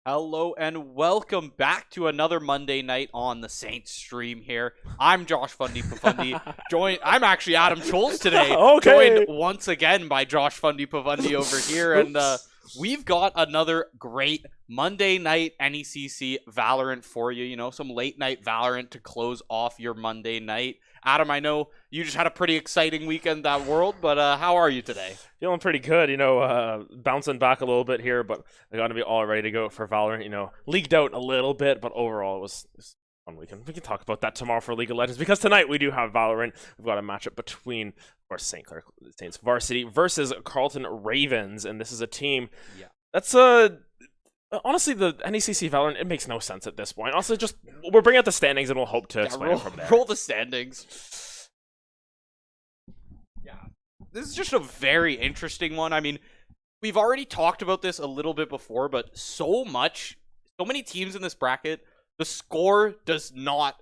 Hello and welcome back to another Monday night on the Saints stream here. I'm Josh Fundy Pafundi. I'm actually Adam Scholes today. Okay. Joined once again by Josh Fundy Pafundi over here. And we've got another great Monday night NECC Valorant for you. You know, some late night Valorant to close off your Monday night. Adam, I know you just had a pretty exciting weekend at World, but how are you today? Feeling pretty good, bouncing back a little bit here, but I got to be all ready to go for Valorant, leaked out a little bit, but overall it was a fun weekend. We can talk about that tomorrow for League of Legends, because tonight we do have Valorant. We've got a matchup between, of course, St. Clair Saints Varsity versus Carleton Ravens, and this is a team that's, honestly, the NECC Valorant, it makes no sense at this point. Also, just, we're bringing out the standings and we'll hope to explain it from there. Roll the standings. Yeah. This is just a very interesting one. I mean, we've already talked about this a little bit before, but so many teams in this bracket, the score does not,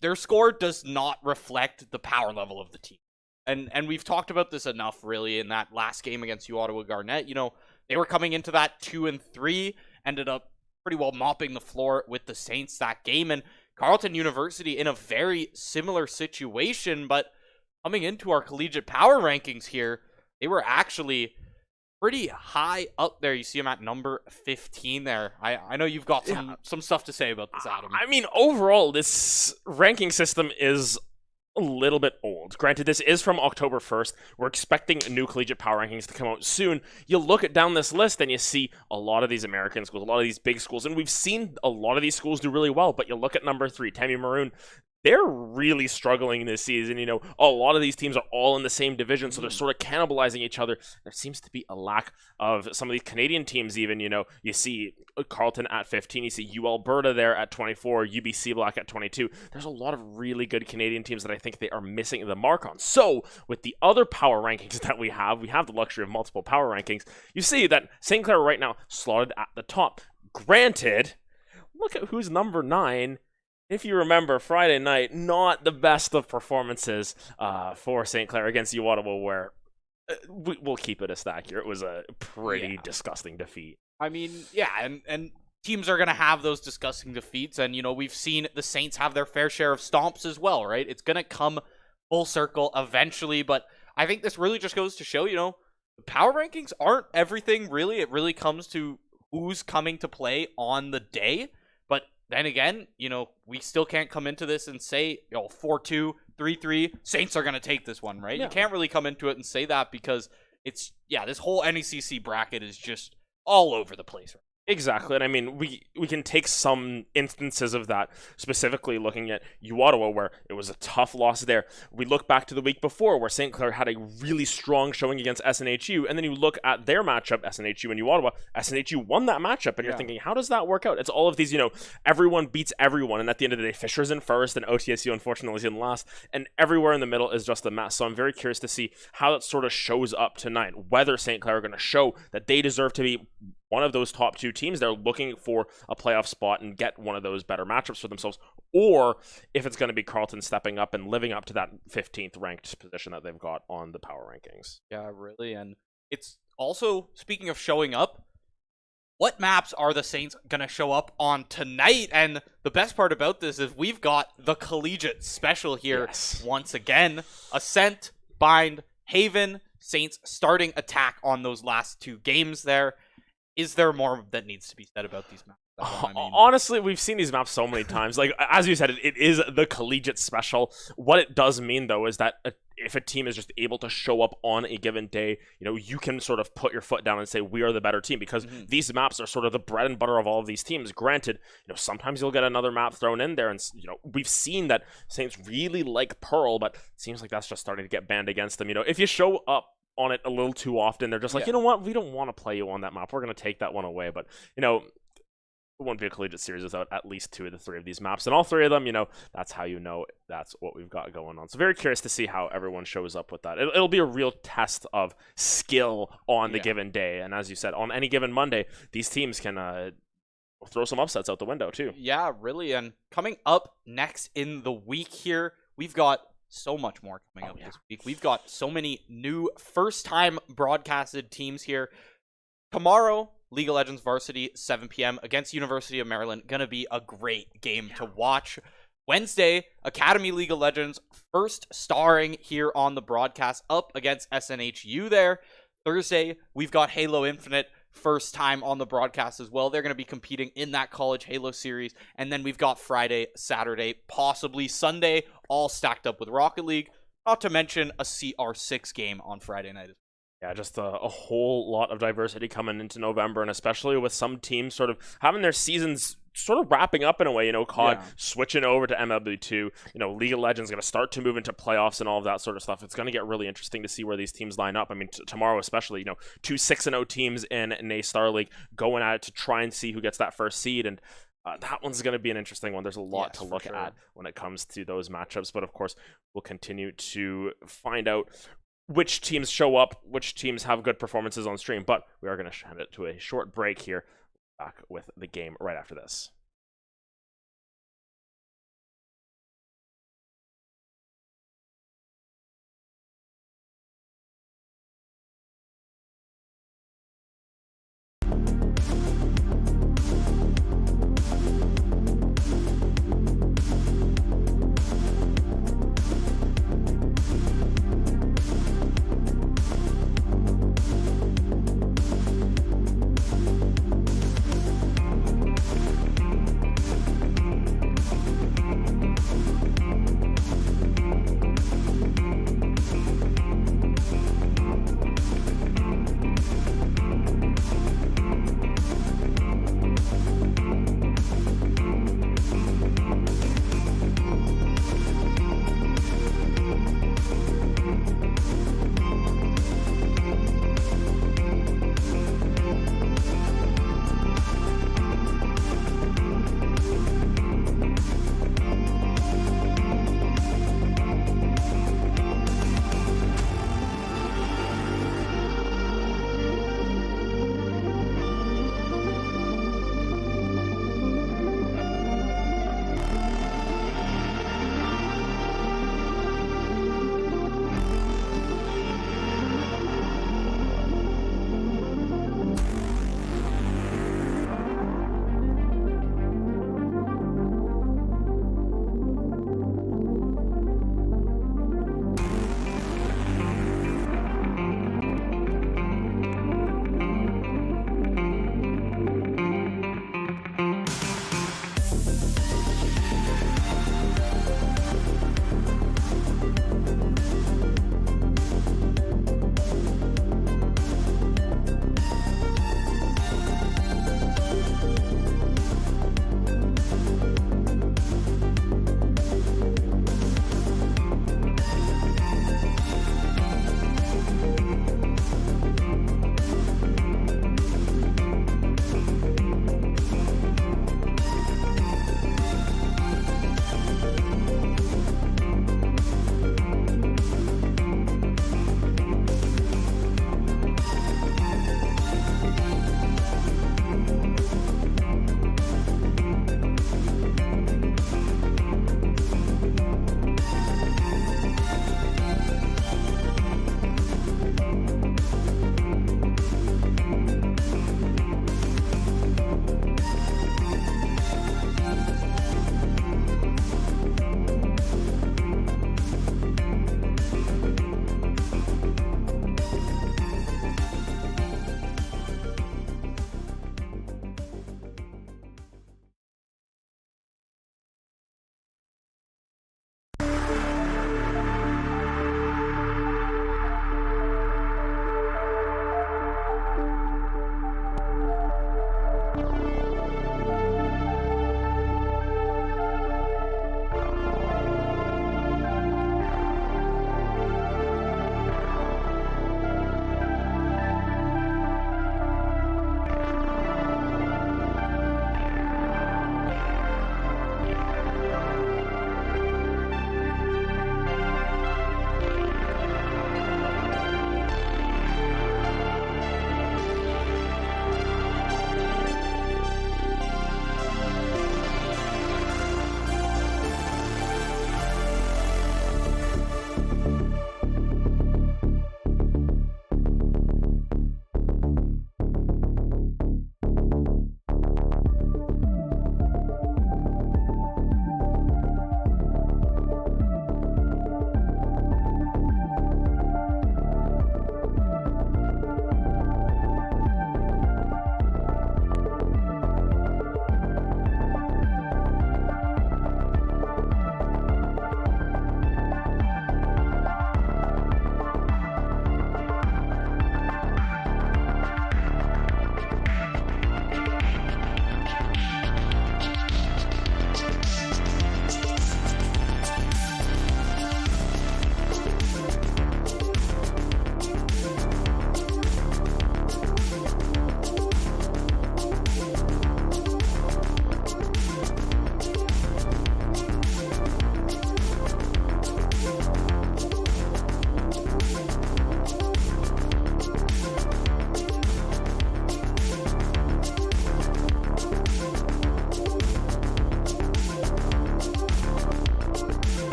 their score does not reflect the power level of the team. And we've talked about this enough, really, in that last game against U Ottawa Garnet. They were coming into that 2-3, ended up pretty well mopping the floor with the Saints that game. And Carleton University in a very similar situation, but coming into our collegiate power rankings here, they were actually pretty high up there. You see them at number 15 there. I know you've got some stuff to say about this, Adam. I mean, overall, this ranking system is a little bit old. Granted, this is from October 1st. We're expecting new collegiate power rankings to come out soon. You look at down this list and you see a lot of these American schools, a lot of these big schools, and we've seen a lot of these schools do really well, but you look at number 3, Tammy Maroon, they're really struggling this season. A lot of these teams are all in the same division, so they're sort of cannibalizing each other. There seems to be a lack of some of these Canadian teams even, you see Carleton at 15, you see U Alberta there at 24, UBC Black at 22. There's a lot of really good Canadian teams that I think they are missing the mark on. So, with the other power rankings that we have the luxury of multiple power rankings. You see that St. Clair right now slotted at the top. Granted, look at who's number 9. If you remember, Friday night, not the best of performances for St. Clair against U Ottawa, where we'll keep it a stack here. It was a pretty disgusting defeat. I mean, yeah, and teams are going to have those disgusting defeats, and, we've seen the Saints have their fair share of stomps as well, right? It's going to come full circle eventually, but I think this really just goes to show, the power rankings aren't everything, really. It really comes to who's coming to play on the day. But then again, we still can't come into this and say, 4-2, 3-3, Saints are going to take this one, right? Yeah. You can't really come into it and say that, because this whole NECC bracket is just all over the place. Exactly, and I mean, we can take some instances of that, specifically looking at U Ottawa, where it was a tough loss there. We look back to the week before, where St. Clair had a really strong showing against SNHU, and then you look at their matchup, SNHU and U Ottawa. SNHU won that matchup, and you're thinking, how does that work out? It's all of these, everyone beats everyone, and at the end of the day, Fisher's in first, and OTSU, unfortunately, is in last, and everywhere in the middle is just a mess. So I'm very curious to see how that sort of shows up tonight, whether St. Clair are going to show that they deserve to be one of those top 2 teams. They're looking for a playoff spot and get one of those better matchups for themselves, or if it's going to be Carleton stepping up and living up to that 15th ranked position that they've got on the power rankings. Yeah, really. And it's also, speaking of showing up, what maps are the Saints going to show up on tonight? And the best part about this is we've got the collegiate special here once again. Ascent, Bind, Haven, Saints starting attack on those last 2 games there. Is there more that needs to be said about these maps? Honestly, we've seen these maps so many times. Like, as you said, it is the collegiate special. What it does mean, though, is that if a team is just able to show up on a given day, you can sort of put your foot down and say, we are the better team, because these maps are sort of the bread and butter of all of these teams. Granted, sometimes you'll get another map thrown in there, and, we've seen that Saints really like Pearl, but it seems like that's just starting to get banned against them. If you show up on it a little too often, they're just like, you know what, we don't want to play you on that map, we're going to take that one away. But it won't be a collegiate series without at least 2 of the 3 of these maps, and all 3 of them, that's how that's what we've got going on. So very curious to see how everyone shows up with that. It'll be a real test of skill on the given day, and as you said, on any given Monday, these teams can throw some upsets out the window too. Yeah, really. And coming up next in the week here, we've got so much more coming up this week. We've got so many new first-time broadcasted teams here. Tomorrow, League of Legends Varsity, 7 p.m. against University of Maryland. Gonna be a great game to watch. Wednesday, Academy League of Legends, first starring here on the broadcast, up against SNHU there. Thursday, we've got Halo Infinite, first time on the broadcast as well. They're going to be competing in that college Halo series. And then we've got Friday, Saturday, possibly Sunday, all stacked up with Rocket League. Not to mention a CR6 game on Friday night. Yeah, just a whole lot of diversity coming into November, and especially with some teams sort of having their seasons sort of wrapping up in a way, COD switching over to MLB2, League of Legends going to start to move into playoffs and all of that sort of stuff. It's going to get really interesting to see where these teams line up. I mean, tomorrow especially, 2 6-0 teams in NECC Star League going at it to try and see who gets that first seed, and that one's going to be an interesting one. There's a lot to look at when it comes to those matchups, but of course, we'll continue to find out which teams show up, which teams have good performances on stream, but we are going to hand it to a short break here. Back with the game right after this.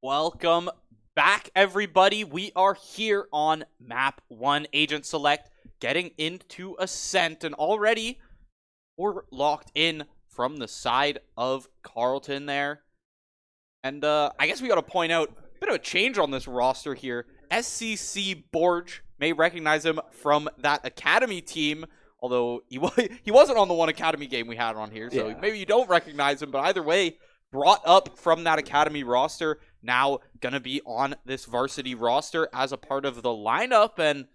Welcome back, everybody. We are here on map 1, Agent Select, getting into Ascent, and already we're locked in from the side of Carleton there. And I guess we got to point out a bit of a change on this roster here. SCC Borge may recognize him from that Academy team, although he wasn't on the one Academy game we had on here, so maybe you don't recognize him, but either way, brought up from that Academy roster, now gonna be on this varsity roster as a part of the lineup, and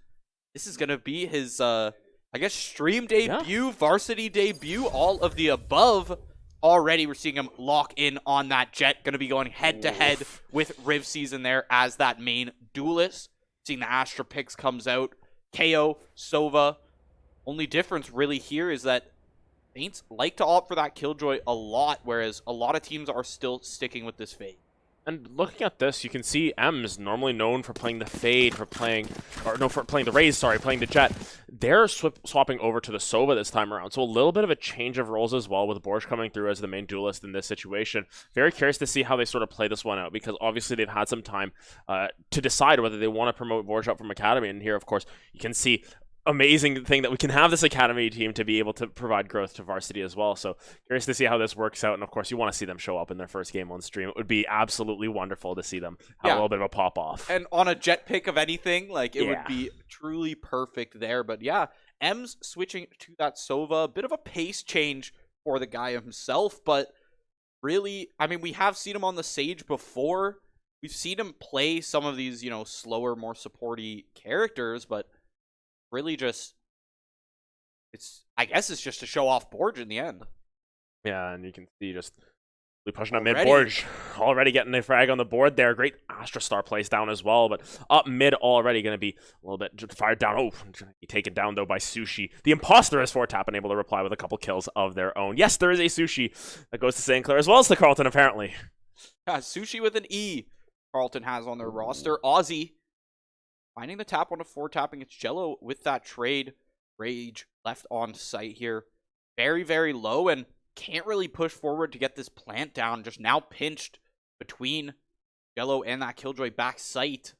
this is gonna be his, I guess, stream debut, varsity debut, all of the above. Already we're seeing him lock in on that Jet, gonna be going head-to-head with Riv Season there as that main duelist. Seeing the Astra picks comes out, KO, Sova. Only difference really here is that Saints like to opt for that Killjoy a lot, whereas a lot of teams are still sticking with this Fade. And looking at this, you can see M's normally known for playing the Fade, for playing the Raze, playing the Jet. They're swapping over to the Sova this time around. So a little bit of a change of roles as well, with Borge coming through as the main duelist in this situation. Very curious to see how they sort of play this one out, because obviously they've had some time to decide whether they want to promote Borge up from Academy. And here, of course, you can see amazing thing that we can have this Academy team to be able to provide growth to varsity as well. So curious to see how this works out. And of course, you want to see them show up in their first game on stream. It would be absolutely wonderful to see them have a little bit of a pop off. And on a Jet pick of anything, like, it would be truly perfect there. But yeah, M's switching to that Sova, a bit of a pace change for the guy himself. But really, I mean, we have seen him on the Sage before. We've seen him play some of these, you know, slower, more supporty characters, but really just, I guess it's just to show off Borge in the end. Yeah, and you can see just pushing up mid. Borge already getting a frag on the board there. Great Astra Star plays down as well, but up mid already going to be a little bit fired down. Oh, be taken down though by Sushi. The imposter is 4-tap and able to reply with a couple kills of their own. Yes, there is a Sushi that goes to St. Clair as well as to Carleton, apparently. Yeah, Sushi with an E Carleton has on their roster. Aussie finding the tap on a 4-tapping. It's Jello with that trade. Rage left on site here. Very, very low, and can't really push forward to get this plant down. Just now pinched between Jello and that Killjoy back site.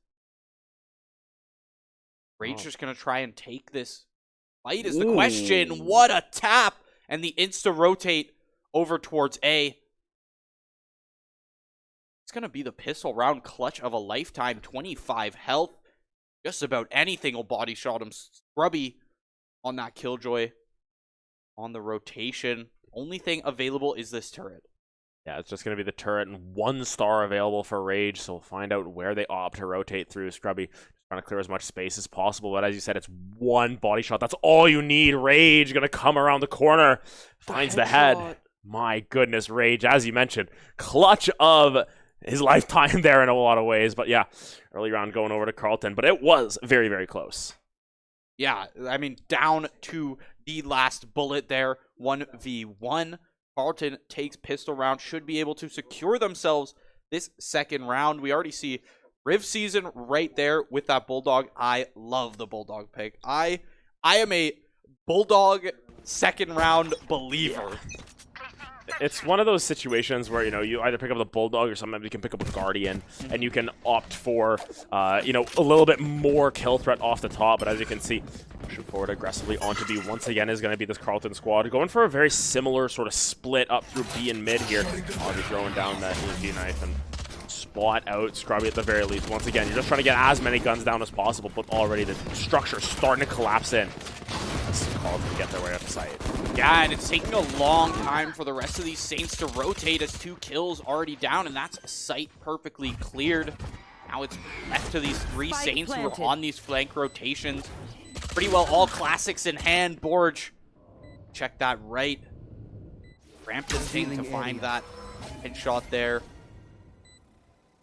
Rage just going to try and take this fight is the question. What a tap! And the insta-rotate over towards A. It's going to be the pistol round clutch of a lifetime. 25 health. Just about anything will body shot him. Scrubby on that Killjoy. On the rotation. Only thing available is this turret. Yeah, it's just going to be the turret and 1 star available for Rage. So we'll find out where they opt to rotate through. Scrubby just trying to clear as much space as possible. But as you said, it's 1 body shot. That's all you need. Rage going to come around the corner. Finds the head. My goodness, Rage, as you mentioned, clutch of his lifetime there in a lot of ways. But yeah, early round going over to Carleton, but it was very, very close. Yeah, I mean, down to the last bullet there, 1v1. Carleton takes pistol round, should be able to secure themselves this second round. We already see Riv Season right there with that Bulldog. I love the Bulldog pick. I am a Bulldog second round believer. Yeah. It's one of those situations where, you know, you either pick up the Bulldog or sometimes you can pick up a Guardian, and you can opt for, you know, a little bit more kill threat off the top. But as you can see, pushing forward aggressively onto B once again is going to be this Carleton squad. Going for a very similar sort of split up through B and mid here. I'll be throwing down that EMP knife and spot out Scrubby at the very least. Once again, you're just trying to get as many guns down as possible, but already the structure's starting to collapse in. Carleton to get their way up the site. Yeah, and it's taking a long time for the rest of these Saints to rotate as 2 kills already down, and that's site perfectly cleared. Now it's left to these 3 Saints who are on these flank rotations. Pretty well all classics in hand. Borge, check that right. Rampant thing to find that headshot there.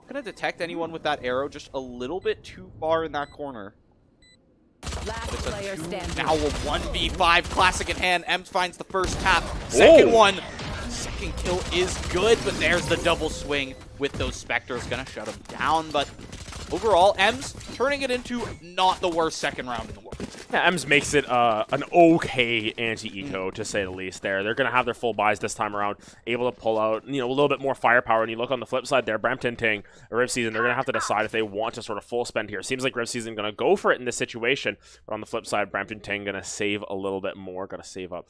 Not gonna detect anyone with that arrow, just a little bit too far in that corner. Last player standing. Now a 1v5 classic in hand. Ems finds the first tap. Second one. Second kill is good, but there's the double swing with those Spectres. Gonna shut him down, but overall, Ems turning it into not the worst second round in the world. Yeah, Ems makes it an okay anti-eco, to say the least there. They're going to have their full buys this time around, able to pull out, you know, a little bit more firepower. And you look on the flip side there, Brampton Ting, Riv Season, they're going to have to decide if they want to sort of full spend here. Seems like Riv Season going to go for it in this situation. But on the flip side, Brampton Ting going to save a little bit more, got to save up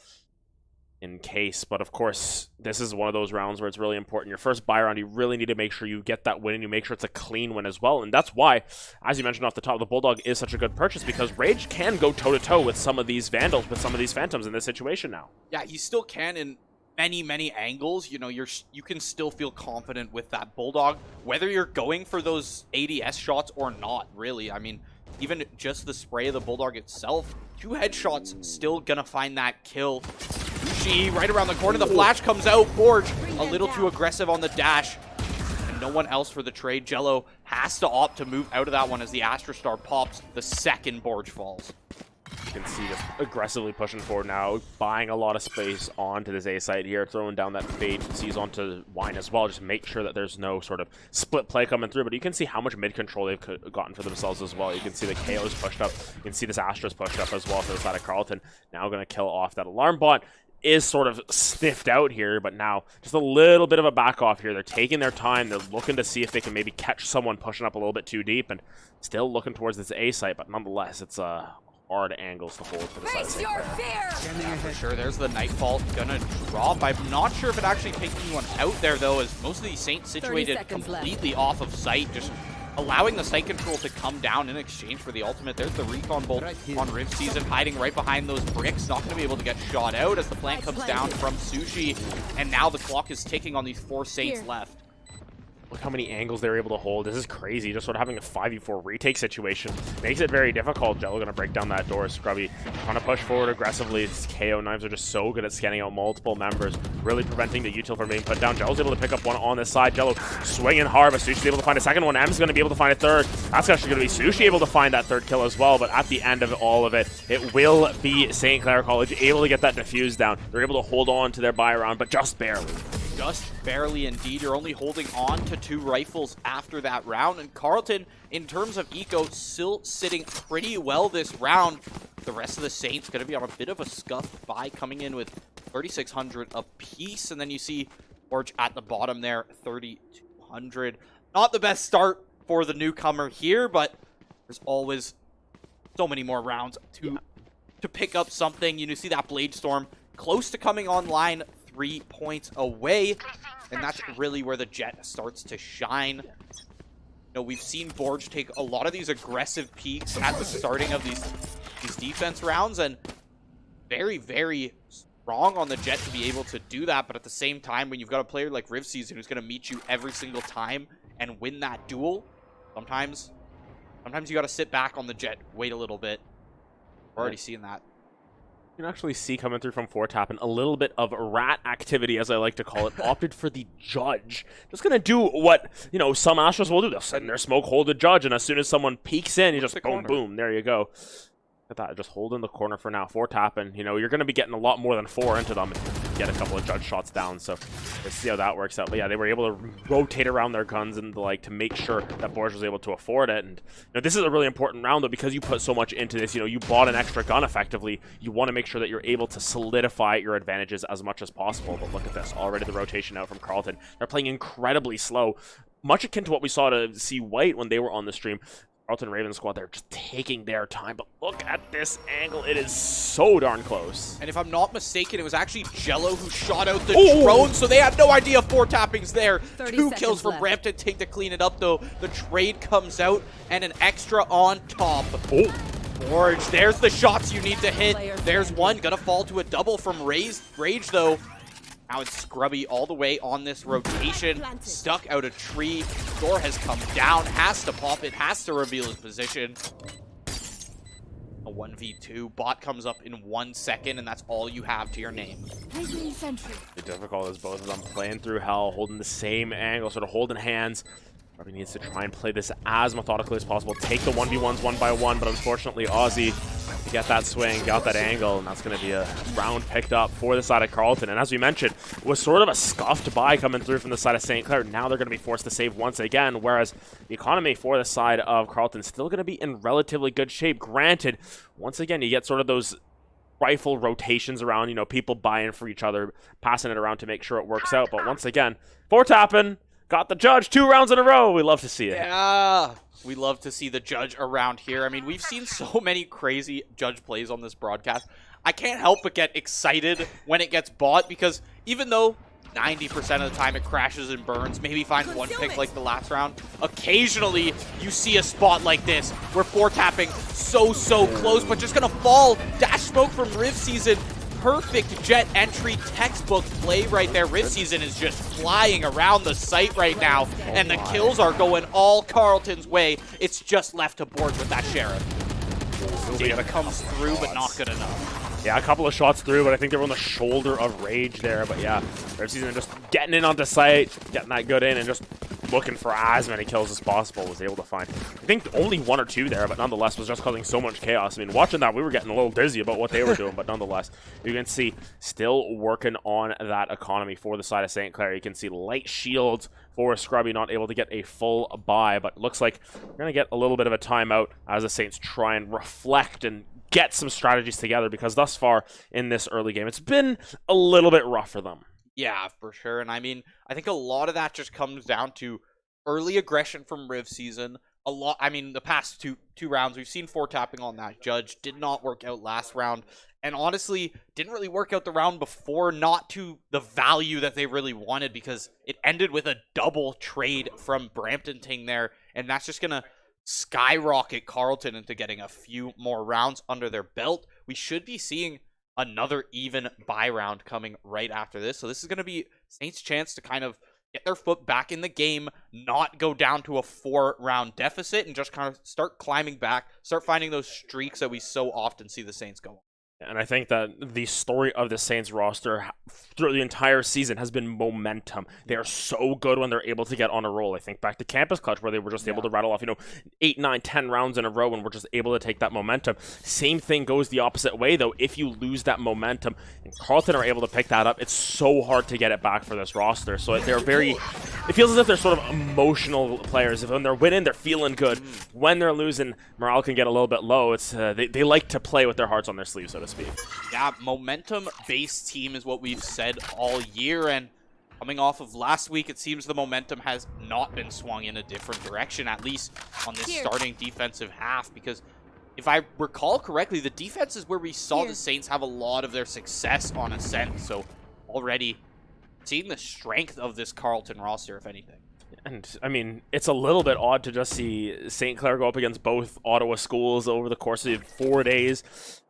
in case. But of course, this is one of those rounds where it's really important. Your first buy round, you really need to make sure you get that win, and you make sure it's a clean win as well. And that's why, as you mentioned off the top, the Bulldog is such a good purchase, because Rage can go toe-to-toe with some of these Vandals, with some of these Phantoms in this situation now. Yeah, he still can in many angles. You know, you can still feel confident with that Bulldog, whether you're going for those ADS shots or not, really. I mean, even just the spray of the Bulldog itself, 2 headshots still gonna find that kill. Ushi right around the corner, the flash comes out, Forge a little too aggressive on the dash, and no one else for the trade. Jello has to opt to move out of that one as the Astra Star pops, the second Borge falls. You can see just aggressively pushing forward now, buying a lot of space onto this A site here, throwing down that fade, sees onto Wine as well, just make sure that there's no sort of split play coming through. But you can see how much mid control they've gotten for themselves as well. You can see the KO's pushed up, you can see this Astra's pushed up as well for the side of Carleton. Now going to kill off that alarm bot. Is sort of sniffed out here, but now just a little bit of a back off here. They're taking their time. They're looking to see if they can maybe catch someone pushing up a little bit too deep, and still looking towards this A site, but nonetheless, it's hard angles to hold for the side of St. Clair. Yeah, for sure. There's the Nightfall gonna drop. I'm not sure if it actually takes anyone out there, though, as most of these Saints situated completely off of sight, just allowing the site control to come down in exchange for the ultimate. There's the recon bolt on Riv Season, hiding right behind those bricks, not going to be able to get shot out as the flank comes down from Sushi, and now the clock is ticking on these 4 Saints left. Look how many angles they're able to hold. This is crazy. Just sort of having a 5v4 retake situation makes it very difficult. Jello going to break down that door. Scrubby trying to push forward aggressively. These KO knives are just so good at scanning out multiple members, really preventing the util from being put down. Jello's able to pick up one on this side. Jello swinging hard, but Sushi's able to find a second one. M's going to be able to find a third. That's actually going to be Sushi able to find that third kill as well, but at the end of all of it, it will be St. Clair College able to get that defuse down. They're able to hold on to their buy round, but just barely. Just barely indeed. You're only holding on to 2 rifles after that round. And Carleton, in terms of eco, still sitting pretty well this round. The rest of the Saints going to be on a bit of a scuffed buy, coming in with 3,600 apiece. And then you see Forge at the bottom there, 3,200. Not the best start for the newcomer here, but there's always so many more rounds to pick up something. You see that Blade Storm close to coming online, 3 points away, and that's really where the Jet starts to shine. You know, we've seen Borge take a lot of these aggressive peaks at the starting of these defense rounds, and very strong on the Jet to be able to do that. But at the same time, when you've got a player like Riv Season who's going to meet you every single time and win that duel, sometimes you got to sit back on the Jet, wait a little bit. We're already seeing that. You can actually see coming through from 4-tapping a little bit of rat activity, as I like to call it. Opted for the Judge. Just going to do what, you know, some Astros will do. They'll send their smoke, hold the Judge, and as soon as someone peeks in, you just boom, boom, there you go. At that, just hold in the corner for now. 4-tapping, you know, you're going to be getting a lot more than 4 into them if you get a couple of Judge shots down. So let's see how that works out. But yeah, they were able to rotate around their guns and like to make sure that Borge was able to afford it. And you know, this is a really important round though, because you put so much into this. You know, you bought an extra gun effectively. You want to make sure that you're able to solidify your advantages as much as possible. But look at this, already the rotation out from Carleton. They're playing incredibly slow, much akin to what we saw to see White when they were on the stream. Carleton Raven squad, they're just taking their time, but look at this angle. It is so darn close. And if I'm not mistaken, it was actually Jello who shot out the drone, so they had no idea 4-tappings there. 2 kills from Brampton Ting to clean it up, though. The trade comes out, and an extra on top. Forge, there's the shots you need to hit. There's one, gonna fall to a double from Rage, though. Now it's Scrubby all the way on this rotation, stuck out a tree. Door has come down, has to pop it, has to reveal his position. A 1v2, bot comes up in 1 second, and that's all you have to your name. It's difficult as both of them playing through hell, holding the same angle, sort of holding hands. Scrubby needs to try and play this as methodically as possible. Take the 1v1s one by one, but unfortunately, Aussie to get that swing, got that angle, and that's going to be a round picked up for the side of Carleton. And as we mentioned, it was sort of a scuffed buy coming through from the side of St. Clair. Now they're going to be forced to save once again, whereas the economy for the side of Carleton is still going to be in relatively good shape. Granted, once again, you get sort of those rifle rotations around, you know, people buying for each other, passing it around to make sure it works out. But once again, 4-tapping, got the judge 2 rounds in a row. We love to see it. Yeah, we love to see the judge around here. I mean, we've seen so many crazy judge plays on this broadcast. I can't help but get excited when it gets bought, because even though 90% of the time it crashes and burns, maybe find one pick like the last round, occasionally you see a spot like this where 4-tapping so close, but just gonna fall. Dash smoke from Riv Season. Perfect jet entry, textbook play right there. Riv Season is just flying around the site right now, and the kills are going all Carleton's way. It's just left to board with that Sheriff. Data comes through, but not good enough. Yeah, a couple of shots through, but I think they were on the shoulder of Rage there. But yeah, Riv Season just getting in onto site, getting that good in, and just looking for as many kills as possible. Was able to find, I think, only 1 or 2 there, but nonetheless was just causing so much chaos. I mean, watching that, we were getting a little dizzy about what they were doing, but nonetheless, you can see still working on that economy for the side of St. Clair. You can see light shields for Scrubby, not able to get a full buy, but looks like we're going to get a little bit of a timeout as the Saints try and reflect and get some strategies together, because thus far in this early game, it's been a little bit rough for them. Yeah, for sure. And I mean, I think a lot of that just comes down to early aggression from Riv Season. A lot. I mean, the past two rounds, we've seen 4-tapping on that judge. Did not work out last round. And honestly, didn't really work out the round before, not to the value that they really wanted, because it ended with a double trade from Brampton Ting there. And that's just going to skyrocket Carleton into getting a few more rounds under their belt. We should be seeing another even buy round coming right after this. So this is going to be Saints' chance to kind of get their foot back in the game, not go down to a 4-round deficit, and just kind of start climbing back, start finding those streaks that we so often see the Saints go on. And I think that the story of the Saints roster through the entire season has been momentum. They are so good when they're able to get on a roll. I think back to Campus Clutch, where they were just able to rattle off, 8, 9, 10 rounds in a row, and we're just able to take that momentum. Same thing goes the opposite way, though. If you lose that momentum, and Carleton are able to pick that up, it's so hard to get it back for this roster. So it feels as if they're sort of emotional players. If when they're winning, they're feeling good. When they're losing, morale can get a little bit low. It's they like to play with their hearts on their sleeves, so to speak. Yeah, momentum-based team is what we've said all year, and coming off of last week, it seems the momentum has not been swung in a different direction, at least on this starting defensive half, because if I recall correctly, the defense is where we saw the Saints have a lot of their success on Ascent, so already seeing the strength of this Carleton roster, if anything. And, I mean, it's a little bit odd to just see St. Clair go up against both Ottawa schools over the course of 4 days.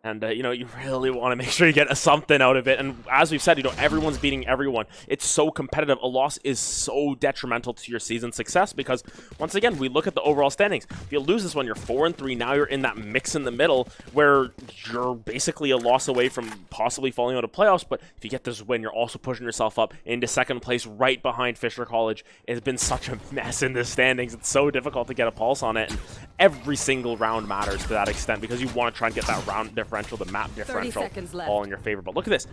And, you really want to make sure you get something out of it. And as we've said, everyone's beating everyone. It's so competitive. A loss is so detrimental to your season success because, once again, we look at the overall standings. If you lose this one, you're 4-3. Now you're in that mix in the middle where you're basically a loss away from possibly falling out of playoffs. But if you get this win, you're also pushing yourself up into second place right behind Fisher College. It's been such a mess in the standings. It's so difficult to get a pulse on it. And every single round matters to that extent because you want to try and get that round differential, the map differential, all in your favor. But look at this.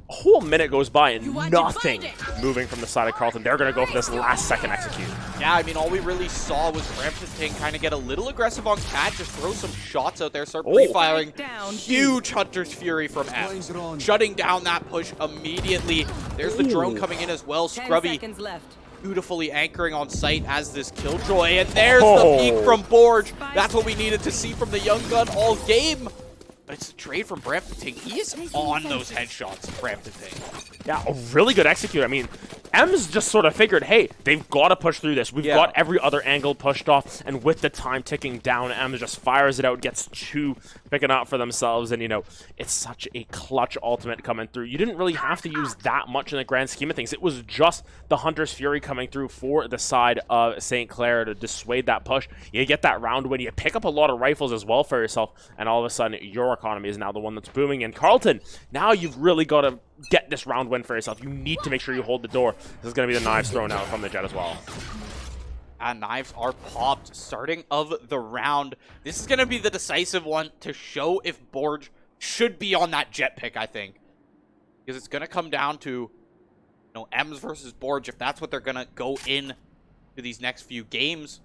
A whole minute goes by and nothing moving from the side of Carleton. They're going to go for this last second execute. Yeah, I mean, all we really saw was Brampton Ting kind of get a little aggressive on Cat, just throw some shots out there, start pre-firing. Huge Hunter's Fury from M. Shutting down that push immediately. There's the drone coming in as well. Scrubby beautifully anchoring on site as this Killjoy. And there's the peek from Borge. That's what we needed to see from the young gun all game. But it's a trade from Brampton Ting. He is on those headshots, Brampton Ting. Yeah, a really good execute. I mean, M's just sort of figured, hey, they've got to push through this. We've got every other angle pushed off, and with the time ticking down, M just fires it out, gets 2 picking up for themselves, and, it's such a clutch ultimate coming through. You didn't really have to use that much in the grand scheme of things. It was just the Hunter's Fury coming through for the side of St. Clair to dissuade that push. You get that round win. You pick up a lot of rifles as well for yourself, and all of a sudden, your economy is now the one that's booming. And Carleton, now you've really got to get this round win for yourself. You need to make sure you hold the door. This is going to be the knives thrown out from the Jet as well. and knives are popped. Starting of the round. This is going to be the decisive one to show if Borge should be on that jet pick, I think. Because it's going to come down to, you know, Ems versus Borge. If that's what they're going to go in to these next few games.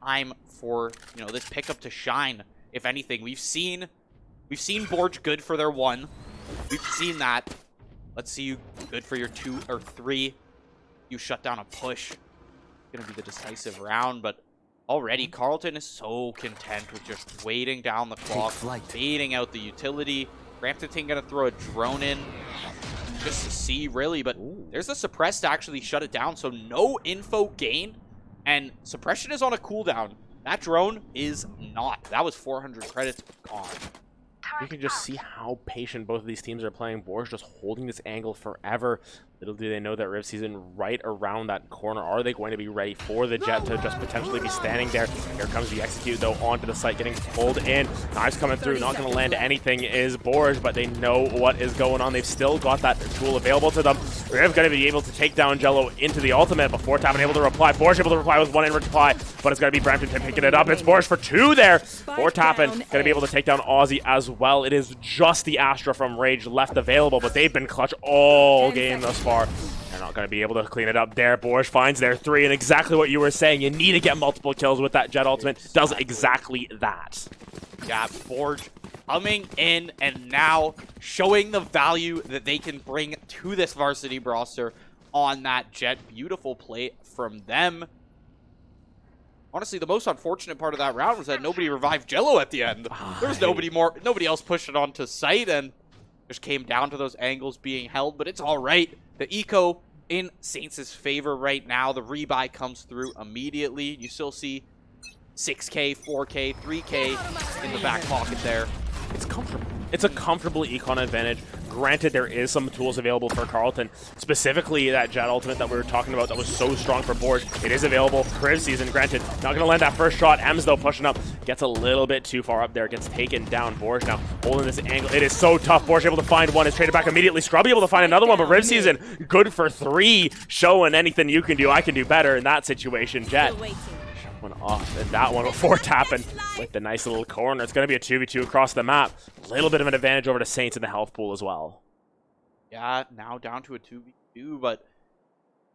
Time for, you know, this pickup to shine. If anything, we've seen Borge good for their 1. We've seen that. Let's see you good for your 2 or 3. You shut down a push. It's going to be the decisive round, but already Carleton is so content with just waiting down the clock, baiting out the utility. Brampton going to throw a drone in just to see, really, but there's a suppress to actually shut it down, so no info gain, and suppression is on a cooldown. That drone is not. That was 400 credits gone. You can just see how patient both of these teams are playing. Borge just holding this angle forever. Little do they know that Riv Season right around that corner. Are they going to be ready for the jet to just potentially be standing there? Here comes the execute, though, onto the site, getting pulled in. Knives coming through, not going to land anything is Borge, but they know what is going on. They've still got that tool available to them. Riv going to be able to take down Jello into the ultimate before Tapping able to reply. Borge able to reply with 1 in reply, but it's going to be Brampton picking it up. It's Borge for 2 there. For Tappin, going to be able to take down Aussie as well. It is just the Astra from Rage left available, but they've been clutch all game thus far. They're not going to be able to clean it up there. Borge finds their 3, and exactly what you were saying, you need to get multiple kills with that jet ultimate. Does exactly that. Yeah, Borge coming in and now showing the value that they can bring to this varsity roster on that jet. Beautiful play from them. Honestly, the most unfortunate part of that round was that nobody revived Jello at the end. There was nobody else pushed it onto site, and just came down to those angles being held, but it's all right. The eco in Saints' favor right now. The rebuy comes through immediately. You still see 6K, 4K, 3K in the back pocket there. It's comfortable. It's a comfortable econ advantage. Granted, there is some tools available for Carleton, specifically that jet ultimate that we were talking about that was so strong for Borge. It is available for Riv Season. Granted, not going to land that first shot. Ems, though, pushing up. Gets a little bit too far up there. Gets taken down. Borge now holding this angle. It is so tough. Borge able to find 1. Is traded back immediately. Scrubby able to find another one, but Riv Season good for 3. Showing anything you can do, I can do better in that situation. Jet one off, and that one before Tapping with the nice little corner. It's going to be a 2v2 across the map. A little bit of an advantage over to Saints in the health pool as well. Yeah, now down to a 2v2, but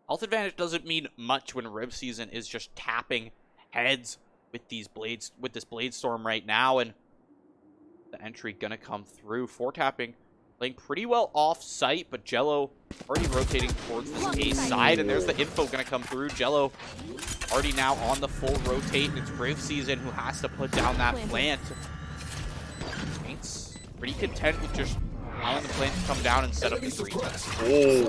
health advantage doesn't mean much when Riv Season is just tapping heads with these blades, with this blade storm right now, and the entry gonna come through. 4 tapping, playing pretty well off site, but Jello already rotating towards this A side, and there's the info gonna come through. Jello already now on the full rotate, and it's Riv Season who has to put down that plant. Saints pretty content with just allowing the plant to come down and set up the 3. Oh,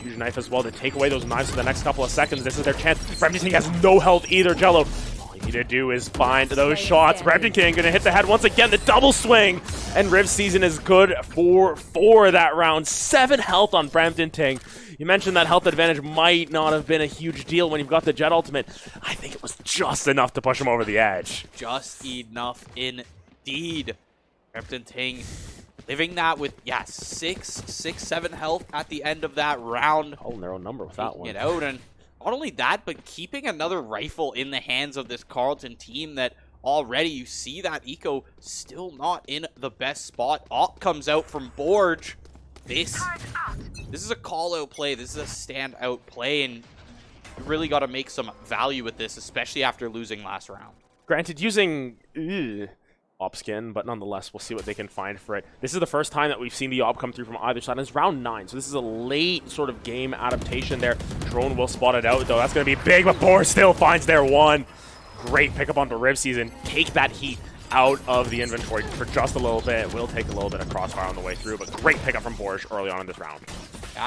huge knife as well to take away those knives for the next couple of seconds. This is their chance. Brampton has no health either. Jello, all you need to do is find those shots. Brampton King gonna hit the head once again. The double swing, and Riv Season is good for 4 that round. 7 health on Brampton Ting. You mentioned that health advantage might not have been a huge deal when you've got the jet ultimate. I think it was just enough to push him over the edge. Just enough indeed. Brampton Ting living that with, yeah, 7 health at the end of that round. Holding their own number with that one. Get out, and not only that, but keeping another rifle in the hands of this Carleton team that already you see that eco still not in the best spot. Op comes out from Borge. This is a call-out play. This is a stand-out play, and you really got to make some value with this, especially after losing last round. Granted, using op skin, but nonetheless, we'll see what they can find for it. This is the first time that we've seen the op come through from either side, and it's round 9, so this is a late sort of game adaptation there. Drone will spot it out, though. That's going to be big, but Borge still finds their 1. Great pickup onto Riv Season. Take that heat out of the inventory for just a little bit. It will take a little bit of crossfire on the way through, but great pickup from Borge early on in this round.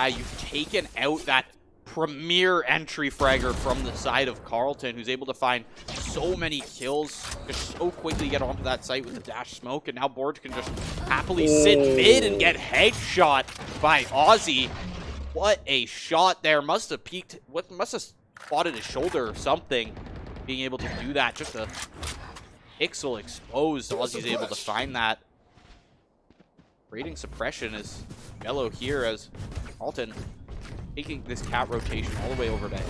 You've taken out that premier entry fragger from the side of Carleton, who's able to find so many kills, just so quickly get onto that site with the dash smoke, and now Borge can just happily sit mid and get headshot by Aussie. What a shot there. Must have peeked, must have spotted his shoulder or something, being able to do that. Just a pixel exposed. Aussie's able to find that. Rating suppression is yellow here as Carleton taking this cat rotation all the way over to A.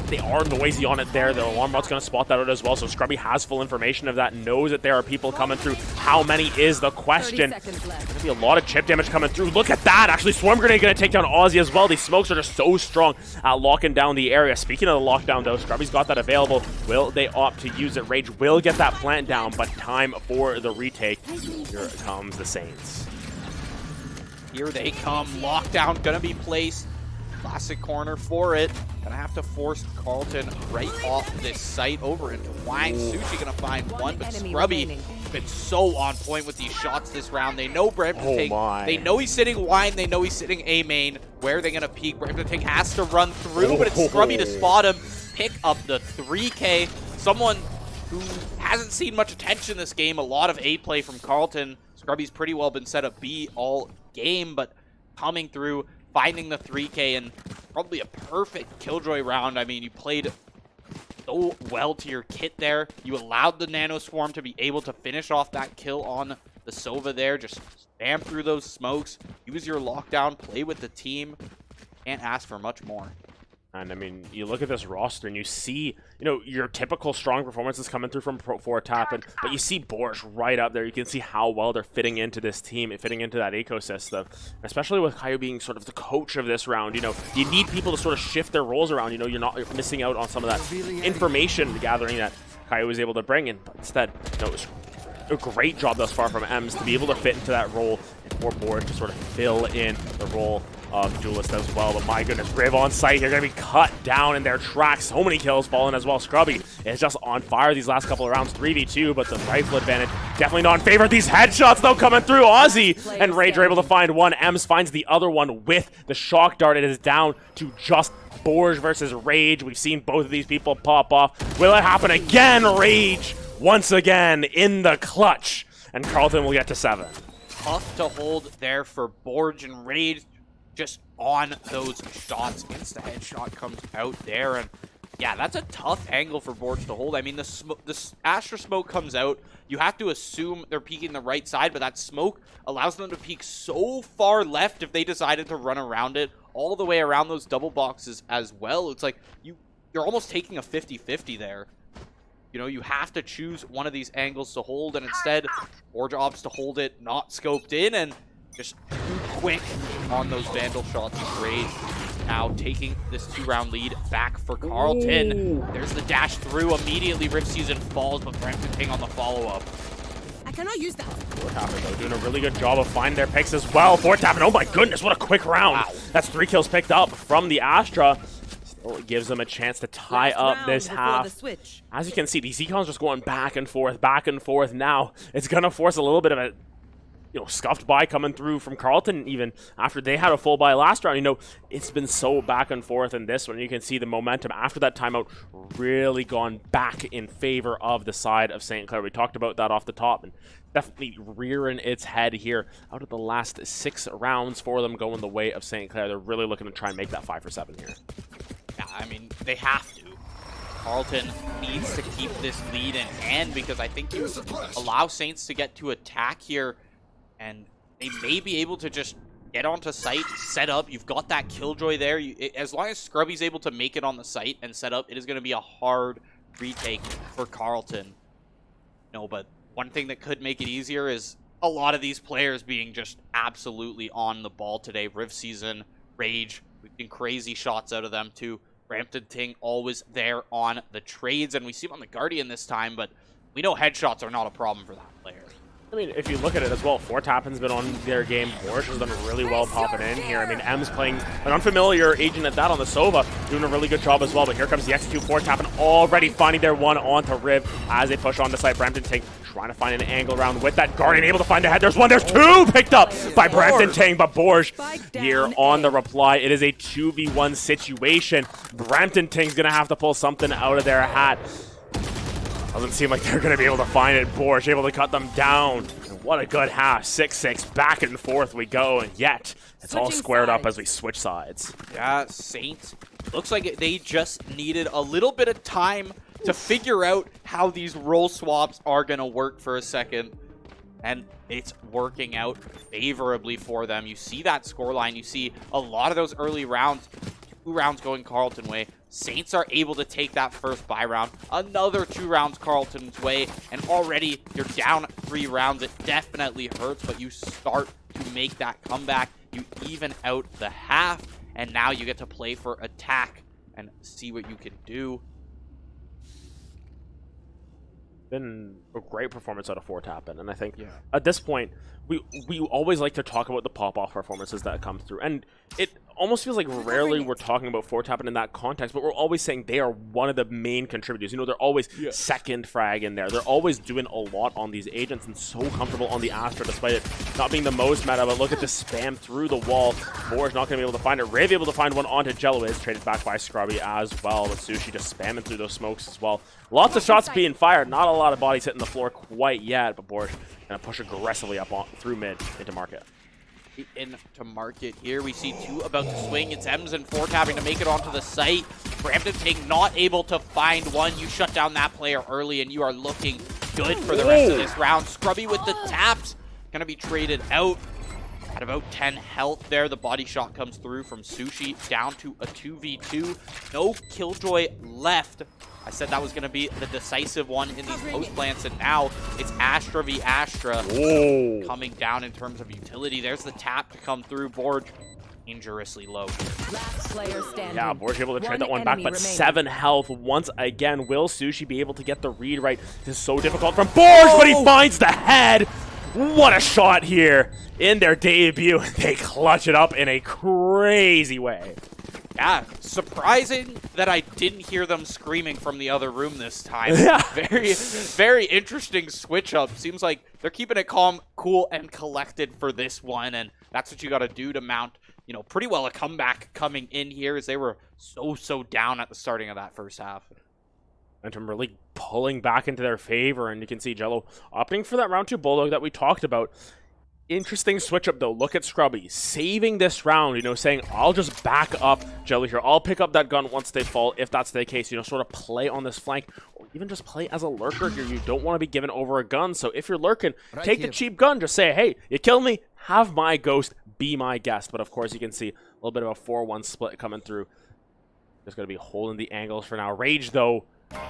They are noisy on it there. The alarm bot's going to spot that out as well, so Scrubby has full information of that, knows that there are people coming through. How many is the question? There's going to be a lot of chip damage coming through. Look at that! Actually, Swarm Grenade going to take down Aussie as well. These smokes are just so strong at locking down the area. Speaking of the lockdown, though, Scrubby's got that available. Will they opt to use it? Rage will get that plant down, but time for the retake. Here comes the Saints. Here they come. Lockdown gonna be placed. Classic corner for it. Gonna have to force Carleton right off this site over into Wang. Sushi gonna find one, but Scrubby been so on point with these shots this round. They know Brampton Ting. They know he's sitting wine. They know he's sitting A main. Where are they gonna peek? Brampton Ting has to run through, but it's Scrubby to spot him. Pick up the 3K. Someone who hasn't seen much attention this game. A lot of A play from Carleton. Scrubby's pretty well been set up B all game, but coming through, finding the 3K, and probably a perfect Killjoy round. I mean, you played so well to your kit there. You allowed the Nano Swarm to be able to finish off that kill on the Sova there. Just spam through those smokes, use your lockdown, play with the team. Can't ask for much more. And I mean, you look at this roster and you see, you know, your typical strong performances coming through from Fortap, but you see Borsch right up there. You can see how well they're fitting into this team, fitting into that ecosystem. Especially with Caillou being sort of the coach of this round, you know, you need people to sort of shift their roles around. You know, you're missing out on some of that information gathering that Caillou was able to bring in. But instead, you know, it was a great job thus far from Ems to be able to fit into that role, and for Borsch to sort of fill in the role of Duelist as well. But my goodness, Riv on site, they're going to be cut down in their tracks. So many kills falling as well. Scrubby is just on fire these last couple of rounds, 3v2, but the rifle advantage definitely not in favor. These headshots, though, coming through. Aussie and Rage are able to find one. Ems finds the other one with the shock dart. It is down to just Borsch versus Rage. We've seen both of these people pop off. Will it happen again? Rage once again in the clutch, and Carleton will get to 7. Tough to hold there for Borge, and Rage just on those shots. Insta headshot comes out there, and yeah, that's a tough angle for Borge to hold. I mean, the Astra smoke comes out. You have to assume they're peeking the right side, but that smoke allows them to peek so far left if they decided to run around it, all the way around those double boxes as well. It's like you're almost taking a 50-50 there. You know, you have to choose one of these angles to hold, and instead, Borge opts to hold it, not scoped in, and just too quick on those Vandal shots. Rage now taking this 2-round lead back for Carleton. Ooh. There's the dash through. Immediately, Rift Season falls, but Brampton Ting on the follow-up. I cannot use that. Fortap, though, doing a really good job of finding their picks as well. Fortap, and oh my goodness, what a quick round. Wow. That's 3 kills picked up from the Astra. It gives them a chance to tie up this half. As you can see, these econs just going back and forth now. It's going to force a little bit of a, you know, scuffed buy coming through from Carleton even after they had a full buy last round. You know, it's been so back and forth in this one. You can see the momentum after that timeout really gone back in favor of the side of St. Clair. We talked about that off the top, and definitely rearing its head here. Out of the last 6 rounds for them going the way of St. Clair, they're really looking to try and make that 5 for 7 here. Yeah, I mean, they have to. Carleton needs to keep this lead in hand, because I think you allow Saints to get to attack here, and they may be able to just get onto site, set up. You've got that Killjoy there. As long as Scrubby's able to make it on the site and set up, it is going to be a hard retake for Carleton. No, but one thing that could make it easier is a lot of these players being just absolutely on the ball today. Riv Season, Rage, we've seen crazy shots out of them too. Brampton Ting always there on the trades, and we see him on the Guardian this time, but we know headshots are not a problem for that player. I mean, if you look at it as well, Fortappen's been on their game. Borsch has done really well popping in here. I mean, M's playing an unfamiliar agent at that on the Sova, doing a really good job as well. But here comes the X2 Fortappen already finding their one onto Riv as they push on the site. Brampton Ting trying to find an angle around with that Guardian, able to find a head. There's one, there's 2 picked up by Brampton Ting, but Borsch here on the reply. It is a 2v1 situation. Brampton Ting's going to have to pull something out of their hat. Doesn't seem like they're going to be able to find it. Borsch able to cut them down. And what a good half. 6-6. Back and forth we go. And yet, it's all squared up as we switch sides. Yeah, Saints. Looks like they just needed a little bit of time to figure out how these role swaps are going to work for a second. And it's working out favorably for them. You see that scoreline. You see a lot of those early rounds 2 rounds going Carleton way. Saints are able to take that first buy round. Another 2 rounds Carleton's way, and already you're down 3 rounds. It definitely hurts, but you start to make that comeback. You even out the half, and now you get to play for attack and see what you can do. Been a great performance out of Fortappen, and I think at this point we always like to talk about the pop-off performances that come through, and it almost feels like rarely we're talking about Fortappen in that context, but we're always saying they are one of the main contributors. You know, they're always second frag in there. They're always doing a lot on these agents and so comfortable on the Astra despite it not being the most meta. But look at this spam through the wall. Boar's not going to be able to find it. Riv able to find one onto Jello. Is traded back by Scrubby as well, but Sushi just spamming through those smokes as well. Lots of shots being fired. Not a lot of bodies hitting the floor quite yet, but Boar's going to push aggressively up through mid into market. Into market here. We see 2 about to swing. It's Ems and Fortappen to make it onto the site. Brampton Ting not able to find one. You shut down that player early, and you are looking good for the rest of this round. Scrubby with the taps. Going to be traded out. At about 10 health there. The body shot comes through from Sushi down to a 2v2. No Killjoy left. I said that was going to be the decisive one in these post plants, and now it's Astra v Astra coming down in terms of utility. There's the tap to come through. Borg dangerously low. Last player standing. Yeah, Borg able to trade that one back, but 7 health once again. Will Sushi be able to get the read right? This is so difficult from Borg, but he finds the head. What a shot here in their debut. They clutch it up in a crazy way. Yeah, surprising that I didn't hear them screaming from the other room this time. Very interesting switch up. Seems like they're keeping it calm, cool, and collected for this one, and that's what you got to do to mount, you know, pretty well a comeback coming in here, as they were so down at the starting of that first half. Momentum really pulling back into their favor, and you can see Jello opting for that round 2 Bulldog that we talked about. Interesting switch up though. Look at Scrubby saving this round, you know, saying I'll just back up Jello here. I'll pick up that gun once they fall, if that's the case, you know, sort of play on this flank, or even just play as a lurker here. You don't want to be given over a gun, so if you're lurking, take the cheap gun. Just say, hey, you kill me, have my ghost, be my guest. But of course you can see a little bit of a 4-1 split coming through. Just going to be holding the angles for now. Rage though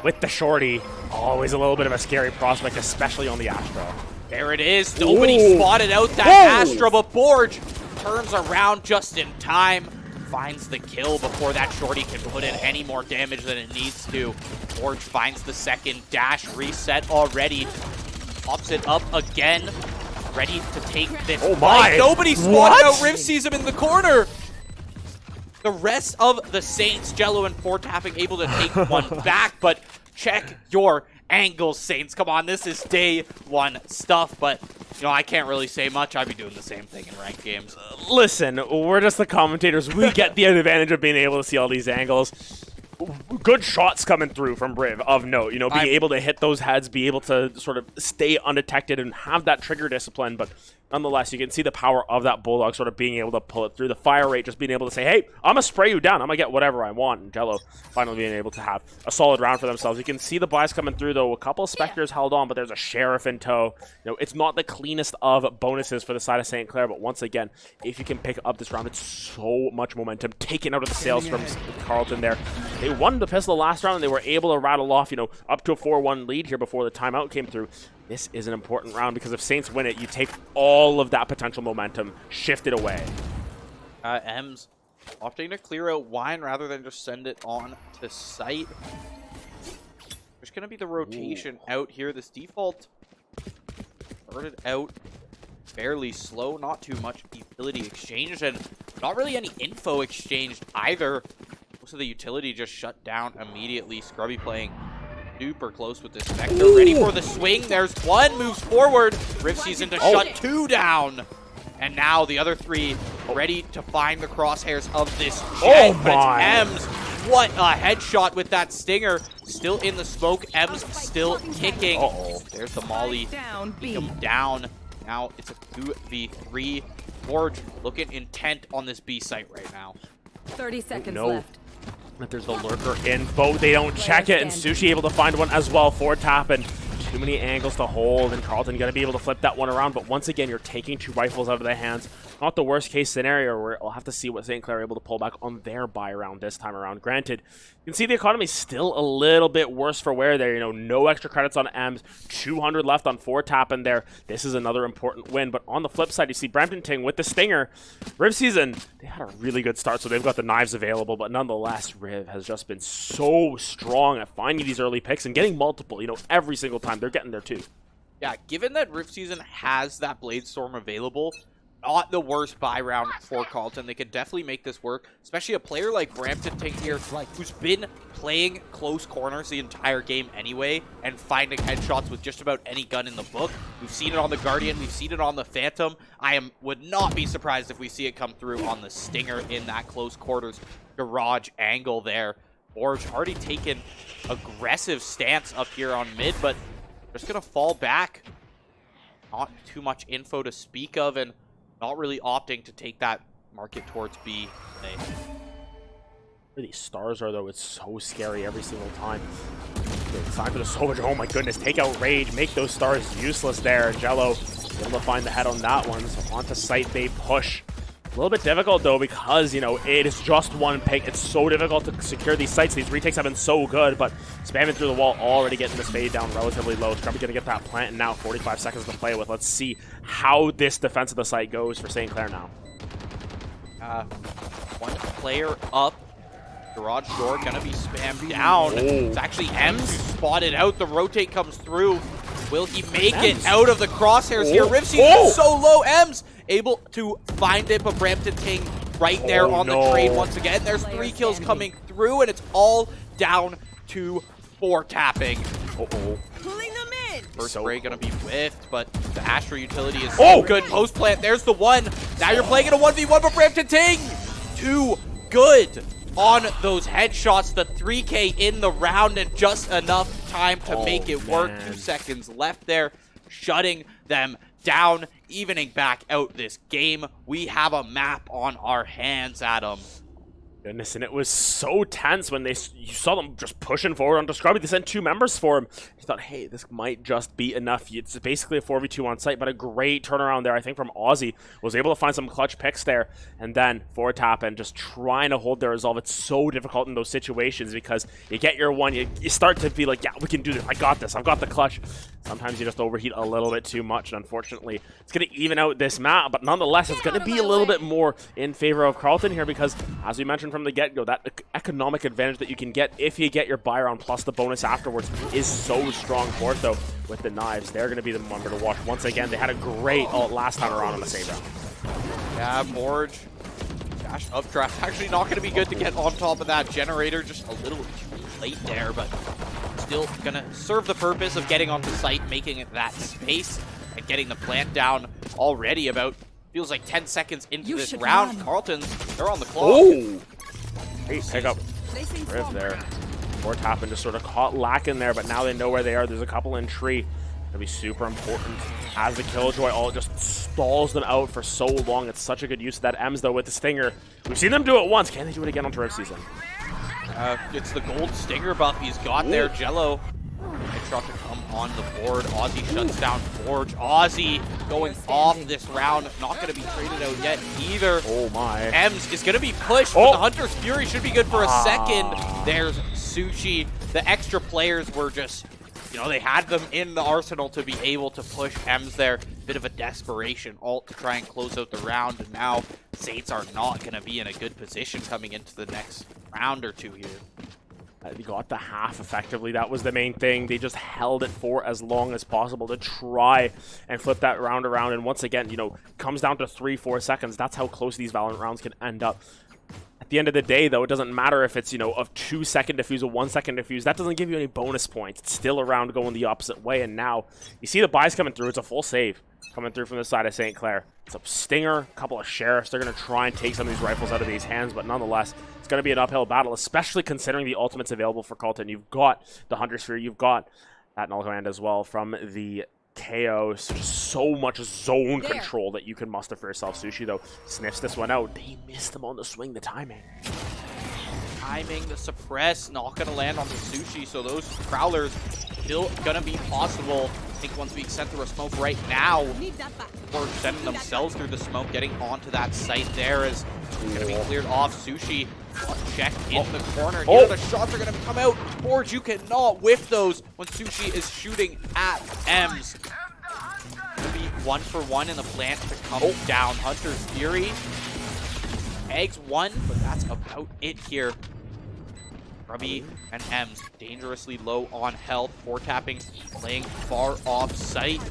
with the shorty, always a little bit of a scary prospect, especially on the Astra. There it is. Nobody spotted out that Astra, but Borg turns around just in time. Finds the kill before that shorty can put in any more damage than it needs to. Borg finds the second dash reset already. Pops it up again. Ready to take this fight. Nobody spotted out. Riv sees him in the corner. The rest of the Saints, Jello and Fortappen, able to take one back, but check your angles, Saints. Come on, this is day 1 stuff, but, you know, I can't really say much. I'd be doing the same thing in ranked games. Listen, we're just the commentators. We get the advantage of being able to see all these angles. Good shots coming through from Briv of note, you know, being able to hit those heads, be able to sort of stay undetected and have that trigger discipline, but nonetheless, you can see the power of that Bulldog sort of being able to pull it through. The fire rate, just being able to say, hey, I'm going to spray you down. I'm going to get whatever I want. And Jello finally being able to have a solid round for themselves. You can see the buys coming through, though. A couple of Spectres held on, but there's a Sheriff in tow. You know, it's not the cleanest of bonuses for the side of St. Clair, but once again, if you can pick up this round, it's so much momentum taken out of the sails from Carleton there. They won the pistol last round, and they were able to rattle off, you know, up to a 4-1 lead here before the timeout came through. This is an important round because if Saints win it, you take all of that potential momentum, shift it away. Ems opting to clear out wine rather than just send it on to site. There's going to be the rotation out here. This default started out fairly slow, not too much utility exchanged, and not really any info exchanged either. Most of the utility just shut down immediately. Scrubby playing super close with this Vector, ready for the swing. There's one, moves forward. Riv sees him to shut 2 down. And now the other 3 ready to find the crosshairs of this jet. But it's Ems. What a headshot with that stinger. Still in the smoke. Ems still kicking. There's the molly. Him down. Now it's a 2v3. Borg looking intent on this B site right now. 30 seconds left. But there's the lurker in boat. They don't check it, and Sushi able to find one as well. Fortappen, too many angles to hold, and Carleton gonna be able to flip that one around. But once again, you're taking 2 rifles out of their hands. not the worst case scenario where we'll have to see what St. Clair are able to pull back on their buy round this time around. Granted, you can see the economy's still a little bit worse for wear there. You know, no extra credits on M's, 200 left on 4-tap in there. This is another important win. But on the flip side, you see Brampton Ting with the Stinger. Riv season, they had a really good start, so they've got the knives available. But nonetheless, Riv has just been so strong at finding these early picks and getting multiple, you know, every single time. They're getting there too. Yeah, given that Rift Season has that Blade Storm available, not the worst buy round for Carleton. They could definitely make this work, especially a player like Brampton Ting here, who's been playing close corners the entire game anyway and finding headshots with just about any gun in the book. We've seen it on the Guardian, we've seen it on the Phantom. Would not be surprised if we see it come through on the Stinger in that close quarters garage angle there. Forge already taken aggressive stance up here on mid, but just gonna fall back. Not too much info to speak of, and not really opting to take that market towards B. Where these stars are, though, it's so scary every single time. It's time for the soldier. Oh my goodness, take out Rage, make those stars useless there. Jello able to find the head on that one, so onto site they push. A little bit difficult, though, because, you know, it is just one pick. It's so difficult to secure these sites. These retakes have been so good, but spamming through the wall, already getting this fade down relatively low. Scrubby going to get that plant, and now 45 seconds to play with. Let's see how this defense of the site goes for St. Clair now. One player up. Garage door going to be spammed down. It's actually M's spotted out. The rotate comes through. Will he make it out of the crosshairs here? Riv Season so low. M's able to find it, but Brampton Ting right there on the trade once again. There's 3 kills coming through, and it's all down to 4-tapping. Pulling them in. First spray gonna be whiffed, but the Astra utility is so good. Post plant, there's the one. Now you're playing it a 1v1, but Brampton Ting too good on those headshots. The 3K in the round, and just enough time to make it work. 2 seconds left there, shutting them down, evening back out this game. We have a map on our hands, Adam. Goodness, and it was so tense when you saw them just pushing forward onto Scrubby. They sent 2 members for him. You thought, hey, this might just be enough. It's basically a 4v2 on site, but a great turnaround there, I think, from Aussie. Was able to find some clutch picks there, and then 4-tap and just trying to hold their resolve. It's so difficult in those situations because you get your one, you start to be like, yeah, we can do this. I got this. I've got the clutch. Sometimes you just overheat a little bit too much, and unfortunately, it's going to even out this map, but nonetheless, it's going to be a little bit more in favor of Carleton here because, as we mentioned from the get-go, that economic advantage that you can get if you get your buy round plus the bonus afterwards is so strong for it, though. With the knives, they're going to be the number to watch. Once again, they had a great ult last time around on the same round. Yeah, Forge. Dash updraft. Actually not going to be good to get on top of that generator. Just a little too late there, but still going to serve the purpose of getting onto site, making it that space, and getting the plant down already about, feels like 10 seconds into this round. Carleton, they're on the clock. Oh! Great pick up Riv there. 4-tap and just sort of caught lacking there, but now they know where they are. There's a couple in tree. Gonna be super important as the Killjoy all just stalls them out for so long. It's such a good use of that M's, though, with the Stinger. We've seen them do it once. Can they do it again on Riv Season? It's the gold Stinger buff he's got there. Jello. Headshot to come on the board. Aussie shuts down Forge. Aussie going off this round. Not going to be traded out yet either. Oh my. Ems is going to be pushed, but the Hunter's Fury should be good for a second. There's Sushi. The extra players were just, you know, they had them in the arsenal to be able to push Ems there. Bit of a desperation ult to try and close out the round, and now Saints are not going to be in a good position coming into the next round or two here. They got the half effectively. That was the main thing. They just held it for as long as possible to try and flip that round around. And once again, you know, comes down to 3-4 seconds. That's how close these Valorant rounds can end up. At the end of the day, though, it doesn't matter if it's, you know, a 2-second defuse, a 1-second defuse. That doesn't give you any bonus points. It's still a round going the opposite way. And now you see the buys coming through. It's a full save coming through from the side of St. Clair. It's a Stinger, a couple of Sheriffs. They're going to try and take some of these rifles out of these hands, but nonetheless, it's going to be an uphill battle, especially considering the ultimates available for Carleton. You've got the Hunter's Sphere, you've got that Null Command as well from the KO. So just so much zone control that you can muster for yourself. Sushi, though, sniffs this one out. They missed him on the swing, the timing. timing, the suppress, not gonna land on the Sushi, so those Prowlers still gonna be possible. I think one's being sent through a smoke right now, Need that back. or sending themselves through the smoke, getting onto that site there is gonna be cleared off. Sushi check in the corner. Here the shots are gonna come out. Forge, you cannot whiff those when Sushi is shooting at Ems. Gonna be 1-for-1 in the plant to come down. Hunter's Fury eggs one, but that's about it here. Grubby and Ems dangerously low on health. 4-tapping, playing far off site.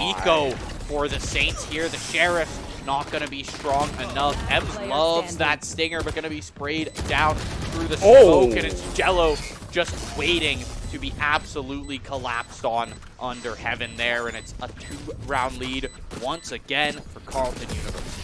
Eco for the Saints here. The Sheriff not going to be strong enough. Ems loves that stinger, but going to be sprayed down through the smoke, and it's Jello just waiting to be absolutely collapsed on under Heaven there, and it's a 2-round lead once again for Carleton University.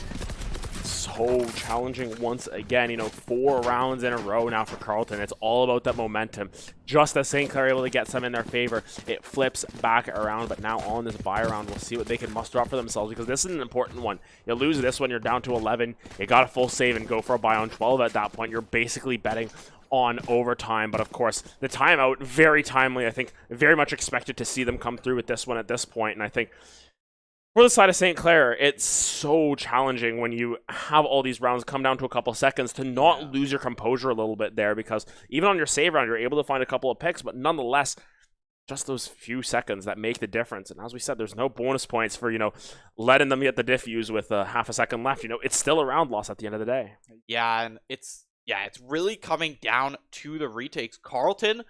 So challenging once again, you know, 4 rounds in a row now for Carleton. It's all about that momentum. Just as St. Clair able to get some in their favor, it flips back around, but now on this buy round, we'll see what they can muster up for themselves, because this is an important one. You lose this one, you're down to 11, you got a full save and go for a buy on 12 at that point. You're basically betting on overtime, but of course, the timeout, very timely. I think very much expected to see them come through with this one at this point, and I think for the side of St. Clair, it's so challenging when you have all these rounds come down to a couple seconds to not lose your composure a little bit there, because even on your save round, you're able to find a couple of picks, but nonetheless, just those few seconds that make the difference. And as we said, there's no bonus points for, you know, letting them get the diffuse with half a second left. You know, it's still a round loss at the end of the day. Yeah, and it's really coming down to the retakes. Carleton,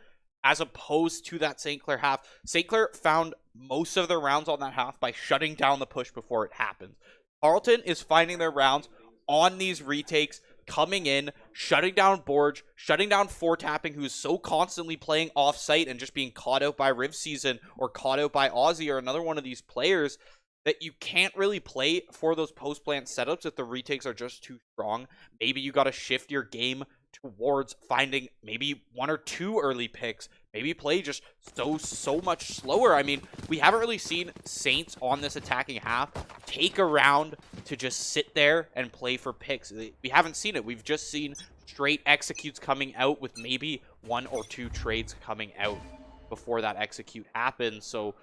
as opposed to that St. Clair half, St. Clair found most of their rounds on that half by shutting down the push before it happened. Carleton is finding their rounds on these retakes, coming in, shutting down Borge, shutting down 4-tapping, who's so constantly playing off-site and just being caught out by Riv Season or caught out by Aussie or another one of these players, that you can't really play for those post-plant setups if the retakes are just too strong. Maybe you got to shift your game towards finding maybe 1 or 2 early picks. Maybe play just so much slower. I mean, we haven't really seen Saints on this attacking half take a round to just sit there and play for picks. We haven't seen it. We've just seen straight executes coming out with maybe 1 or 2 trades coming out before that execute happens. So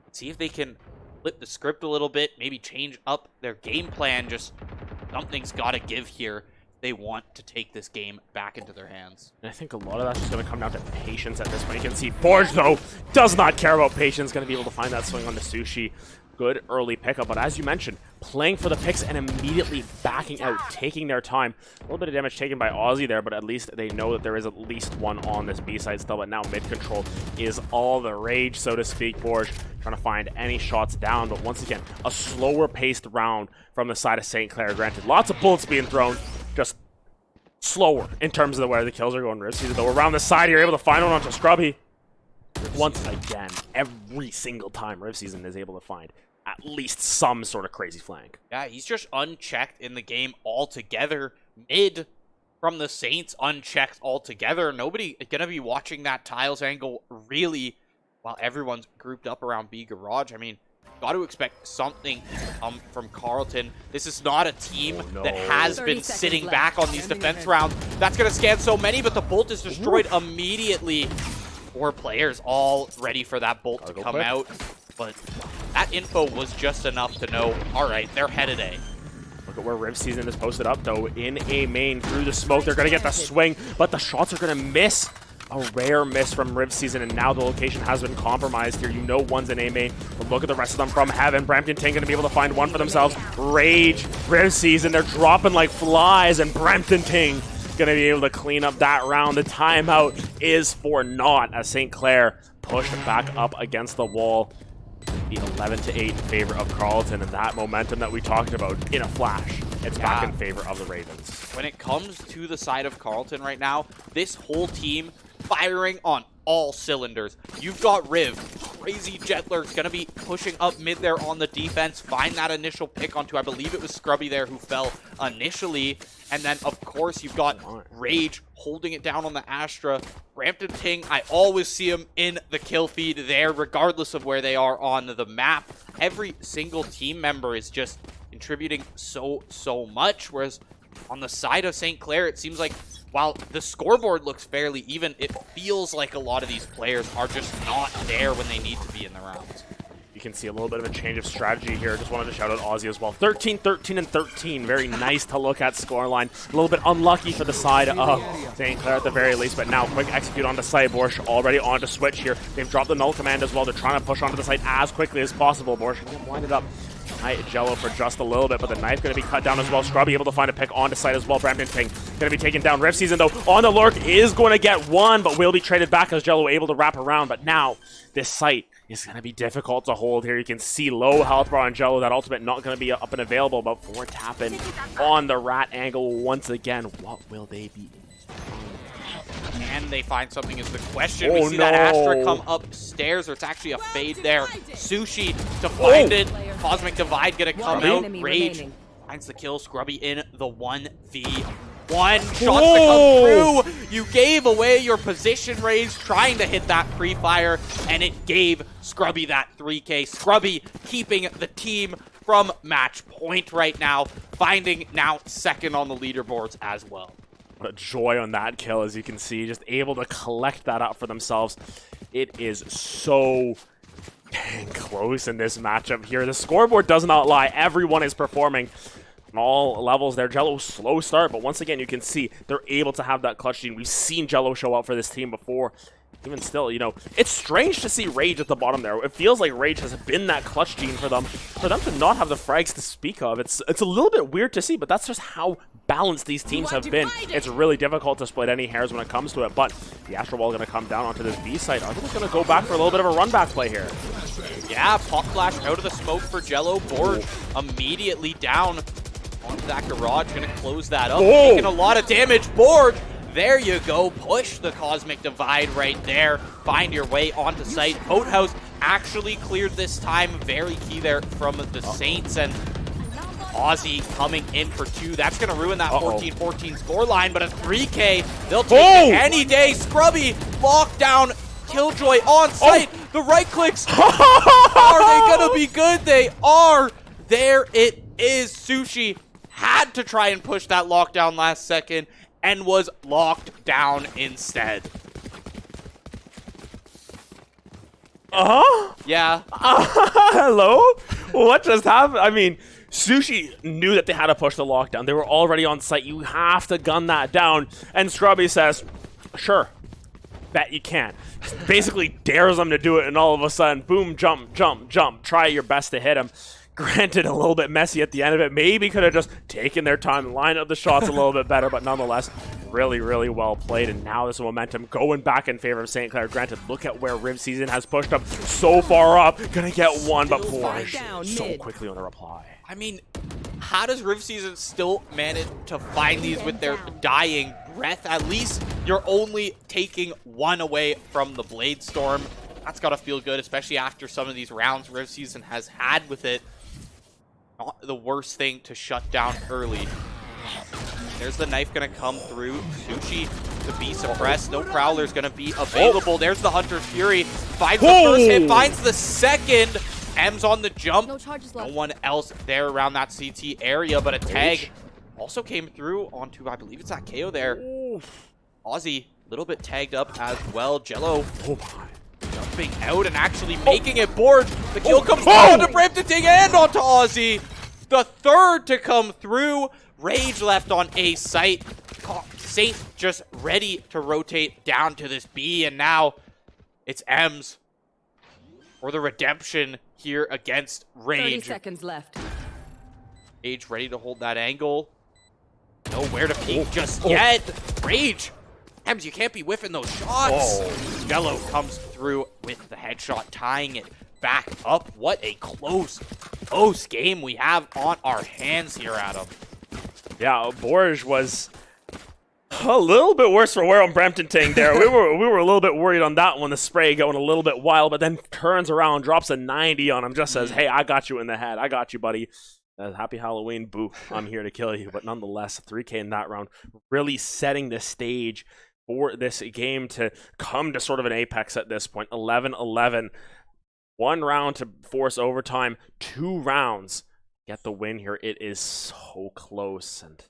let's see if they can flip the script a little bit, maybe change up their game plan. Just something's got to give here. They want to take this game back into their hands. And I think a lot of that's just going to come down to patience at this point. You can see Forge, though, does not care about patience. Going to be able to find that swing on the Sushi. Good early pickup, but as you mentioned, playing for the picks and immediately backing out, taking their time. A little bit of damage taken by Aussie there, but at least they know that there is at least one on this B side still, but now mid control is all the rage, so to speak. Forge trying to find any shots down, but once again, a slower paced round from the side of St. Clair. Granted, lots of bullets being thrown, just slower in terms of where the kills are going. Riv Season, though, around the side, you're able to find one onto Scrubby. Once again, every single time Riv Season is able to find at least some sort of crazy flank. Yeah, he's just unchecked in the game altogether. Mid from the Saints, unchecked altogether. Nobody going to be watching that tiles angle really while everyone's grouped up around B Garage. I mean, got to expect something from Carleton. This is not a team that has been sitting back on these defense rounds. That's going to scan so many, but the bolt is destroyed immediately. 4 players all ready for that bolt to come out. But that info was just enough to know, all right, they're headed A. Look at where Riv Season is posted up, though, in A main. Through the smoke, they're going to get the swing, but the shots are going to miss. A rare miss from Riv Season, and now the location has been compromised here. You know one's in A main, but look at the rest of them from Heaven. Brampton Ting going to be able to find one for themselves. Rage, Riv Season, they're dropping like flies, and Brampton Ting going to be able to clean up that round. The timeout is for naught as St. Clair pushed back up against the wall. Be 11-8 in favor of Carleton, and that momentum that we talked about in a flash, it's back in favor of the Ravens. When it comes to the side of Carleton right now, this whole team firing on all cylinders. You've got Riv, crazy Jetler's gonna be pushing up mid there on the defense, find that initial pick onto, I believe it was Scrubby there who fell initially, and then of course you've got Rage holding it down on the Astra. Brampton Ting, I always see him in the kill feed there, regardless of where they are on the map. Every single team member is just contributing so much, whereas on the side of St. Clair, it seems like while the scoreboard looks fairly even, it feels like a lot of these players are just not there when they need to be in the rounds. You can see a little bit of a change of strategy here. Just wanted to shout out Aussie as well. 13, 13, and 13. Very nice to look at scoreline. A little bit unlucky for the side of St. Clair at the very least, but now quick execute onto site. Borsch already on to switch here. They've dropped the null command as well. They're trying to push onto the site as quickly as possible. Borsch can get blinded up. Jello for just a little bit, but the knife going to be cut down as well. Scrubby able to find a pick onto site as well. Brampton Ting going to be taken down. Rift Season, though, on the lurk is going to get one, but will be traded back as Jello able to wrap around. But now, this site is going to be difficult to hold here. You can see low health bar on Jello. That ultimate not going to be up and available, but 4 tapping on the rat angle once again. What will they be? Can they find something is the question. We see that Astra come upstairs, or it's actually a fade there. Sushi to find it. Cosmic Divide gonna come out. Rage finds the kill. Scrubby in the 1v1. Shots to come through. You gave away your position, Rage, trying to hit that pre-fire, and it gave Scrubby that 3K. Scrubby keeping the team from match point right now, finding now second on the leaderboards as well. What a joy on that kill, as you can see, just able to collect that up for themselves. It is so dang close in this matchup here. The scoreboard does not lie. Everyone is performing on all levels there. Jello, slow start, but once again, you can see they're able to have that clutch gene. We've seen Jello show up for this team before. Even still, you know, it's strange to see Rage at the bottom there. It feels like Rage has been that clutch gene for them. For them to not have the frags to speak of, it's a little bit weird to see, but that's just how balanced these teams have been. It's really difficult to split any hairs when it comes to it, but the Astro Ball going to come down onto this B site. Are they just going to go back for a little bit of a run back play here? Yeah, Pop Flash out of the smoke for Jello. Borg immediately down onto that garage, going to close that up. Taking a lot of damage. Borg, there you go. Push the Cosmic Divide right there. Find your way onto site. Boathouse actually cleared this time. Very key there from the Saints, and Aussie coming in for 2. That's going to ruin that 14-14 scoreline, but a 3K, they'll take it any day. Scrubby, lockdown, Killjoy on site. The right clicks, are they going to be good? They are. There it is. Sushi had to try and push that lockdown last second and was locked down instead. Yeah. Hello? What just happened? I mean, Sushi knew that they had to push the lockdown. They were already on site. You have to gun that down. And Scrubby says, sure, bet you can. Basically dares them to do it, and all of a sudden, boom, jump, jump, jump. Try your best to hit him. Granted, a little bit messy at the end of it. Maybe could have just taken their time, lined up the shots a little bit better, but nonetheless, really, really well played. And now this momentum going back in favor of St. Clair. Granted, look at where Riv Season has pushed them so far up. Gonna get one, but Borsch so quickly on the reply. I mean, how does Riv Season still manage to find these with their dying breath? At least you're only taking one away from the Blade Storm. That's got to feel good, especially after some of these rounds Riv Season has had with it. Not the worst thing to shut down early. There's the knife going to come through. Sushi to be suppressed. No Prowler's going to be available. There's the Hunter's Fury. Finds the first hit, finds the second. M's on the jump. No one else there around that CT area, but a tag also came through onto, I believe it's that KO there. Aussie, a little bit tagged up as well. Jello jumping out and actually making it board. The kill comes down to Brampton Ting and onto Aussie. The third to come through. Rage left on A site. Saint just ready to rotate down to this B, and now it's M's for the redemption here against Rage. 30 seconds left. Rage ready to hold that angle. Nowhere to peek just yet. Rage. Ems, you can't be whiffing those shots. Jello comes through with the headshot, tying it back up. What a close game we have on our hands here, Adam. Yeah, Borj was a little bit worse for wear on Brampton Ting there. We were a little bit worried on that one. The spray going a little bit wild, but then turns around, drops a 90 on him, just says, hey, I got you in the head. I got you, buddy. Happy Halloween, boo. I'm here to kill you. But nonetheless, 3K in that round, really setting the stage for this game to come to sort of an apex at this point. 11-11. 1 round to force overtime. 2 rounds. Get the win here. It is so close. And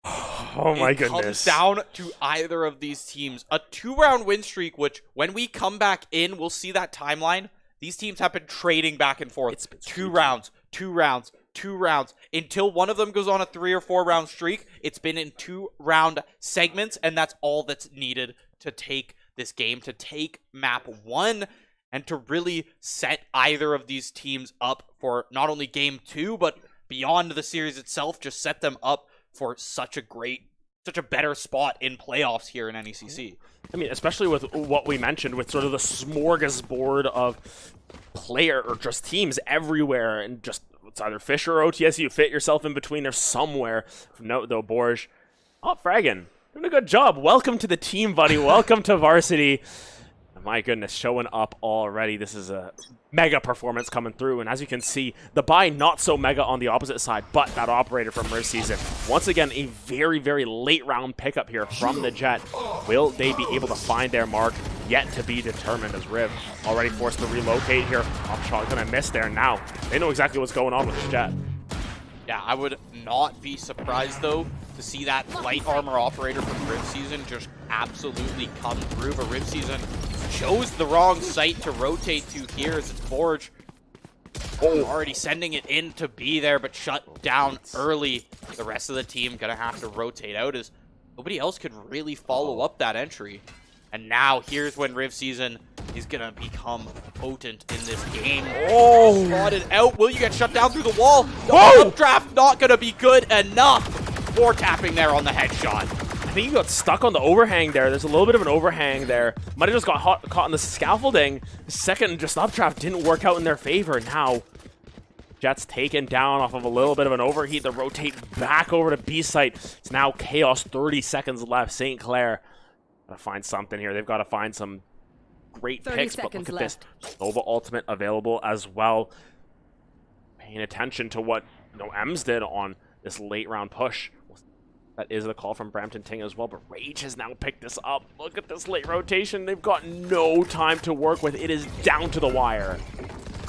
Oh my It goodness. comes down to either of these teams. A 2-round win streak, which when we come back in, we'll see that timeline. These teams have been trading back and forth. It's been 2 rounds, 2 rounds, 2 rounds. Until one of them goes on a 3 or 4 round streak, it's been in 2-round segments, and that's all that's needed to take this game, to take map 1, and to really set either of these teams up for not only game 2, but beyond the series itself, just set them up for such a better spot in playoffs here in NECC. I mean, especially with what we mentioned, with sort of the smorgasbord of player or just teams everywhere, and just it's either Fisher or OTS, you fit yourself in between there somewhere. Note though, Borge, Fragan, doing a good job. Welcome to the team, buddy. Welcome to varsity. My goodness, showing up already. This is a mega performance coming through, and as you can see, the buy not so mega on the opposite side, but that operator from Riv Season. Once again, a very, very late round pickup here from the Jet. Will they be able to find their mark? Yet to be determined, as Riv already forced to relocate here. Upshot gonna miss there now. They know exactly what's going on with this Jet. Yeah, I would not be surprised, though, to see that light armor operator from Riv Season just absolutely come through. But Riv Season chose the wrong site to rotate to here as it's Forge. Already sending it in to be there, but shut down early. The rest of the team gonna have to rotate out as nobody else could really follow up that entry. And now here's when Riv Season is gonna become potent in this game. Oh, spotted out. Will you get shut down through the wall? The updraft not gonna be good enough. 4 tapping there on the headshot. I think he got stuck on the overhang there. There's a little bit of an overhang there. Might have just got caught in the scaffolding. The second just updraft didn't work out in their favor. Now, Jet's taken down off of a little bit of an overheat. They rotate back over to B site. It's now Chaos, 30 seconds left. St. Clair gotta find something here. They've got to find some great picks, but look at this. Nova Ultimate available as well. Paying attention to what Ems did on this late round push. That is the call from Brampton Ting as well, but Rage has now picked this up. Look at this late rotation. They've got no time to work with. It is down to the wire.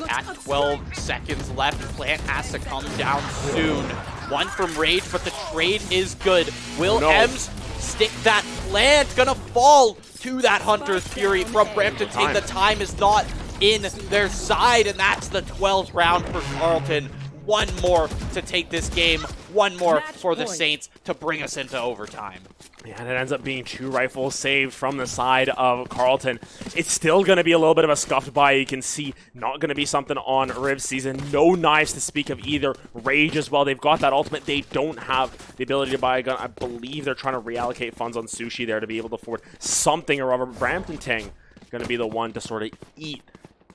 At 12 seconds left, Plant has to come down soon. 1 from Rage, but the trade is good. Will Ems stick that plant? Gonna fall to that Hunter's Fury from Brampton Ting. The time is not in their side, and that's the 12th round for Carleton. 1 more to take this game. 1 more for the Saints to bring us into overtime. Yeah, and it ends up being 2 rifles saved from the side of Carleton. It's still going to be a little bit of a scuffed buy. You can see not going to be something on Riv Season. No knives to speak of either. Rage as well. They've got that ultimate. They don't have the ability to buy a gun. I believe they're trying to reallocate funds on Sushi there to be able to afford something or other. Brampton Ting going to be the one to sort of eat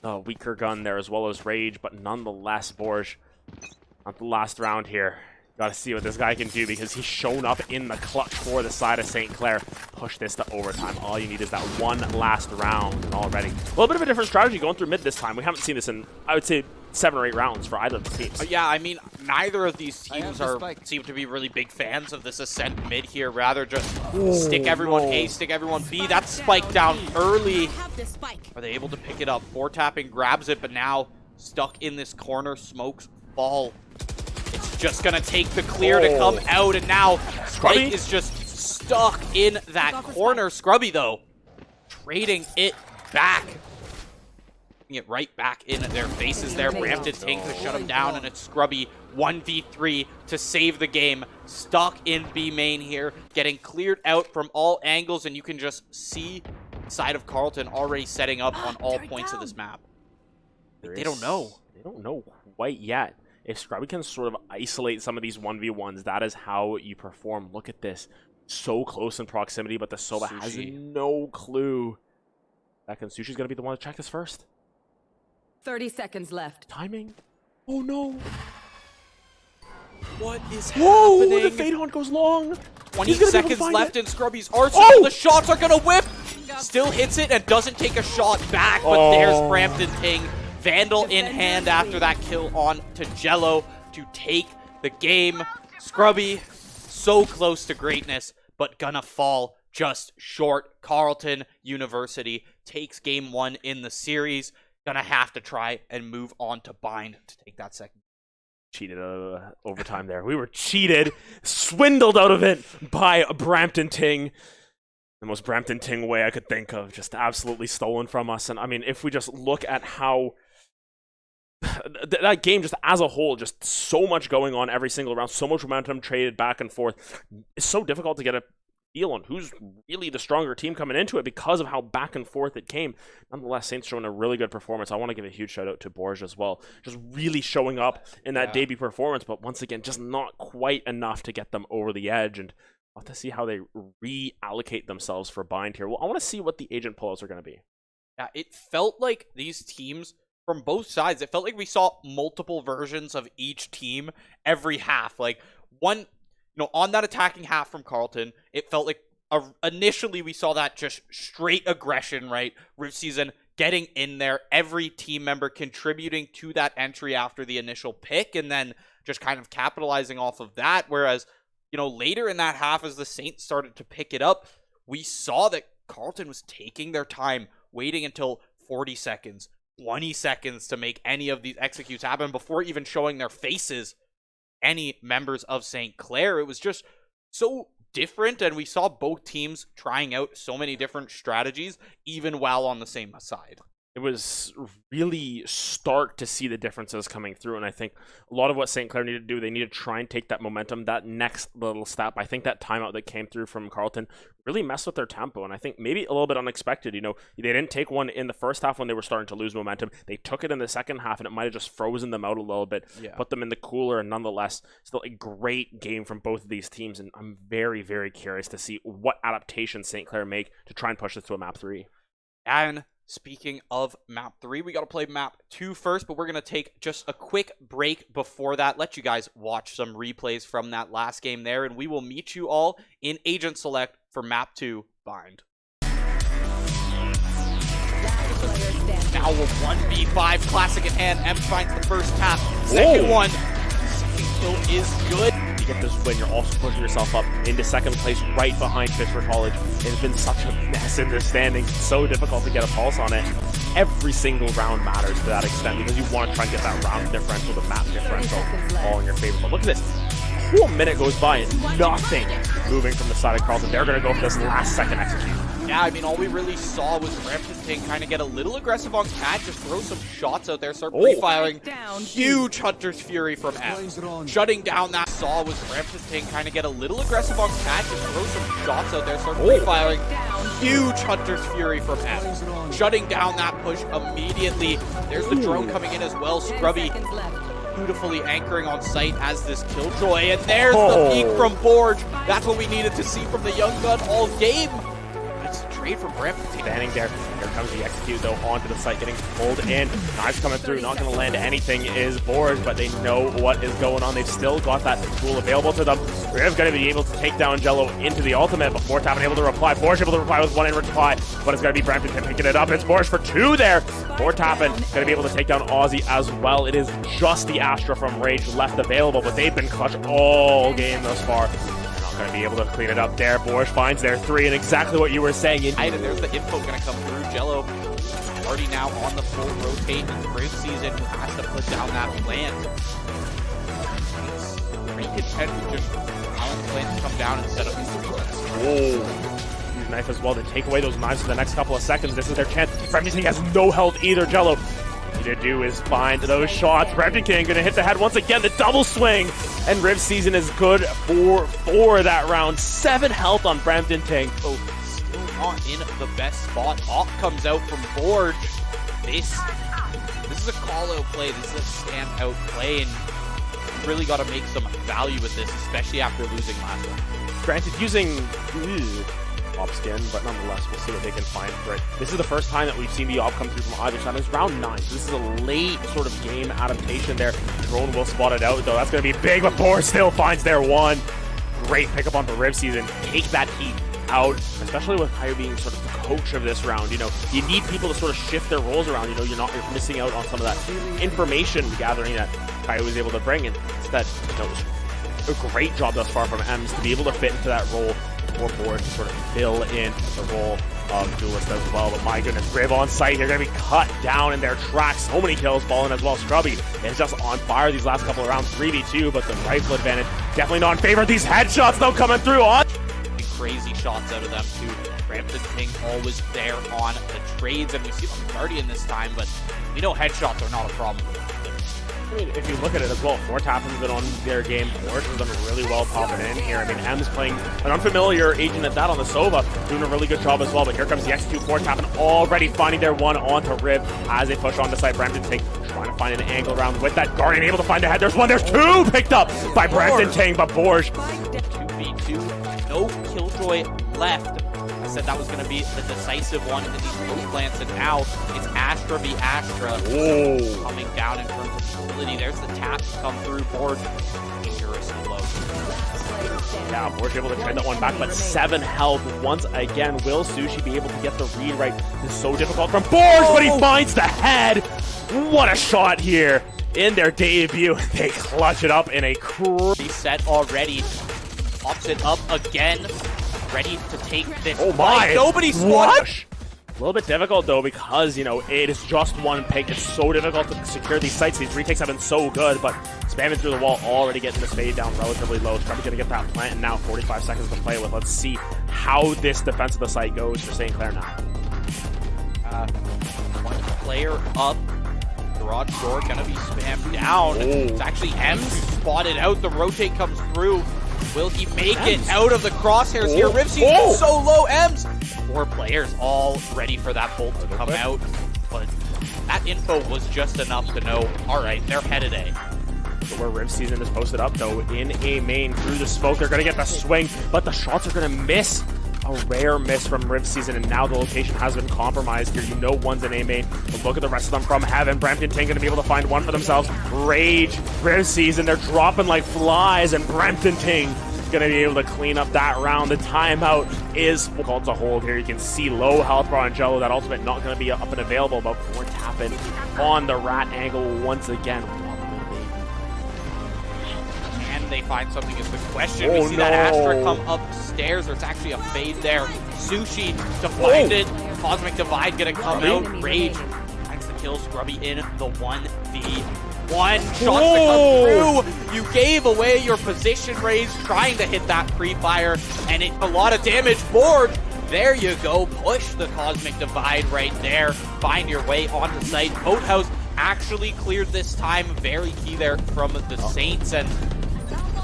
the weaker gun there as well as Rage, but nonetheless, Borge, not the last round here. Got to see what this guy can do because he's shown up in the clutch for the side of St. Clair. Push this to overtime. All you need is that 1 last round, and already a little bit of a different strategy going through mid this time. We haven't seen this in, I would say, 7 or 8 rounds for either of the teams. Yeah, I mean, neither of these teams seem to be really big fans of this ascent mid here. Rather just stick everyone A, stick everyone B. That spike down early. Are they able to pick it up? 4 tapping grabs it, but now stuck in this corner. Smokes fall. It's just gonna take the clear to come out, and now Spike is just stuck in that corner. Scrubby, though, trading it back. It right back in their faces there. Brampton Ting to shut him down, and it's Scrubby 1v3 to save the game. Stuck in B main here, getting cleared out from all angles, and you can just see the side of Carleton already setting up on all points of this map. They don't know. They don't know quite yet. If Scrubby can sort of isolate some of these 1v1s, that is how you perform. Look at this. So close in proximity, but the Soba has no clue. Second, Sushi's going to be the one to check this first. 30 seconds left. Timing. Oh, no. What is Whoa, happening? the Fade Hunt goes long. 20 seconds left in Scrubby's arsenal. The shots are going to whip. Still hits it and doesn't take a shot back, but there's Brampton Ting. Vandal in hand after that kill on to Jello to take the game. Scrubby, so close to greatness, but gonna fall just short. Carleton University takes game 1 in the series. Gonna have to try and move on to Bind to take that second. cheated out of overtime there. We were cheated, swindled out of it by Brampton Ting. The most Brampton Ting way I could think of, just absolutely stolen from us. And I mean, if we just look at how that game just as a whole, just so much going on every single round, so much momentum traded back and forth. It's so difficult to get a feel on who's really the stronger team coming into it because of how back and forth it came. Nonetheless, Saints showing a really good performance. I want to give a huge shout out to Borj as well. Just really showing up in that debut performance, but once again, just not quite enough to get them over the edge. And I'll have to see how they reallocate themselves for bind here. Well, I want to see what the agent pullouts are going to be. Yeah, it felt like these teams from both sides, it felt like we saw multiple versions of each team every half. Like one, on that attacking half from Carleton, it felt like initially we saw that just straight aggression, right? Riv Season getting in there, every team member contributing to that entry after the initial pick, and then just kind of capitalizing off of that. Whereas, later in that half, as the Saints started to pick it up, we saw that Carleton was taking their time, waiting until 40 seconds, 20 seconds to make any of these executes happen before even showing their faces any members of St. Clair. It was just so different, and we saw both teams trying out so many different strategies, even while on the same side. It was really stark to see the differences coming through, and I think a lot of what St. Clair needed to do, they needed to try and take that momentum, that next little step. I think that timeout that came through from Carleton really messed with their tempo, and I think maybe a little bit unexpected. They didn't take one in the first half when they were starting to lose momentum. They took it in the second half, and it might have just frozen them out a little bit, put them in the cooler, and nonetheless, still a great game from both of these teams, and I'm very, very curious to see what adaptations St. Clair make to try and push this to a map 3. And speaking of map 3, we got to play map 2 first, but we're going to take just a quick break before that. Let you guys watch some replays from that last game there, and we will meet you all in Agent Select for map 2 Bind. Now a 1v5 classic in hand. M finds the first tap. Second one. Second kill is good. You get this win, you're also pushing yourself up into second place right behind Fisher College. It's been such a mess in this standing. It's so difficult to get a pulse on it. Every single round matters to that extent because you want to try and get that round differential, the map differential, all in your favor. But look at this. A whole minute goes by and nothing moving from the side of Carleton. They're going to go for this last second execute. Yeah, I mean, all we really saw was Brampton Ting kind of get a little aggressive on Cat, just throw some shots out there, start pre-firing. Huge Hunter's Fury from M. Shutting down that saw was Brampton Ting kind of get a little aggressive on Cat, just throw some shots out there, start pre-firing. Huge Hunter's Fury from M. Shutting down that push immediately. There's the drone coming in as well. Scrubby beautifully anchoring on site as this Killjoy, and there's the peek from Borj. That's what we needed to see from the young gun all game. It's a trade from Brampton. Standing there. Here comes the execute though onto the site, getting pulled in. Knives coming through, not going to land anything is Borj, but they know what is going on. They've still got that tool available to them. Riv's going to be able to take down Jello into the ultimate, but Fortappen able to reply. Borj able to reply with one in reply, but it's going to be Brampton picking it up. It's Borj for 2 there. Fortappen going to be able to take down Aussie as well. It is just the Astra from Rage left available, but they've been clutch all game thus far. Going to be able to clean it up there. Borj finds their 3, and exactly what you were saying. And there's the info going to come through. Jello already now on the full rotate in the Riv Season, who has to put down that plant. It's pretty content with just allowing the plant to come down instead of whoa. Use knife as well to take away those knives for the next couple of seconds. This is their chance. Brampton King has no health either. Jello to do is find those shots. Brampton King gonna hit the head once again, the double swing, and Riv Season is good for that round. 7 health on Brampton King. Oh, still not in the best spot. Off comes out from Borj. This is a call-out play. This is a stand-out play, and you really got to make some value with this, especially after losing last one. Granted, using op skin, but nonetheless, we'll see what they can find for it. This is the first time that we've seen the op come through from either side. It's round 9, so this is a late sort of game adaptation there. Drone will spot it out, though. That's going to be big, but Borj still finds their 1. Great pickup on the Riv Season. Take that heat out, especially with Caio being sort of the coach of this round. You need people to sort of shift their roles around. You're missing out on some of that information gathering that Caio was able to bring, and instead, it was a great job thus far from Ems to be able to fit into that role. for Boris to sort of fill in the role of Duelist as well. But my goodness, Riv on site, they're going to be cut down in their tracks. So many kills falling as well. Scrubby is just on fire these last couple of rounds, 3v2, but the rifle advantage definitely not in favor. These headshots though coming through on. Crazy shots out of them too. Brampton Ting always there on the trades, and we see them Guardian this time, but we know headshots are not a problem. I mean, if you look at it as well, Fortap has been on their game. Boris has done really well popping in here. I mean, M's playing an unfamiliar agent at that on the Sova, doing a really good job as well. But here comes the X2 Fortap and already finding their one onto Riv as they push on the side. Brampton Ting trying to find an angle around with that Guardian, able to find a head. There's one, there's two picked up by Brampton Ting, but Borge. 2v2, no Killjoy left. I said that was going to be the decisive one in these post plants, and now it's Astra v Astra. Whoa. Coming down in terms of ability. There's the tap to come through. Board dangerously low. Yeah, Borge able to trade that one back, but 7 health once again. Will Sushi be able to get the read right? This is so difficult from Borge, but he finds the head. What a shot here in their debut. They clutch it up in a crazy set already. Pops it up again. Ready to take this. Oh my! Nobody's what? A little bit difficult though, because you know it is just one pick. It's so difficult to secure these sites. These retakes have been so good, but spamming through the wall, already getting this fade down relatively low. It's probably gonna get that plant, and now 45 seconds to play with. Let's see how this defense of the site goes for St. Clair now. One player up. Garage door gonna be spammed down. Oh. It's actually M's who spotted out. The rotate comes through. Will he make it out of the crosshairs here? Ripsy's so low. M's. 4 players all ready for that bolt to come out. But that info was just enough to know, all right, they're headed A. So where Riv Season is posted up, though, in A main through the smoke, they're going to get the swing, but the shots are going to miss. A rare miss from Riv Season, and now the location has been compromised here. You know one's in A main, but look at the rest of them from Heaven. Brampton Ting going to be able to find one for themselves. Rage, Riv Season, they're dropping like flies, and Brampton Ting going to be able to clean up that round. The timeout is called to hold here. You can see low health for Angelo. That ultimate not going to be up and available, but before tapping on the rat angle once again. Can they find something is the question. We see that Astra come upstairs. There's actually a fade there. Sushi to find it. Cosmic Divide gonna come out. Rage finds the kill. Scrubby in the 1v1. Shots to come through. You gave away your position, Rage, trying to hit that pre-fire, and a lot of damage. Board. There you go. Push the Cosmic Divide right there. Find your way onto site. Boathouse actually cleared this time. Very key there from the Saints, and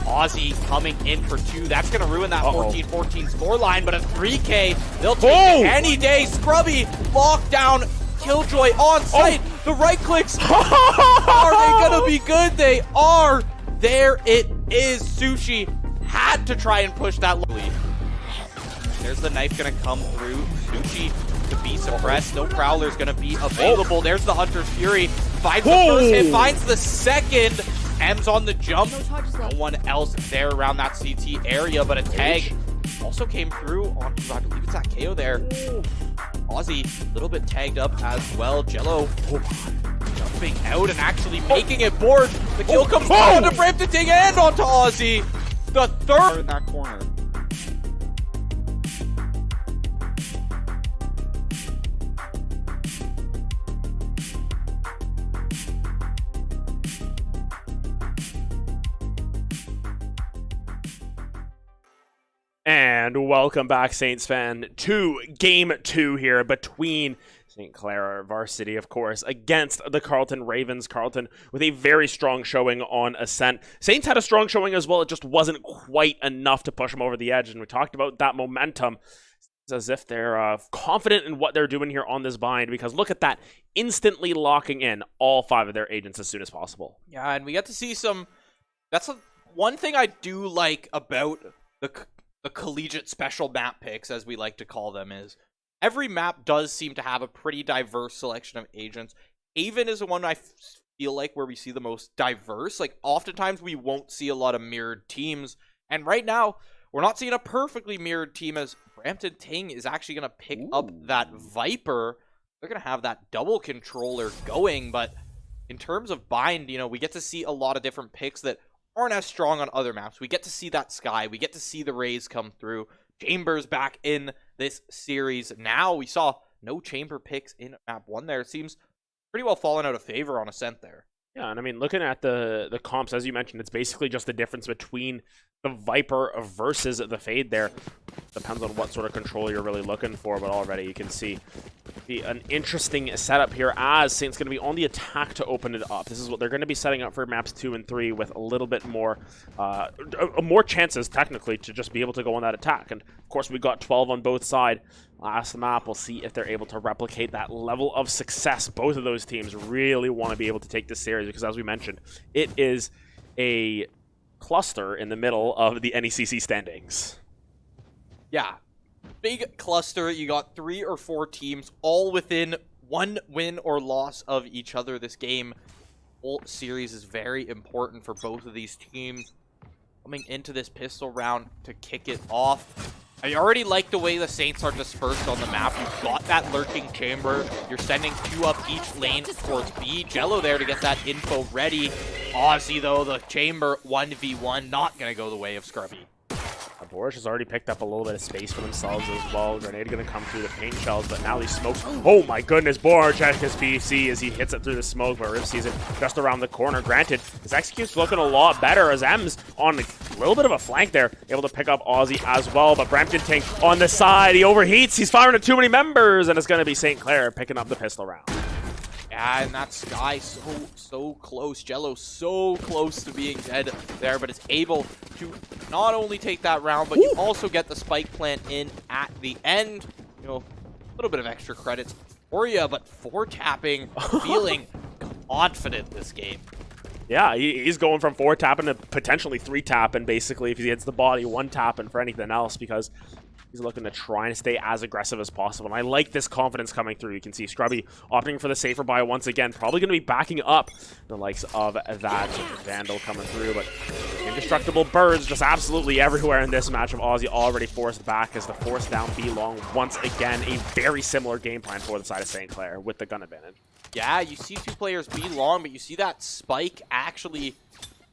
Aussie coming in for 2. That's going to ruin that 14-14 scoreline, but a 3K, they'll take it any day. Scrubby, lockdown, Killjoy on site. The right clicks, are they going to be good? They are. There it is. Sushi had to try and push that lead. There's the knife going to come through. Sushi to be suppressed. No Prowler's going to be available. There's the Hunter's Fury. Finds the first hit, finds the second. M's on the jump. No one else there around that CT area, but a tag also came through on, I believe it's that KO there. Aussie, a little bit tagged up as well. Jello jumping out and actually making it board. The kill comes down to Brampton Ting and onto Aussie. The third in that corner. And welcome back, Saints fan, to Game 2 here between St. Clair Varsity, of course, against the Carleton Ravens. Carleton with a very strong showing on Ascent. Saints had a strong showing as well. It just wasn't quite enough to push them over the edge, and we talked about that momentum. It's as if they're confident in what they're doing here on this bind, because look at that, instantly locking in all 5 of their agents as soon as possible. Yeah, and we get to see some... That's one thing I do like about the collegiate special map picks, as we like to call them, is every map does seem to have a pretty diverse selection of agents. Haven is the one I feel like where we see the most diverse. Like, oftentimes we won't see a lot of mirrored teams, and right now we're not seeing a perfectly mirrored team, as Brampton Ting is actually going to pick up that Viper. They're going to have that double controller going, but in terms of bind, you know, we get to see a lot of different picks that aren't as strong on other maps. We get to see that Sky. We get to see the Rays come through. Chambers back in this series. Now we saw no chamber picks in map 1 there. It seems pretty well fallen out of favor on Ascent there. Yeah, and I mean, looking at the comps, as you mentioned, it's basically just the difference between the Viper versus the Fade there. Depends on what sort of control you're really looking for, but already you can see an interesting setup here as Saint's going to be on the attack to open it up. This is what they're going to be setting up for maps 2 and 3 with a little bit more more chances, technically, to just be able to go on that attack. And, of course, we got 12 on both sides. Last map, we'll see if they're able to replicate that level of success. Both of those teams really want to be able to take this series because, as we mentioned, it is a cluster in the middle of the NECC standings. Yeah, big cluster. You got 3 or 4 teams all within 1 win or loss of each other. This game, whole series is very important for both of these teams. Coming into this pistol round to kick it off. I already like the way the Saints are dispersed on the map. You've got that lurking chamber. You're sending 2 up each lane towards B. Jello there to get that info ready. Aussie, though, the chamber 1v1, not going to go the way of Scrubby. Boris has already picked up a little bit of space for themselves as well. Grenade going to come through the paint shells, but now these smokes. Oh my goodness, Boris checks his PC as he hits it through the smoke, but Rift Season just around the corner. Granted, his execute's looking a lot better as M's on a little bit of a flank there, able to pick up Aussie as well, but Brampton Tank on the side, he overheats, he's firing at too many members, and it's going to be St. Clair picking up the pistol round. Yeah, and that Sky so close. Jello so close to being dead there, but it's able to not only take that round, but you also get the spike plant in at the end. You know, a little bit of extra credits for you, but 4-tapping, feeling confident this game. Yeah, he's going from 4-tapping to potentially 3-tapping, basically, if he hits the body, 1-tapping for anything else, because he's looking to try and stay as aggressive as possible. And I like this confidence coming through. You can see Scrubby opting for the safer buy once again. Probably going to be backing up the likes of that Vandal coming through. But indestructible birds just absolutely everywhere in this match of Aussie already forced back as the force down B long once again. A very similar game plan for the side of St. Clair with the gun advantage. Yeah, you see 2 players B long, but you see that spike actually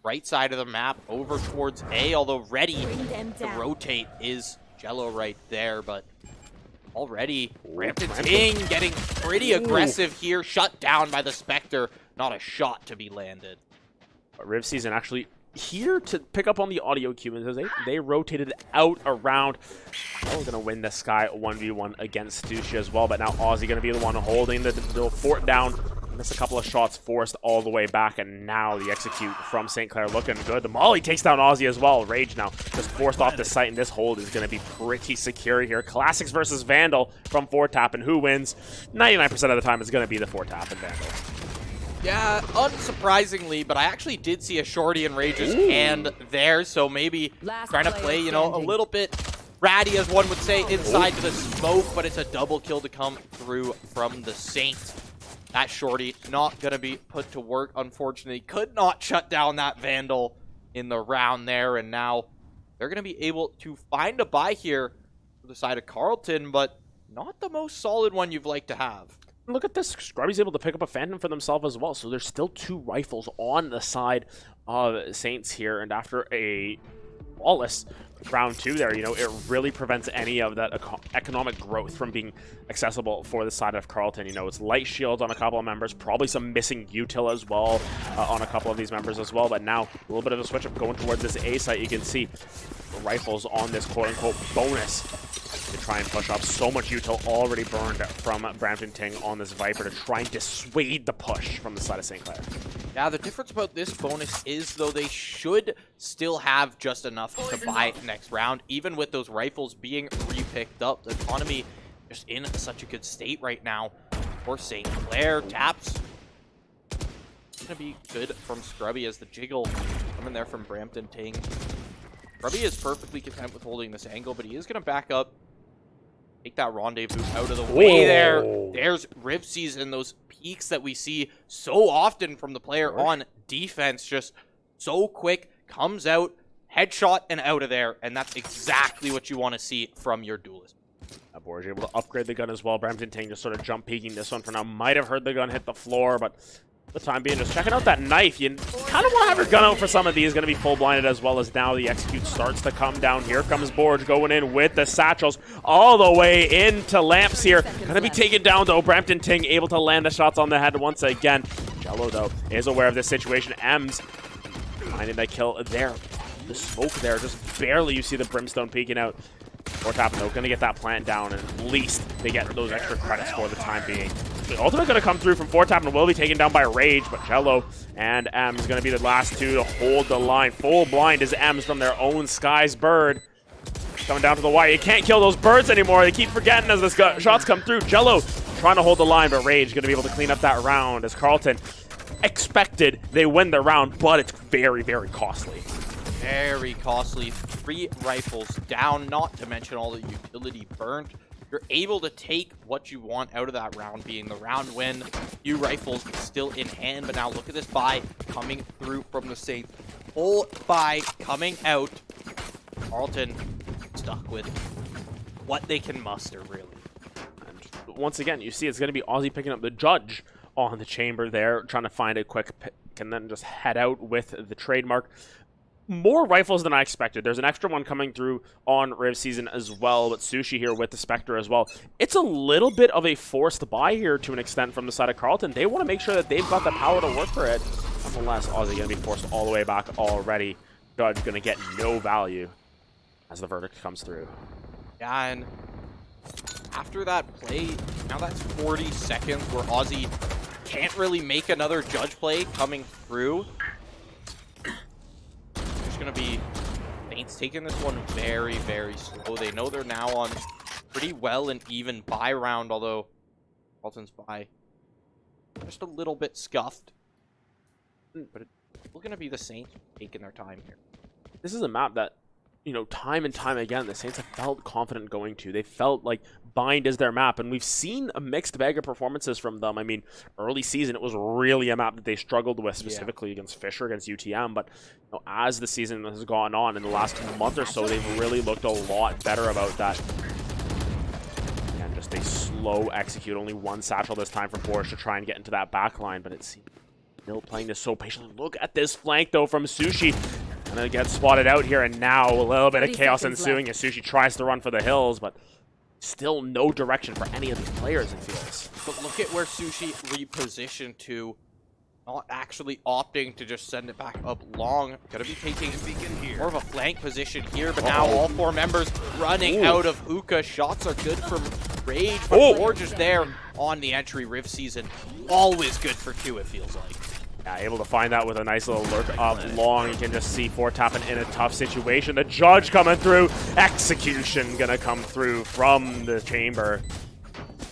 right side of the map over towards A, although ready to rotate is Jello right there, but already Brampton Ting getting pretty aggressive here, shut down by the Spectre. Not a shot to be landed. But Riv Season actually here to pick up on the audio cue because they rotated out around. Oh, we're going to win this Sky 1v1 against Stusha as well, but now Aussie going to be the one holding the fort down. Missed a couple of shots forced all the way back, and now the execute from St. Clair looking good. The Molly takes down Aussie as well. Rage now just forced off the site, and this hold is going to be pretty secure here. Classics versus Vandal from 4-tap, and who wins? 99% of the time it's going to be the 4-tap and Vandal. Yeah, unsurprisingly, but I actually did see a shorty in Rage's hand there, so maybe trying to play, you know, a little bit ratty, as one would say, inside to the smoke, but it's a double kill to come through from the Saints. That shorty not going to be put to work, unfortunately. Could not shut down that Vandal in the round there, and now they're going to be able to find a buy here for the side of Carleton, but not the most solid one you'd like to have. Look at this. Scrubby's able to pick up a Phantom for themselves as well, so there's still 2 rifles on the side of Saints here, and after a flawless round 2 there, you know, it really prevents any of that economic growth from being accessible for the side of Carleton. You know, it's light shields on a couple of members, probably some missing util as well on a couple of these members as well, but now a little bit of a switch up going towards this A site. You can see the rifles on this quote-unquote bonus to try and push up. So much util already burned from Brampton Ting on this Viper to try and dissuade the push from the side of St. Clair. Yeah, the difference about this bonus is, though, they should still have just enough to buy next round, even with those rifles being re-picked up. The economy just in such a good state right now for St. Clair. Taps going to be good from Scrubby as the jiggle coming there from Brampton Ting. Scrubby is perfectly content with holding this angle, but he is going to back up. Take that rendezvous out of the way there. There's Riv Season, those peaks that we see so often from the player on defense. Just so quick, comes out, headshot, and out of there. And that's exactly what you want to see from your duelist. Borge able to upgrade the gun as well. Brampton Ting just sort of jump peeking this one for now. Might have heard the gun hit the floor, but the time being, just checking out that knife. You kind of want to have your gun out for some of these. Going to be full blinded as well as now the execute starts to come down. Here comes Borge going in with the satchels all the way into Lamps here. Going to be taken down though. Brampton Ting able to land the shots on the head once again. Jello though is aware of this situation. Ems finding that kill there. The smoke there, just barely you see the brimstone peeking out. Fourtap though, gonna get that plant down, and at least they get those extra credits for the time being. The ultimate gonna come through from Fourtap and will be taken down by Rage, but Jello and Ems gonna be the last two to hold the line. Full blind is Ems from their own Sky's Bird. Coming down to the wire. You can't kill those birds anymore. They keep forgetting as the shots come through. Jello trying to hold the line, but Rage gonna be able to clean up that round as Carleton expected they win the round, but it's very, very costly. Very costly. 3 rifles down, not to mention all the utility burnt. You're able to take what you want out of that round, being the round win. Few rifles still in hand, but now look at this buy coming through from the Saints. Full buy coming out. Carleton stuck with what they can muster, really. And once again, you see it's going to be Aussie picking up the judge on the chamber there, trying to find a quick pick and then just head out with the trademark. More rifles than I expected. There's an extra one coming through on Riv Season as well, but Sushi here with the Spectre as well. It's a little bit of a forced buy here to an extent from the side of Carleton. They want to make sure that they've got the power to work for it. Nonetheless, Aussie going to be forced all the way back already. Judge going to get no value as the verdict comes through. Yeah, and after that play, now that's 40 seconds where Aussie can't really make another judge play coming through. Going to be Saints taking this one very, very slow. They know they're now on pretty well and even buy round, although Carleton's buy just a little bit scuffed. But it's still going to be the Saints taking their time here. This is a map that, you know, time and time again, the Saints have felt confident going to. They felt like Bind is their map, and we've seen a mixed bag of performances from them. I mean, early season, it was really a map that they struggled with, specifically against Fisher, against UTM, but you know, as the season has gone on in the last month or so, they've really looked a lot better about that. And just a slow execute, only one satchel this time for Boris to try and get into that back line, but it seems still playing this so patiently. Look at this flank, though, from Sushi. Gonna get spotted out here, and now a little bit of chaos ensuing as Sushi tries to run for the hills, but still no direction for any of these players, it feels. But look at where Sushi repositioned to, not actually opting to just send it back up long. Gonna be taking more of a flank position here, but now all 4 members running out of hookah. Shots are good from Rage, but Forge is there on the entry. Riv Season, always good for 2, it feels like. Yeah, able to find that with a nice little lurk up long. You can just see Fourtapping in a tough situation. The judge coming through. Execution gonna come through from the chamber.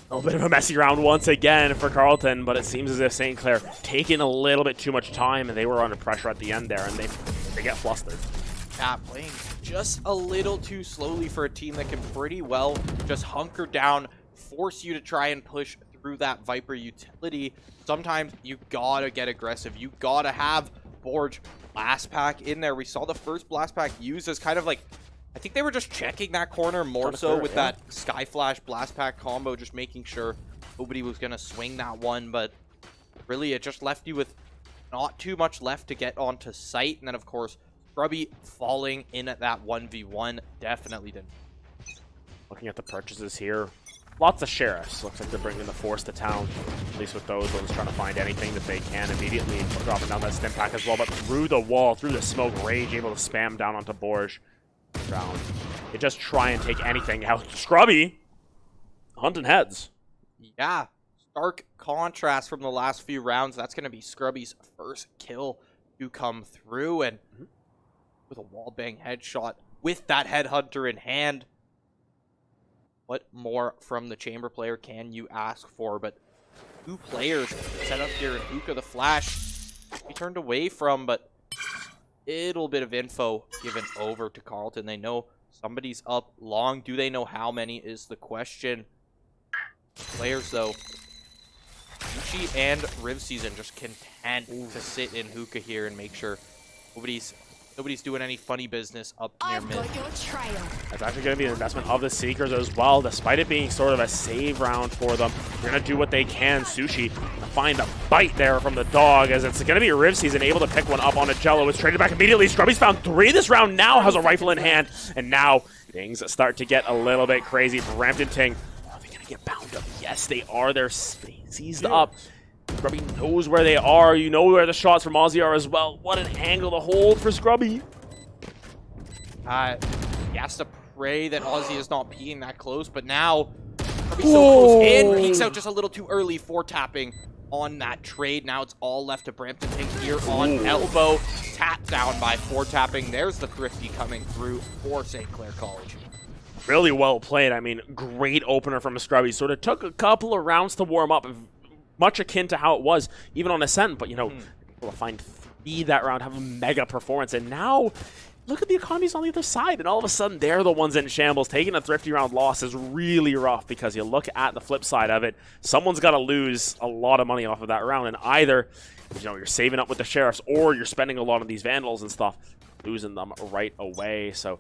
A little bit of a messy round once again for Carleton, but it seems as if St. Clair taking a little bit too much time, and they were under pressure at the end there, and they get flustered. Yeah, playing just a little too slowly for a team that can pretty well just hunker down, force you to try and push through that Viper utility. Sometimes you gotta get aggressive. You gotta have Borge blast pack in there. We saw the first blast pack used as kind of like, I think they were just checking that corner more so with that Sky Flash blast pack combo, just making sure nobody was gonna swing that one. But really, it just left you with not too much left to get onto site. And then, of course, Scrubby falling in at that 1v1 definitely didn't. Looking at the purchases here, lots of sheriffs. Looks like they're bringing the force to town. At least with those ones, trying to find anything that they can immediately. Dropping down that stim pack as well, but through the wall, through the smoke, Rage able to spam down onto Borge. Round. They just try and take anything out. Scrubby hunting heads. Yeah, stark contrast from the last few rounds. That's going to be Scrubby's first kill to come through, and with a wallbang headshot with that headhunter in hand. What more from the chamber player can you ask for? But 2 players set up here in Hookah. The flash he turned away from, but little bit of info given over to Carleton. They know somebody's up long. Do they know how many is the question. Players, though, Uchi and Riv Season just content to sit in Hookah here and make sure Nobody's doing any funny business up near I've mid. got your trail. That's actually going to be an investment of the Seekers as well, despite it being sort of a save round for them. They're going to do what they can. Sushi find a bite there from the dog, as it's going to be a Riv Season able to pick one up on a Jello. It's traded back immediately. Scrubby's found 3 this round, now has a rifle in hand, and now things start to get a little bit crazy. Brampton Ting, are they going to get bound up? Yes, they are. They're seized up. Scrubby knows where they are. You know where the shots from Aussie are as well. What an angle to hold for Scrubby. He has to pray that Aussie is not peeking that close, but now Scrubby's so close in. Peeks out just a little too early for tapping on that trade. Now it's all left to Brampton Ting here on elbow. Tap down by 4 tapping. There's the Thrifty coming through for St. Clair College. Really well played. I mean, great opener from Scrubby. Sort of took a couple of rounds to warm up, much akin to how it was even on Ascent, but you know, able to find 3 that round, have a mega performance, and now look at the economies on the other side, and all of a sudden they're the ones in shambles. Taking a Thrifty round loss is really rough, because you look at the flip side of it, someone's got to lose a lot of money off of that round, and either, you know, you're saving up with the Sheriffs, or you're spending a lot of these Vandals and stuff, losing them right away. So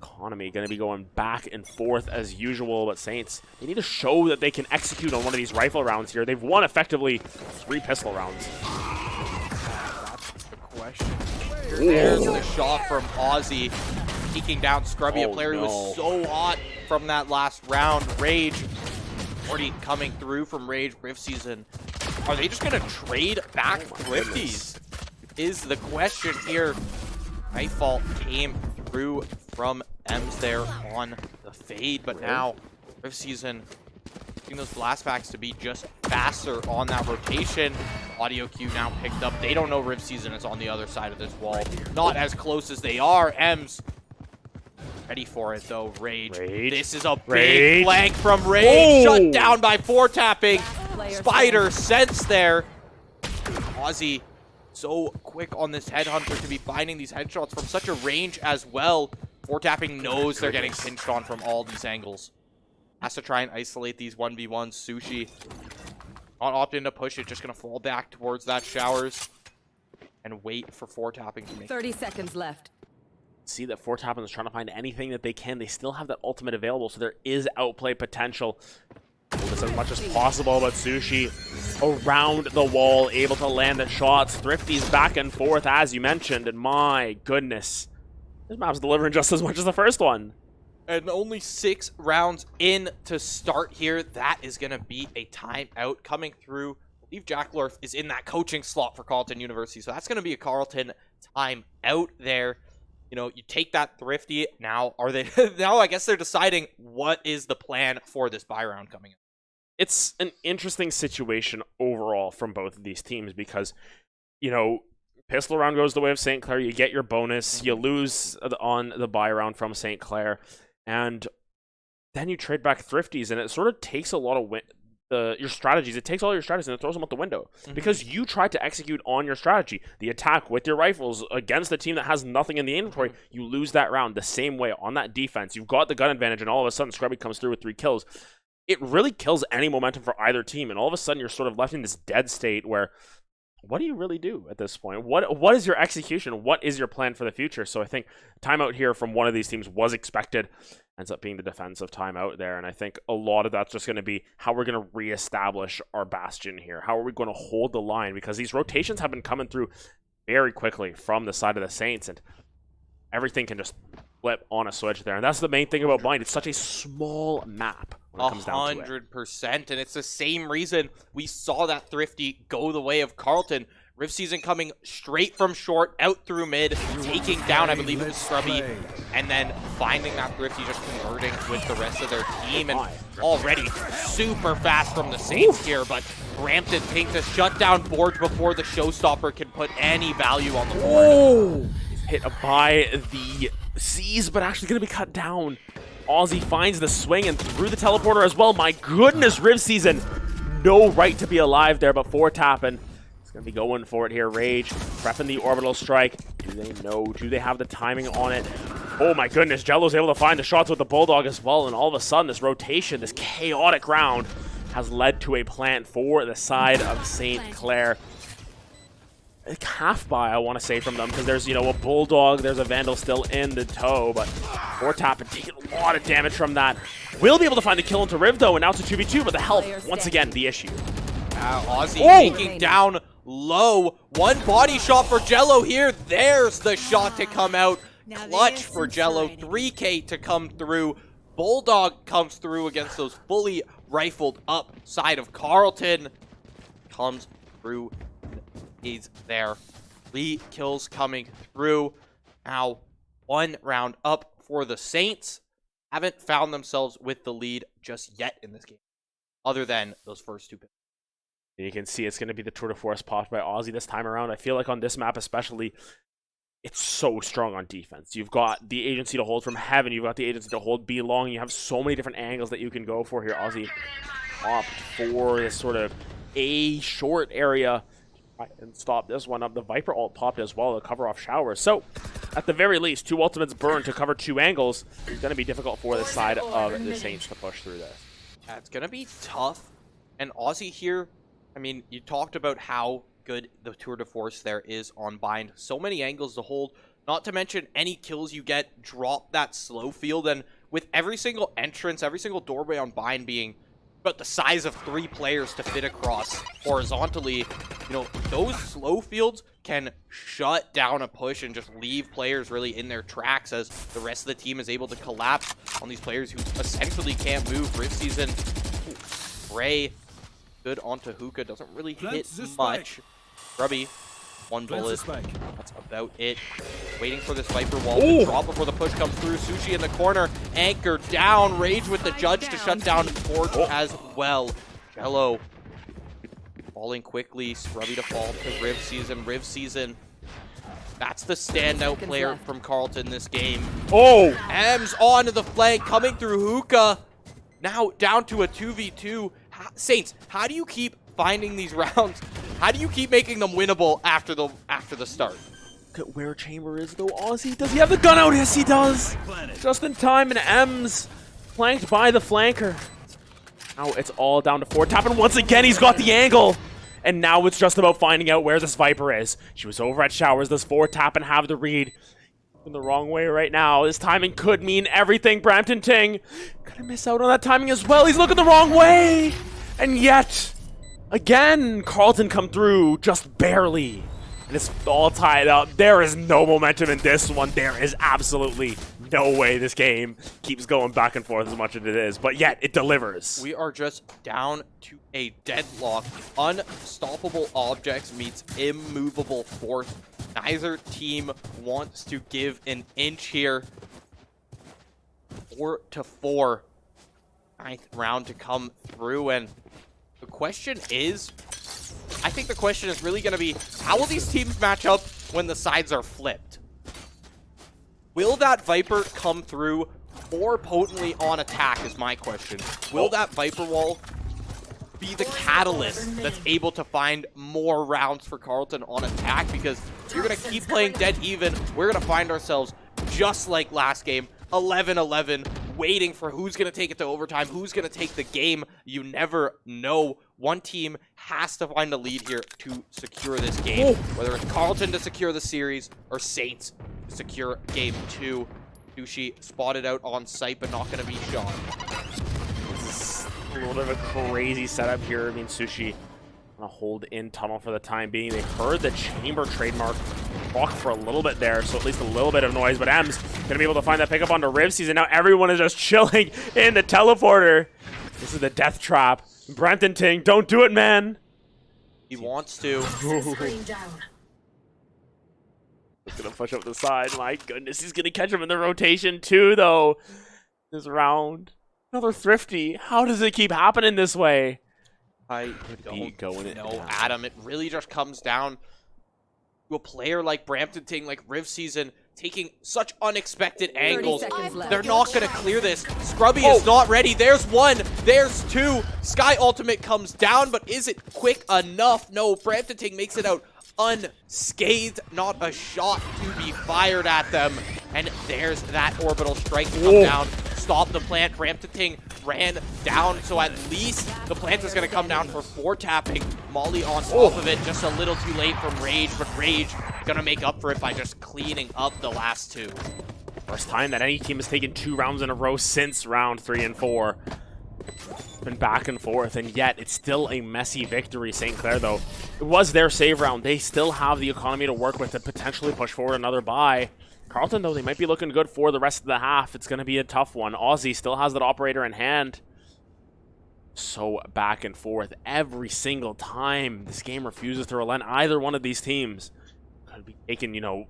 economy going to be going back and forth as usual, but Saints, they need to show that they can execute on one of these rifle rounds here. They've won effectively 3 pistol rounds. That's the question. There's the shot from Aussie, peeking down Scrubby, a player who was so hot from that last round. Rage already coming through from Rage. Rift Season, are they just going to trade back Thrifties? Is the question here. Nightfall came through from Ems there on the fade, but now Rift Season using those blast packs to be just faster on that rotation. Audio cue now picked up. They don't know Rift Season is on the other side of this wall. Not as close as they are. Ems ready for it though. Rage. This is a big flank from Rage. Shut down by 4 tapping. Spider sense there. Aussie so quick on this headhunter to be finding these headshots from such a range as well. 4 tapping knows they're getting pinched on from all these angles. Has to try and isolate these 1v1s. Sushi not opting to push it, just gonna fall back towards that showers and wait for 4 tapping to make 30 seconds left. See that 4 tapping is trying to find anything that they can. They still have that ultimate available, so there is outplay potential. Hold this as much as possible, but Sushi around the wall, able to land the shots. Thrifty's back and forth, as you mentioned, and my goodness, this map's delivering just as much as the first one. And only 6 rounds in to start here. That is going to be a timeout coming through. I believe Jack Lorf is in that coaching slot for Carleton University, so that's going to be a Carleton timeout there. You know, you take that Thrifty. Now, are they? Now, I guess they're deciding what is the plan for this buy round coming up. It's an interesting situation overall from both of these teams because, you know, pistol round goes the way of St. Clair. You get your bonus. You lose on the buy round from St. Clair. And then you trade back Thrifties, and it sort of takes a lot of your strategies. It takes all your strategies and it throws them out the window. Because you tried to execute on your strategy. The attack with your rifles against a team that has nothing in the inventory, you lose that round the same way on that defense. You've got the gun advantage, and all of a sudden Scrubby comes through with 3 kills. It really kills any momentum for either team, and all of a sudden you're sort of left in this dead state where, what do you really do at this point? What is your execution? What is your plan for the future? So I think timeout here from one of these teams was expected. Ends up being the defensive timeout there, and I think a lot of that's just going to be how we're going to reestablish our bastion here. How are we going to hold the line? Because these rotations have been coming through very quickly from the side of the Saints, and everything can just flip on a switch there. And that's the main thing about Blind. It's such a small map when it comes down to it. 100%, and it's the same reason we saw that Thrifty go the way of Carleton. Rift Season coming straight from short, out through mid, taking down, I believe it was Scrubby, and then finding that Thrifty just converting with the rest of their team. And already super fast from the Saints here, but Brampton takes a shutdown board before the showstopper can put any value on the board. Hit by the C's, but actually going to be cut down. Aussie finds the swing and through the teleporter as well. My goodness, Riv Season, no right to be alive there, but 4 tapping. Gonna be going for it here. Rage prepping the orbital strike. Do they know? Do they have the timing on it? Oh my goodness, Jello's able to find the shots with the Bulldog as well, and all of a sudden this rotation, this chaotic round has led to a plant for the side of St. Clair. half buy, I want to say, from them, because there's, you know, a Bulldog, there's a Vandal still in the toe, but Tap and taking a lot of damage from that. Will be able to find the kill into Riv, though, and now it's a 2v2, but the health, once again, the issue. Aussie taking down low. One body shot for Jello here. There's the shot to come out. Clutch for Jello. 3K to come through. Bulldog comes through against those fully rifled up side of Carleton. Comes through. He's there. 3 kills coming through. Now, 1 round up for the Saints. Haven't found themselves with the lead just yet in this game, other than those first 2 picks. You can see it's going to be the tour de force popped by Aussie this time around. I feel like on this map especially, it's so strong on defense. You've got the agency to hold from heaven. You've got the agency to hold B long. You have so many different angles that you can go for here. Aussie popped for this sort of A short area and stop this one up. The Viper ult popped as well to cover off showers. So, at the very least, 2 ultimates burn to cover 2 angles. It's going to be difficult for the side of the Saints to push through this. Yeah, it's going to be tough. And Aussie here, I mean, you talked about how good the tour de force there is on Bind. So many angles to hold. Not to mention any kills you get drop that slow field. And with every single entrance, every single doorway on Bind being about the size of 3 players to fit across horizontally, you know, those slow fields can shut down a push and just leave players really in their tracks as the rest of the team is able to collapse on these players who essentially can't move. Rift Season, Ray, good onto Hookah, doesn't really hit much. Grubby, 1 bullet, that's about it. Waiting for this Viper wall to drop before the push comes through. Sushi in the corner, anchor down, Rage with the judge to shut down Forge as well. Jello falling quickly, Scrubby to fall to Riv Season. Riv Season, that's the standout player from Carleton this game. M's onto the flank, coming through Hookah. Now down to a 2v2. Saints, how do you keep finding these rounds? How do you keep making them winnable after the start? Look at where Chamber is, though. Aussie, does he have the gun out? Yes, he does. Just in time, and M's flanked by the flanker. Now it's all down to Tap, and once again, he's got the angle. And now it's just about finding out where this Viper is. She was over at Showers. Does Tap and have the read? In the wrong way right now. This timing could mean everything. Brampton Ting gonna miss out on that timing as well. He's looking the wrong way. And yet, again, Carleton come through just barely. And it's all tied up. There is no momentum in this one. There is absolutely no way this game keeps going back and forth as much as it is. But yet, it delivers. We are just down to a deadlock. Unstoppable objects meets immovable force. Neither team wants to give an inch here. 4-4. 9th round to come through, and the question is, I think the question is really going to be, how will these teams match up when the sides are flipped? Will that Viper come through more potently on attack is my question. Will that Viper wall be the catalyst that's able to find more rounds for Carleton on attack? Because you're going to keep playing dead even. We're going to find ourselves just like last game, 11-11, waiting for who's going to take it to overtime, who's going to take the game. You never know. One team has to find a lead here to secure this game, whether it's Carleton to secure the series or Saints to secure game 2. Sushi spotted out on site, but not going to be shot. A little bit of a crazy setup here. I mean, Sushi gonna hold in tunnel for the time being. They heard the Chamber trademark walk for a little bit there, so at least a little bit of noise, but M's gonna be able to find that pickup onto Riv Season. Now everyone is just chilling in the teleporter. This is the death trap. Brampton Ting, don't do it, man. He wants to. He's gonna push up the side. My goodness, he's gonna catch him in the rotation too, though. This round. Another Thrifty. How does it keep happening this way? I don't know, Adam. It really just comes down to a player like Brampton Ting, like Riv Season, taking such unexpected angles. They're not going to clear this. Scrubby is not ready. There's 1. There's 2. Sky Ultimate comes down, but is it quick enough? No, Brampton Ting makes it out unscathed. Not a shot to be fired at them. And there's that orbital strike to come down. Stop the plant. Brampton Ting ran down, so at least the plant is going to come down for 4 tapping. Molly on top of it, just a little too late from Rage, but Rage going to make up for it by just cleaning up the last 2. First time that any team has taken 2 rounds in a row since round 3 and 4. Been back and forth, and yet it's still a messy victory. St. Clair, though, it was their save round. They still have the economy to work with to potentially push forward another bye. Carleton, though, they might be looking good for the rest of the half. It's going to be a tough one. Aussie still has that operator in hand. So back and forth every single time. This game refuses to relent either one of these teams. Could be taking, you know,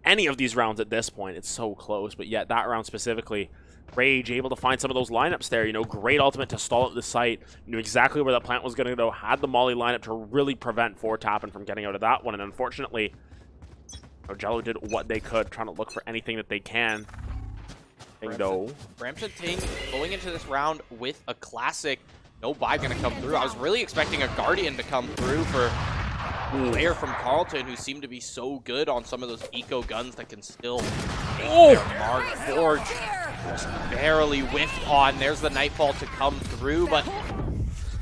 any of these rounds at this point. It's so close, but yet that round specifically, Rage able to find some of those lineups there. You know, great ultimate to stall at the site. Knew exactly where that plant was going to go. Had the Molly lineup to really prevent 4tapping from getting out of that one. And unfortunately, Jello did what they could, trying to look for anything that they can. Brampton Ting going into this round with a classic. No buy going to come through. I was really expecting a Guardian to come through for player from Carleton who seemed to be so good on some of those eco guns that can still make their mark. Forge just barely whiffed on. There's the Nightfall to come through, but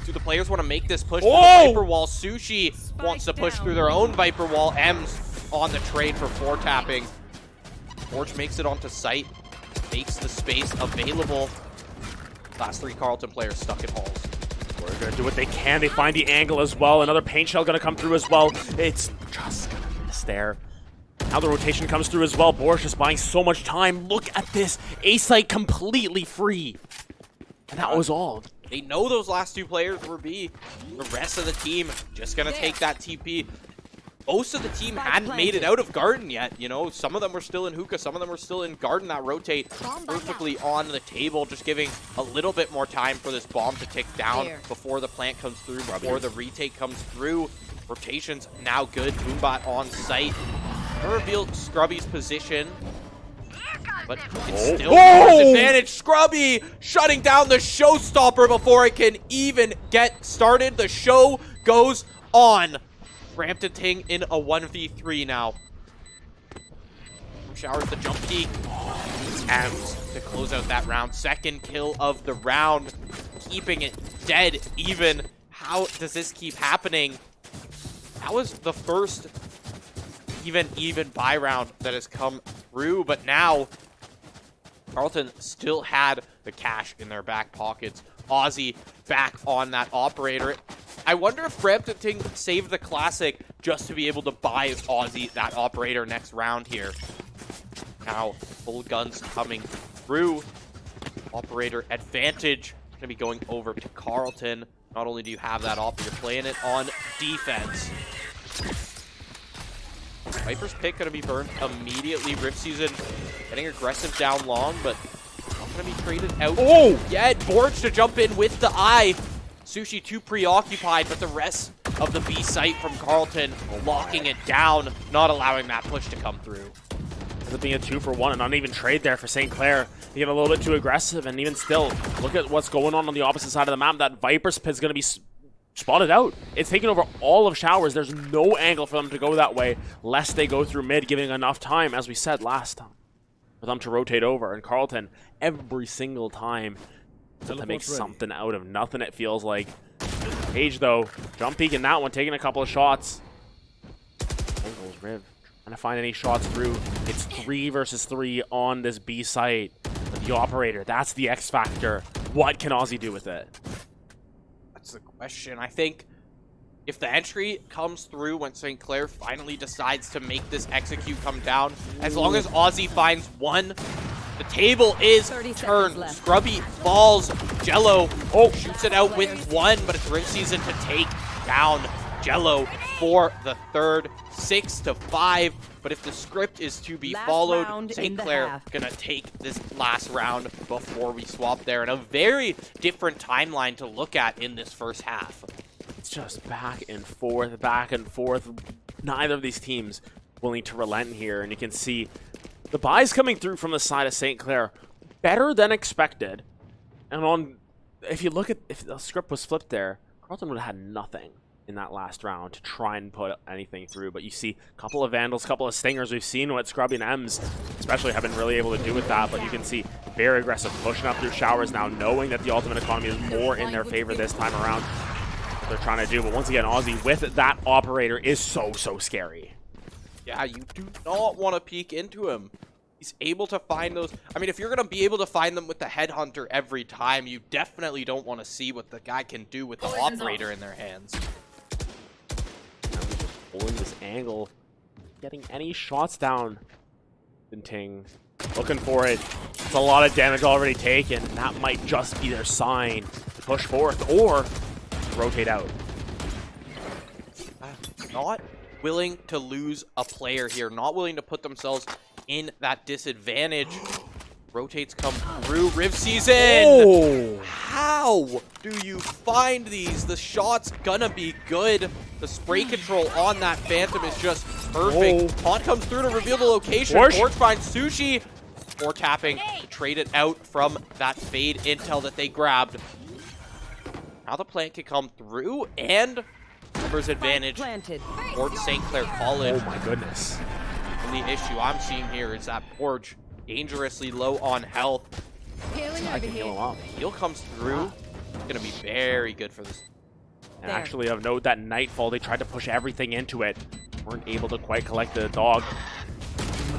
do the players want to make this push to the Viper Wall? Sushi wants to push through their own Viper Wall. M's on the trade for 4tapping. Forge makes it onto site, makes the space available. Last 3 Carleton players stuck in halls. We're going to do what they can. They find the angle as well. Another paint shell going to come through as well. It's just going to miss there. Now the rotation comes through as well. Boris just buying so much time. Look at this. A-site completely free. And that was all. They know those last 2 players were B. The rest of the team just going to take that TP. Most of the team hadn't made it out of Garden yet, you know. Some of them were still in Hookah, some of them were still in Garden. That rotate perfectly on the table, just giving a little bit more time for this bomb to tick down before the plant comes through, before the retake comes through. Rotation's now good. Boombot on site. Gonna reveal Scrubby's position, but it's still disadvantage. Scrubby shutting down the showstopper before it can even get started. The show goes on. Brampton Ting in a 1v3 now. Showers the jump peek. And to close out that round. Second kill of the round. Keeping it dead even. How does this keep happening? That was the first even buy round that has come through. But now, Carleton still had the cash in their back pockets. Aussie back on that operator. I wonder if Brampton Ting saved the classic just to be able to buy Aussie that operator next round here. Now, full guns coming through. Operator advantage. Going to be going over to Carleton. Not only do you have that op, you're playing it on defense. Viper's pick going to be burned immediately. Rift Season getting aggressive down long, but not going to be traded out yet. Borge to jump in with the eye. Sushi too preoccupied, but the rest of the B site from Carleton locking it down, not allowing that push to come through. Ends up being a 2-for-1 and not even trade there for St. Clair. They get a little bit too aggressive, and even still, look at what's going on the opposite side of the map. That Viper's pit is going to be spotted out. It's taking over all of Showers. There's no angle for them to go that way, lest they go through mid, giving enough time, as we said last time, for them to rotate over. And Carleton, every single time, to make something out of nothing, it feels like. Page, though, jump peek in that one, taking a couple of shots. There goes Riv, trying to find any shots through. It's 3 versus 3 on this B site. But the operator, that's the X factor. What can Aussie do with it? That's the question. I think if the entry comes through when St. Clair finally decides to make this execute come down, as long as Aussie finds one, the table is turned. Scrubby falls. Jello shoots it out with one, but it's Rift Season to take down Jello for the third. 6-5. But if the script is to be followed, St. Clair gonna take this last round before we swap there. And a very different timeline to look at in this first half. It's just back and forth, back and forth. Neither of these teams willing to relent here, and you can see the buys coming through from the side of St. Clair better than expected. And if you look at if the script was flipped there, Carleton would have had nothing. in that last round to try and put anything through. But you see a couple of Vandals, a couple of Stingers. We've seen what Scrubby and Ems especially have been really able to do with that, but you can see very aggressive pushing up through showers now, knowing that the ultimate economy is more in their favor this time around. What they're trying to do, but once again, Aussie with that operator is so scary. Yeah, you do not want to peek into him. He's able to find those. I mean, if you're going to be able to find them with the headhunter every time, you definitely don't want to see what the guy can do with the operator in their hands. Now he's just pulling this angle, getting any shots down. Ting looking for it. It's a lot of damage already taken, and that might just be their sign to push forth or rotate out. Not willing to lose a player here, not willing to put themselves in that disadvantage. Rotates come through. Riv Season! Oh. How do you find these? The shot's gonna be good. The spray control on that Phantom is just perfect. Taunt comes through to reveal the location. Forge finds Sushi. Or tapping to trade it out from that fade intel that they grabbed. Now the plant can come through, and numbers advantage for St. Clair College. Oh my goodness. And the issue I'm seeing here is that Forge dangerously low on health. I can heal him up. Heal comes through. It's going to be very good for this. And actually of note, that Nightfall, they tried to push everything into it. Weren't able to quite collect the dog.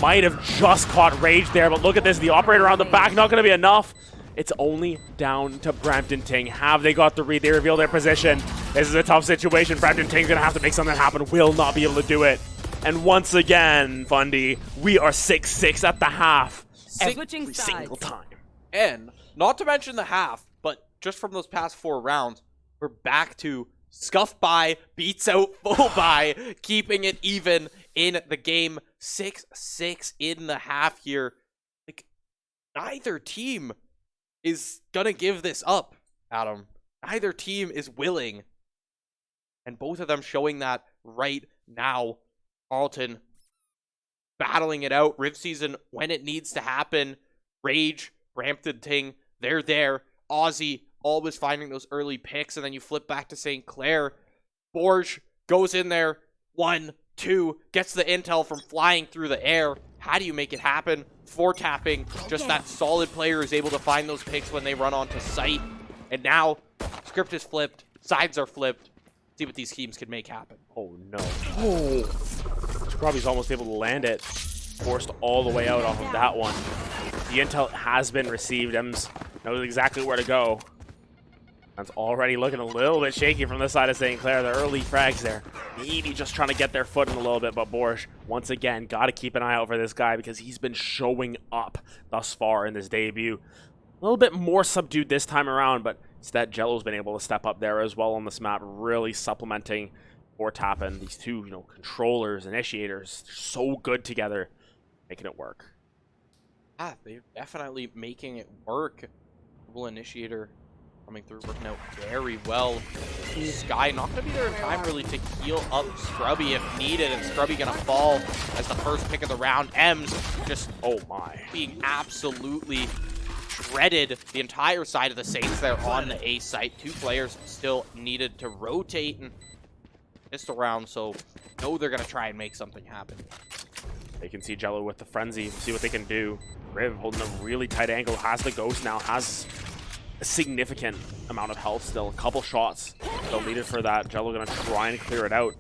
Might have just caught Rage there, but look at this. The operator on the back, not going to be enough. It's only down to Brampton Ting. Have they got the read? They reveal their position. This is a tough situation. Brampton Ting's going to have to make something happen. Will not be able to do it. And once again, Fundy, we are 6-6 at the half. Every single time. And not to mention the half, but just from those past 4 rounds, we're back to scuff by, beats out full by, keeping it even in the game. 6-6 in the half here. Like, neither team is gonna give this up, Adam. Neither team is willing. And both of them showing that right now. Carleton battling it out. Riv Season when it needs to happen. Rage, Brampton Ting, they're there. Aussie always finding those early picks, and then you flip back to St. Clair. Borge goes in there. 1, 2, gets the intel from flying through the air. How do you make it happen? 4 tapping. Just that solid player is able to find those picks when they run onto site. And now, script is flipped. Sides are flipped. See what these teams can make happen. Oh no. Oh. Scrubby's almost able to land it. Forced all the way out off of that one. The intel has been received. Ems knows exactly where to go. That's already looking a little bit shaky from the side of St. Clair. The early frags there. Maybe just trying to get their foot in a little bit, but Borsch, once again, got to keep an eye out for this guy because he's been showing up thus far in this debut. A little bit more subdued this time around, but instead Jello's been able to step up there as well on this map, really supplementing or tapping these two, controllers, initiators. They're so good together, making it work. Ah, they're definitely making it work. Double initiator coming through, working out very well. Sky not going to be there in time really to heal up Scrubby if needed, and Scrubby going to fall as the first pick of the round. Ems just, oh my, being absolutely shredded. The entire side of the Saints there on the A site. 2 players still needed to rotate and missed around, so know they're going to try and make something happen. They can see Jello with the frenzy, see what they can do. Riv holding a really tight angle, has the ghost now, has a significant amount of health still. A couple shots still needed for that. Jello gonna try and clear it out.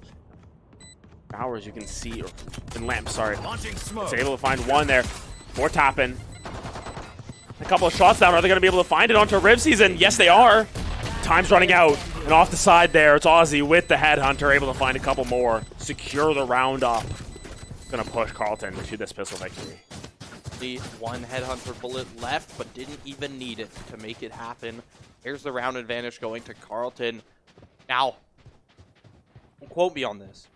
Bowers, you can see, or in Lamp, sorry. It's able to find one there. More tapping. A couple of shots down. Are they gonna be able to find it onto Riv Season? Yes, they are. Time's running out. And off the side there, it's Aussie with the headhunter, able to find a couple more. Secure the round up. Gonna push Carleton to this pistol victory. The 1 headhunter bullet left, but didn't even need it to make it happen. Here's the round advantage going to Carleton. Now, don't quote me on this.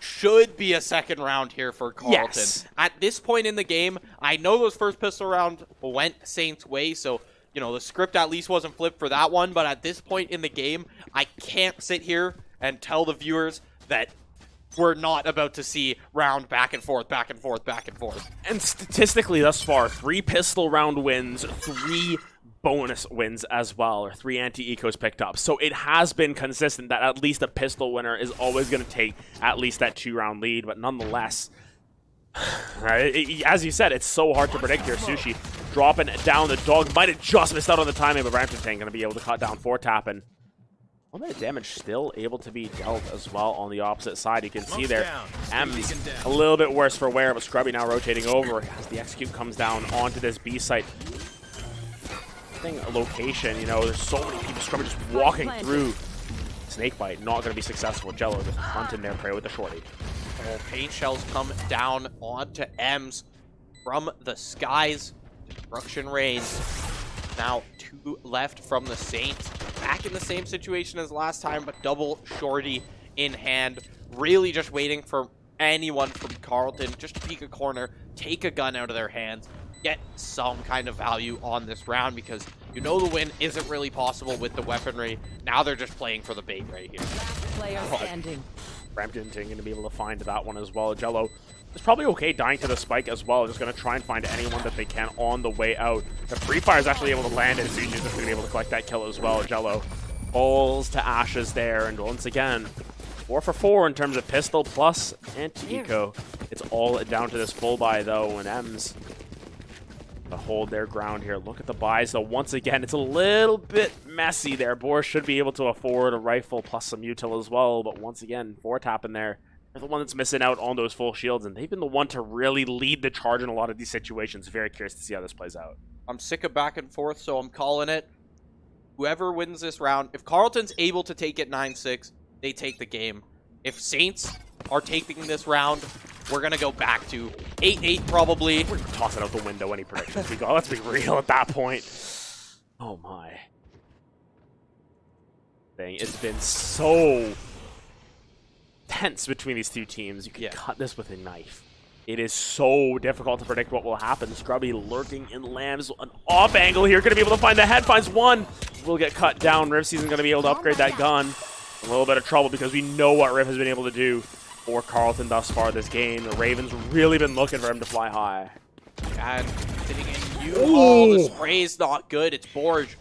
Should be a second round here for Carleton. Yes. At this point in the game, I know those first pistol round went Saints' way, so the script at least wasn't flipped for that one, but at this point in the game, I can't sit here and tell the viewers that we're not about to see round back and forth, back and forth, back and forth. And statistically thus far, 3 pistol round wins, 3 bonus wins as well, or 3 anti-ecos picked up. So it has been consistent that at least a pistol winner is always going to take at least that 2-round lead, but nonetheless, as you said, it's so hard to predict here. Sushi dropping down. The dog might have just missed out on the timing, but Brampton going to be able to cut down 4-tap, and a little bit of damage still able to be dealt as well on the opposite side. You can see there, M's a little bit worse for wear, but Scrubby now rotating over as the execute comes down onto this B site. A location, you know, there's so many people. Scrubby just walking through. Snakebite not going to be successful. Jello just hunting their prey with the shorty. Paint shells come down onto M's from the skies. Destruction rains. Now 2 left from the Saints. Back in the same situation as last time, but double shorty in hand. Really just waiting for anyone from Carleton just to peek a corner, take a gun out of their hands, get some kind of value on this round, because you know the win isn't really possible with the weaponry. Now they're just playing for the bait right here. Player standing. Brampton going to be able to find that one as well. Jello is probably okay dying to the spike as well. Just going to try and find anyone that they can on the way out. The free fire is actually able to land, and Suji's just going to be able to collect that kill as well. Jello falls to ashes there, and once again, 4 for 4 in terms of pistol plus anti-eco. It's all down to this full buy though, and M's to hold their ground here. Look at the buys though. Once again, it's a little bit messy there. Boris should be able to afford a rifle plus some util as well, but once again, 4-tap in there. They're the one that's missing out on those full shields, and they've been the one to really lead the charge in a lot of these situations. Very curious to see how this plays out. I'm sick of back and forth, so I'm calling it. Whoever wins this round, if Carleton's able to take it 9-6, they take the game. If Saints are taking this round, we're going to go back to 8-8 probably. We're tossing out the window any predictions we got. Let's be real at that point. Oh my. It's been so tense between these two teams. You can cut this with a knife. It is so difficult to predict what will happen. Scrubby lurking in Lambs. An off angle here. Going to be able to find the head. Finds one. Will get cut down. Riv Season going to be able to upgrade that gun. A little bit of trouble because we know what Riv has been able to do for Carleton thus far this game. The Ravens really been looking for him to fly high. And sitting in you. Oh, the spray's not good. It's Borge.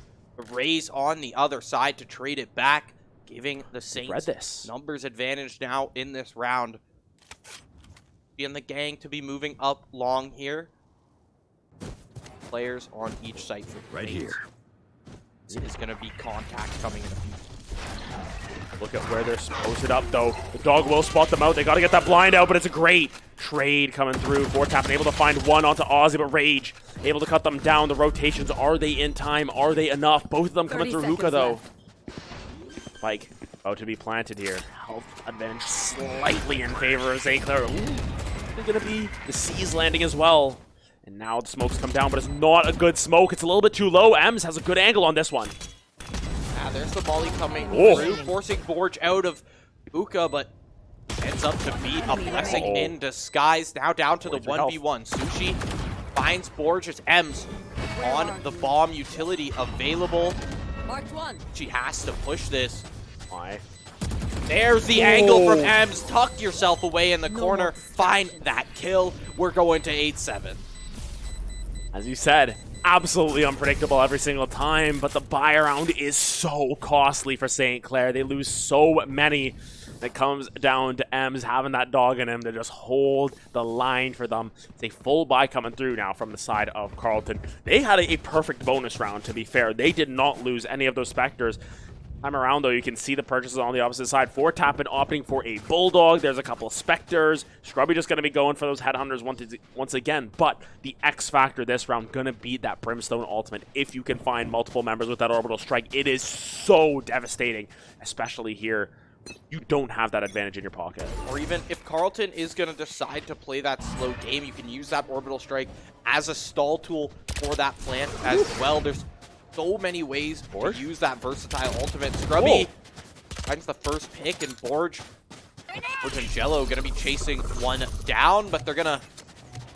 Raise on the other side to trade it back, giving the Saints numbers advantage now in this round. And the gang to be moving up long here. Players on each site for right here. It is going to be contact coming in a few. Look at where they're posted up, though. The dog will spot them out. They got to get that blind out, but it's a great trade coming through. 4-tap and able to find one onto Ozzy, but Rage able to cut them down. The rotations, are they in time? Are they enough? Both of them coming through hookah, though. Spike about to be planted here. Health advantage slightly in favor of St. Clair. They're going to be the C's landing as well. And now the smokes come down, but it's not a good smoke. It's a little bit too low. Ems has a good angle on this one. There's the volley coming through, forcing Borge out of hookah, but ends up to be a blessing in disguise. Now down to the 1v1. Sushi finds Borge as Ems on the bomb utility available. She has to push this. Why? There's the angle from Ems. Tuck yourself away in the corner. Find that kill. We're going to 8-7. As you said, absolutely unpredictable every single time, but the buy around is so costly for St. Clair. They lose so many. It comes down to Ems having that dog in him to just hold the line for them. It's a full buy coming through now from the side of Carleton. They had a perfect bonus round, to be fair. They did not lose any of those Spectres. Time around, though, you can see the purchases on the opposite side. 4-tap and opting for a Bulldog. There's a couple of Spectres. Scrubby just going to be going for those Headhunters once again. But the X factor this round going to beat that Brimstone Ultimate if you can find multiple members with that Orbital Strike. It is so devastating, especially here. You don't have that advantage in your pocket. Or even if Carleton is going to decide to play that slow game, you can use that Orbital Strike as a stall tool for that plant as well. There's so many ways to use that versatile ultimate. Scrubby finds the first pick, and Borge and Jello going to be chasing one down, but they're going to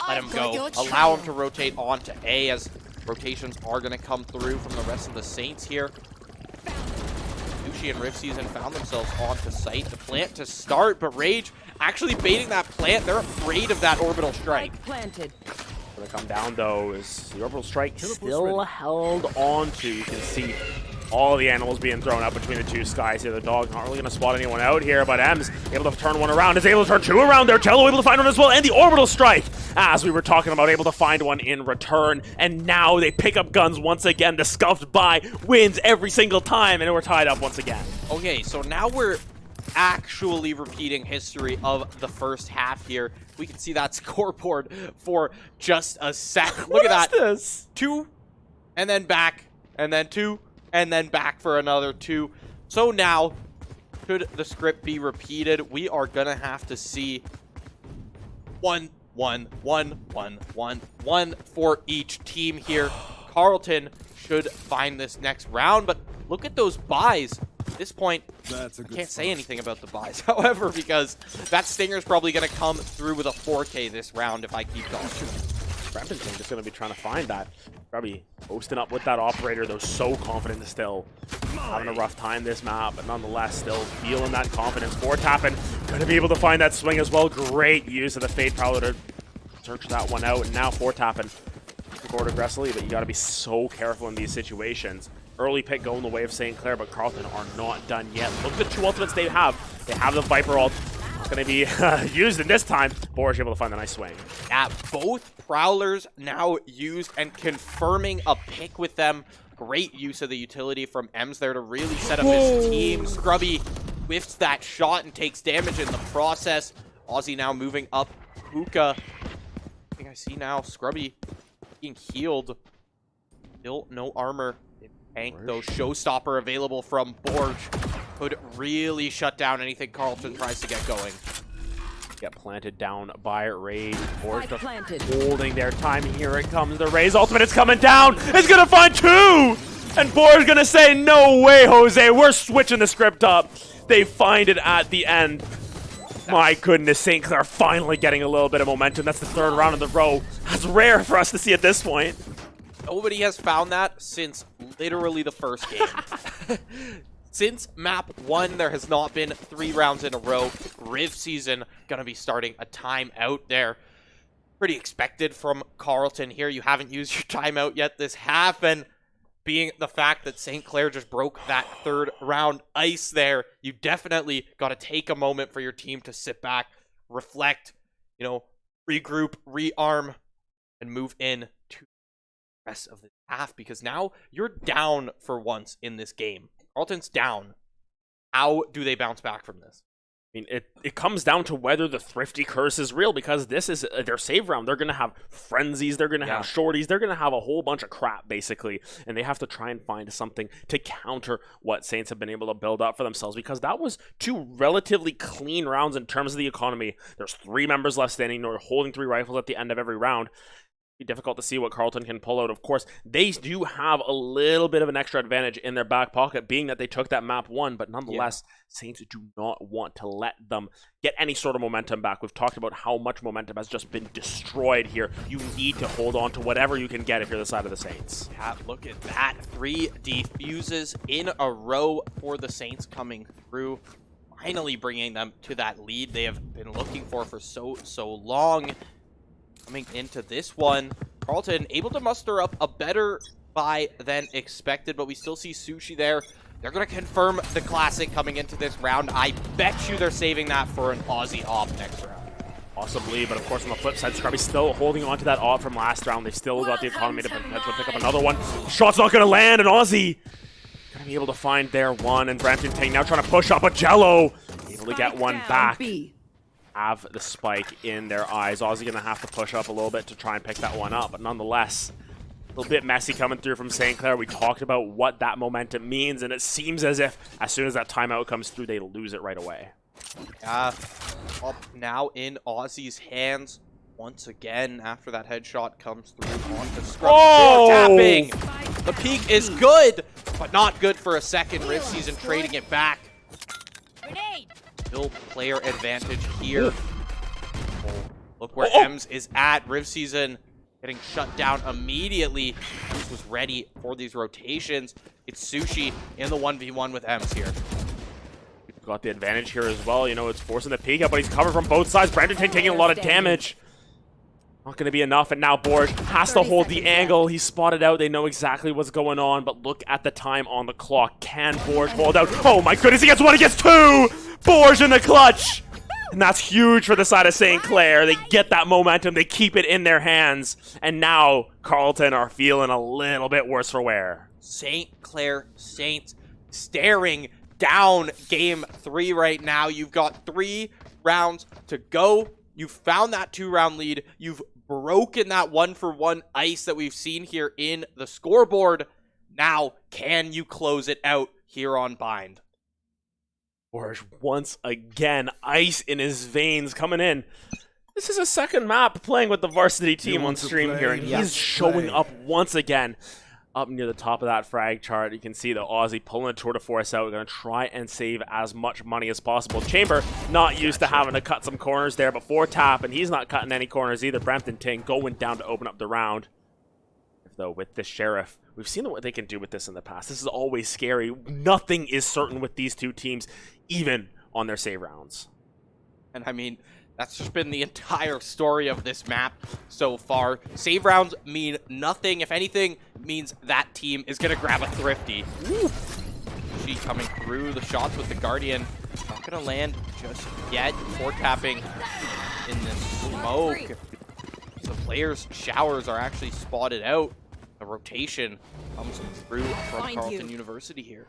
let him go. Allow him to rotate onto A, as rotations are going to come through from the rest of the Saints here. Sushi and Rift Season found themselves onto site. The plant to start, but Rage actually baiting that plant. They're afraid of that Orbital Strike. Planted. Gonna come down though is the orbital strike still held on to. You can see all the animals being thrown up between the two skies here. The dog not really gonna spot anyone out here, but M's able to turn one around, is able to turn two around there. Jello able to find one as well, and the orbital strike, as we were talking about, able to find one in return. And now they pick up guns once again. The scuffed by wins every single time, and we're tied up once again. Okay, so now we're actually repeating history of the first half here. We can see that scoreboard for just a sec. Look at that. This? 2, and then back, and then 2, and then back for another 2. So now, should the script be repeated, we are gonna have to see 1, 1, 1, 1, 1, 1 for each team here. Carleton should find this next round, but look at those buys. At this point, I can't say anything about the buys, however, because that Stinger's probably going to come through with a 4K this round if I keep going. Brampton's just going to be trying to find that. Probably posting up with that operator, though, so confident still. Having a rough time this map, but nonetheless still feeling that confidence. 4-tapping, going to be able to find that swing as well. Great use of the Fade Prowler to search that one out, and now 4-tapping. Forward aggressively, but you got to be so careful in these situations. Early pick going the way of St. Clair, but Carleton are not done yet. Look at the 2 ultimates they have. They have the Viper ult. It's going to be used in this time. Boris able to find a nice swing. Yeah, both Prowlers now used and confirming a pick with them. Great use of the utility from Ems there to really set up his team. Scrubby whiffs that shot and takes damage in the process. Aussie now moving up. Hookah. I think I see now Scrubby being healed. Still no armor. Tank, though, showstopper available from Borge. Could really shut down anything Carleton tries to get going. Get planted down by Raid. Borge just holding their time. Here it comes. The Raid's ultimate is coming down. It's going to find 2! And Borge going to say, no way, Jose. We're switching the script up. They find it at the end. My goodness, St. Clair finally getting a little bit of momentum. That's the 3rd round in the row. That's rare for us to see at this point. Nobody has found that since literally the first game. Since map 1, there has not been 3 rounds in a row. Riv season gonna be starting a timeout there. Pretty expected from Carleton here. You haven't used your timeout yet this half, and being the fact that St. Clair just broke that 3rd round ice there, you definitely got to take a moment for your team to sit back, reflect, you know, regroup, rearm, and move in to rest of the half, because now you're down for once in this game. Carleton's down. How do they bounce back from this? I mean, it comes down to whether the Thrifty curse is real, because this is their save round. They're going to have frenzies, they're going to have shorties, they're going to have a whole bunch of crap, basically, and they have to try and find something to counter what Saints have been able to build up for themselves, because that was 2 relatively clean rounds in terms of the economy. There's 3 members left standing, they're holding 3 rifles at the end of every round. Be difficult to see what Carleton can pull out. Of course, they do have a little bit of an extra advantage in their back pocket, being that they took that map 1, but nonetheless, Saints do not want to let them get any sort of momentum back. We've talked about how much momentum has just been destroyed here. You need to hold on to whatever you can get if you're the side of the Saints. Yeah, look at that. 3 defuses in a row for the Saints coming through, finally bringing them to that lead they have been looking for so long. Coming into this one, Carleton able to muster up a better buy than expected, but we still see Sushi there. They're going to confirm the classic coming into this round. I bet you they're saving that for an Aussie op next round. Possibly, but of course on the flip side, Scrubby's still holding on to that op from last round. They've still got the economy to potentially pick up another one. Shot's not going to land, and Aussie going to be able to find their one, and Brampton Tang now trying to push up a Jello. Able to get one back. Have the spike in their eyes. Aussie gonna have to push up a little bit to try and pick that one up, but nonetheless, a little bit messy coming through from St. Clair. We talked about what that momentum means, and it seems as if as soon as that timeout comes through, they lose it right away. Up now in Aussie's hands once again after that headshot comes through onto Scrubby. Oh! Tapping. The peak is good, but not good for a second. Riv season trading it back. Still player advantage here. Look where Ems is at. Riv season getting shut down immediately. Ems was ready for these rotations. It's Sushi in the 1v1 with Ems here. Got the advantage here as well. You know, it's forcing the peek up, but he's covered from both sides. Brampton taking a lot of damage. Not going to be enough, and now Borge has to hold the angle. He's spotted out. They know exactly what's going on, but look at the time on the clock. Can Borge hold out? Oh my goodness, he gets one, he gets two! Borge in the clutch! And that's huge for the side of St. Clair. They get that momentum, they keep it in their hands, and now Carleton are feeling a little bit worse for wear. St. Clair Saints staring down game 3 right now. You've got 3 rounds to go. You've found that 2-round lead. You've broken that 1-for-1 ice that we've seen here in the scoreboard. Now, can you close it out here on Bind? Borge once again, ice in his veins coming in. This is a second map playing with the varsity team on stream here, and he's showing up once again. Up near the top of that frag chart, you can see the Aussie pulling a tour de force out. We're going to try and save as much money as possible. Chamber not used to having to cut some corners there before tap, and he's not cutting any corners either. Brampton Ting going down to open up the round. Though with this Sheriff, we've seen what they can do with this in the past. This is always scary. Nothing is certain with these two teams, even on their save rounds. And I mean, that's just been the entire story of this map so far. Save rounds mean nothing. If anything, it means that team is going to grab a thrifty. Woo. She coming through the shots with the Guardian. Not going to land just yet. Tapping in this smoke. The players' showers are actually spotted out. The rotation comes through from Carleton University here.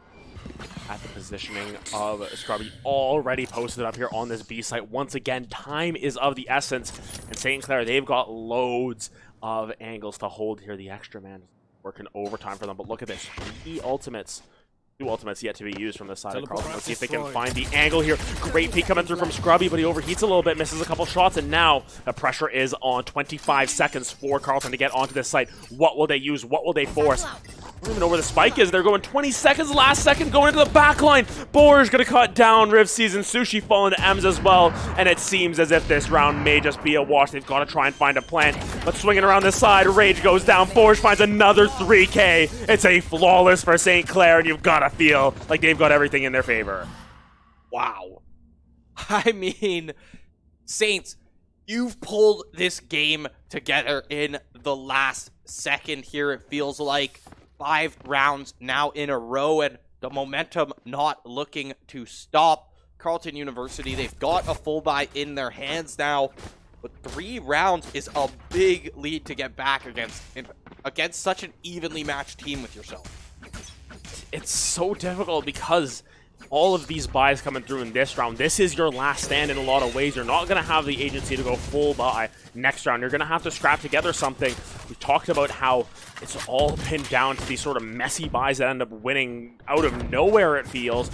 At the positioning of Scrubby already posted up here on this B site. Once again, time is of the essence. And St. Clair, they've got loads of angles to hold here. The extra man working overtime for them. But look at this. 3 ultimates. 2 ultimates yet to be used from the side of Carleton. Let's see if they can find the angle here. Great peek coming through from Scrubby, but he overheats a little bit, misses a couple shots, and now the pressure is on. 25 seconds for Carleton to get onto this site. What will they use? What will they force? I don't even know where the spike is. They're going 20 seconds, last second, going into the back line. Borge gonna cut down Riv Season. Sushi falling to Ems as well, and it seems as if this round may just be a wash. They've got to try and find a plan. But swinging around this side, Rage goes down. Borge finds another 3K. It's a flawless for St. Clair, and you've got to feel like they've got everything in their favor. Wow. I mean, Saints, you've pulled this game together in the last second here, it feels like. 5 rounds now in a row, and the momentum not looking to stop. Carleton University, they've got a full buy in their hands now, but 3 rounds is a big lead to get back against such an evenly matched team with yourself. It's so difficult because all of these buys coming through in this round, this is your last stand in a lot of ways. You're not going to have the agency to go full buy next round. You're going to have to scrap together something. We talked about how it's all pinned down to these sort of messy buys that end up winning out of nowhere, it feels.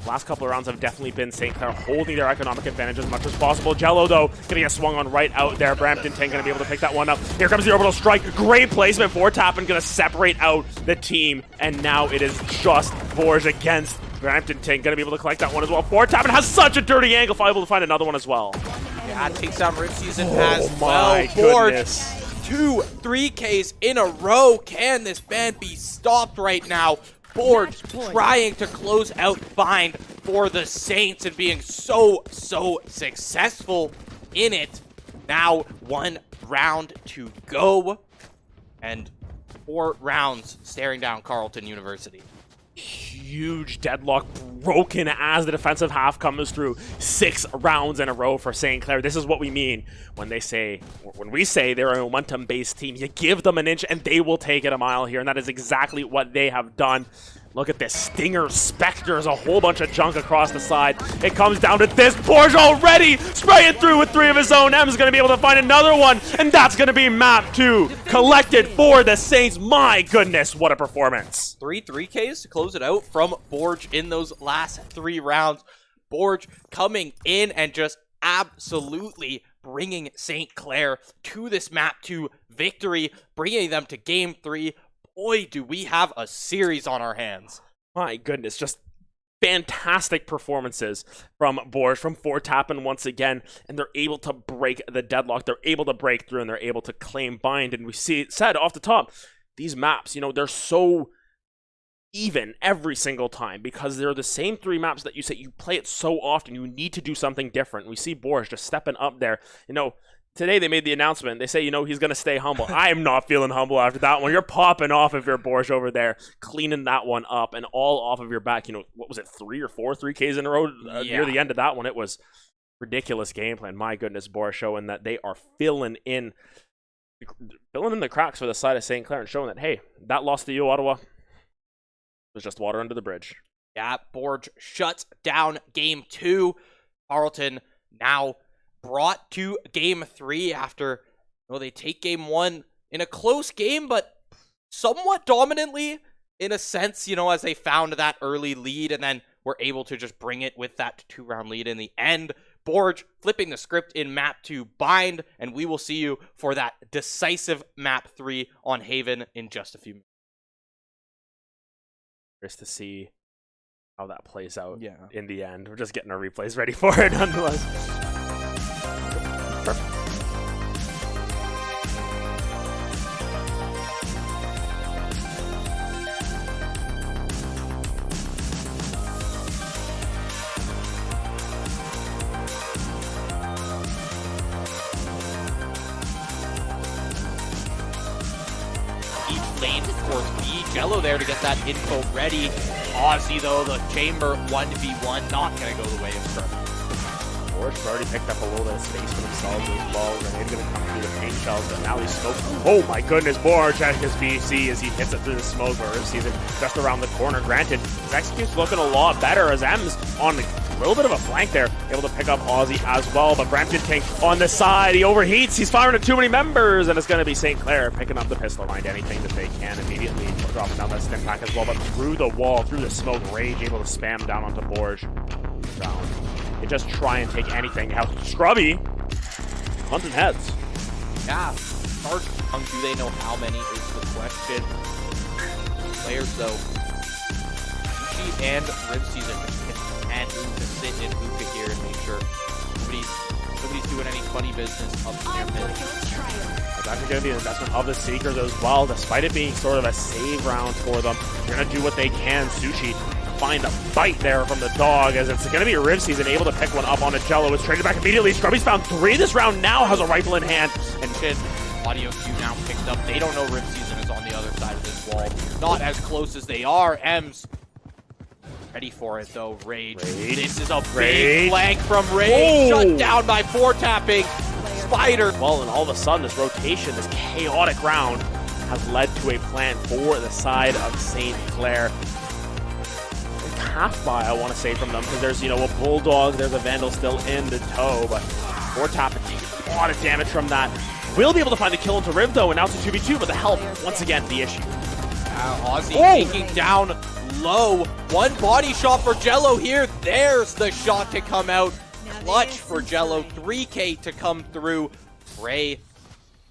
Last couple of rounds have definitely been St. Clair holding their economic advantage as much as possible. Jello, though, gonna get swung on right out there. Brampton Ting gonna be able to pick that one up. Here comes the orbital strike. Great placement for Tappin, gonna separate out the team. And now it is just Borge against Brampton Ting. Gonna be able to collect that one as well. Tappin has such a dirty angle, able to find another one as well. Yeah, takes down Riv Season as well. Borge, 2 3Ks in a row. Can this band be stopped right now? Borge trying to close out Bind for the Saints and being so successful in it. Now 1 round to go, and 4 rounds staring down Carleton University. Huge deadlock broken as the defensive half comes through. 6 rounds in a row for St. Clair. This is what we mean when we say they're a momentum-based team. You give them an inch and they will take it a mile here, and that is exactly what they have done. Look at this. Stinger, Spectres, a whole bunch of junk across the side. It comes down to this. Borge already spraying through with 3 of his own. M's going to be able to find another one, and that's going to be map 2. Collected for the Saints. My goodness, what a performance. 3 3Ks to close it out from Borge in those last 3 rounds. Borge coming in and just absolutely bringing St. Clair to this map 2 victory, bringing them to game 3. Boy, do we have a series on our hands. My goodness, just fantastic performances from Borge, from Tappin once again, and they're able to break the deadlock. They're able to break through, and they're able to claim Bind. And we said off the top, these maps, they're so even every single time because they're the same 3 maps that you play it so often. You need to do something different. We see Borge just stepping up there. today they made the announcement. They say, you know, he's going to stay humble. I am not feeling humble after that one. You're popping off if you're Borsch over there, cleaning that one up and all off of your back. You know, what was it, 3 or 4 3Ks in a row near the end of that one? It was ridiculous game plan. My goodness, Borsch showing that they are filling in the cracks for the side of St. Clair and showing that, hey, that loss to you, Ottawa, was just water under the bridge. Yeah, Borsch shuts down game 2. Carleton now brought to game 3 after, they take game 1 in a close game, but somewhat dominantly in a sense, as they found that early lead and then were able to just bring it with that 2-round lead in the end. Borsch flipping the script in map 2 bind, and we will see you for that decisive map 3 on Haven in just a few minutes. Just to see how that plays out in the end. We're just getting our replays ready for it nonetheless. Perfect. Lane towards B. Jello there to get that info ready. Aussie, though, the chamber 1v1, not going to go the way of Scrubby. Borsch has already picked up a little bit of space for themselves as well. Renee's going to come through the paint shells, but now he's smoked. Oh my goodness, Borsch at his VC as he hits it through the smoke. Or sees it just around the corner. Granted, his execute's looking a lot better as M's on a little bit of a flank there, able to pick up Aussie as well. But Brampton King on the side, he overheats. He's firing at too many members, and it's going to be St. Clair picking up the pistol. Find anything that they can immediately, dropping down that stim pack as well. But through the wall, through the smoke, Rage able to spam down onto Borsch. Down. They just try and take anything. How Scrubby hunting heads. Yeah, start young. Do they know how many is the question? Players though, Gucci and Rib Season and to sit in Hookah here and make sure nobody's doing any funny business up in their mid. It's actually going to be an investment of the Seekers as well, despite it being sort of a save round for them. They're going to do what they can. Sushi find a fight there from the dog as it's going to be a Riv Season able to pick one up on a Jello. It's traded back immediately. Scrubby's found 3 this round, now has a rifle in hand. And Chin, Audio Q now picked up. They don't know Riv Season is on the other side of this wall. Not as close as they are. M's ready for it though. Rage. This is a big flank from Rage. Shut down by 4-tapping Spider. Well, and all of a sudden this rotation, this chaotic round has led to a plan for the side of St. Clair. Half buy, I want to say, from them, because there's, a Bulldog, there's a Vandal still in the toe, but 4-tap and taking a lot of damage from that. Will be able to find the kill into Riv, though, and now it's a 2v2, but the health, once again, the issue. Aussie taking down low. One body shot for Jello here. There's the shot to come out. Clutch for Jello. 3K to come through. Ray,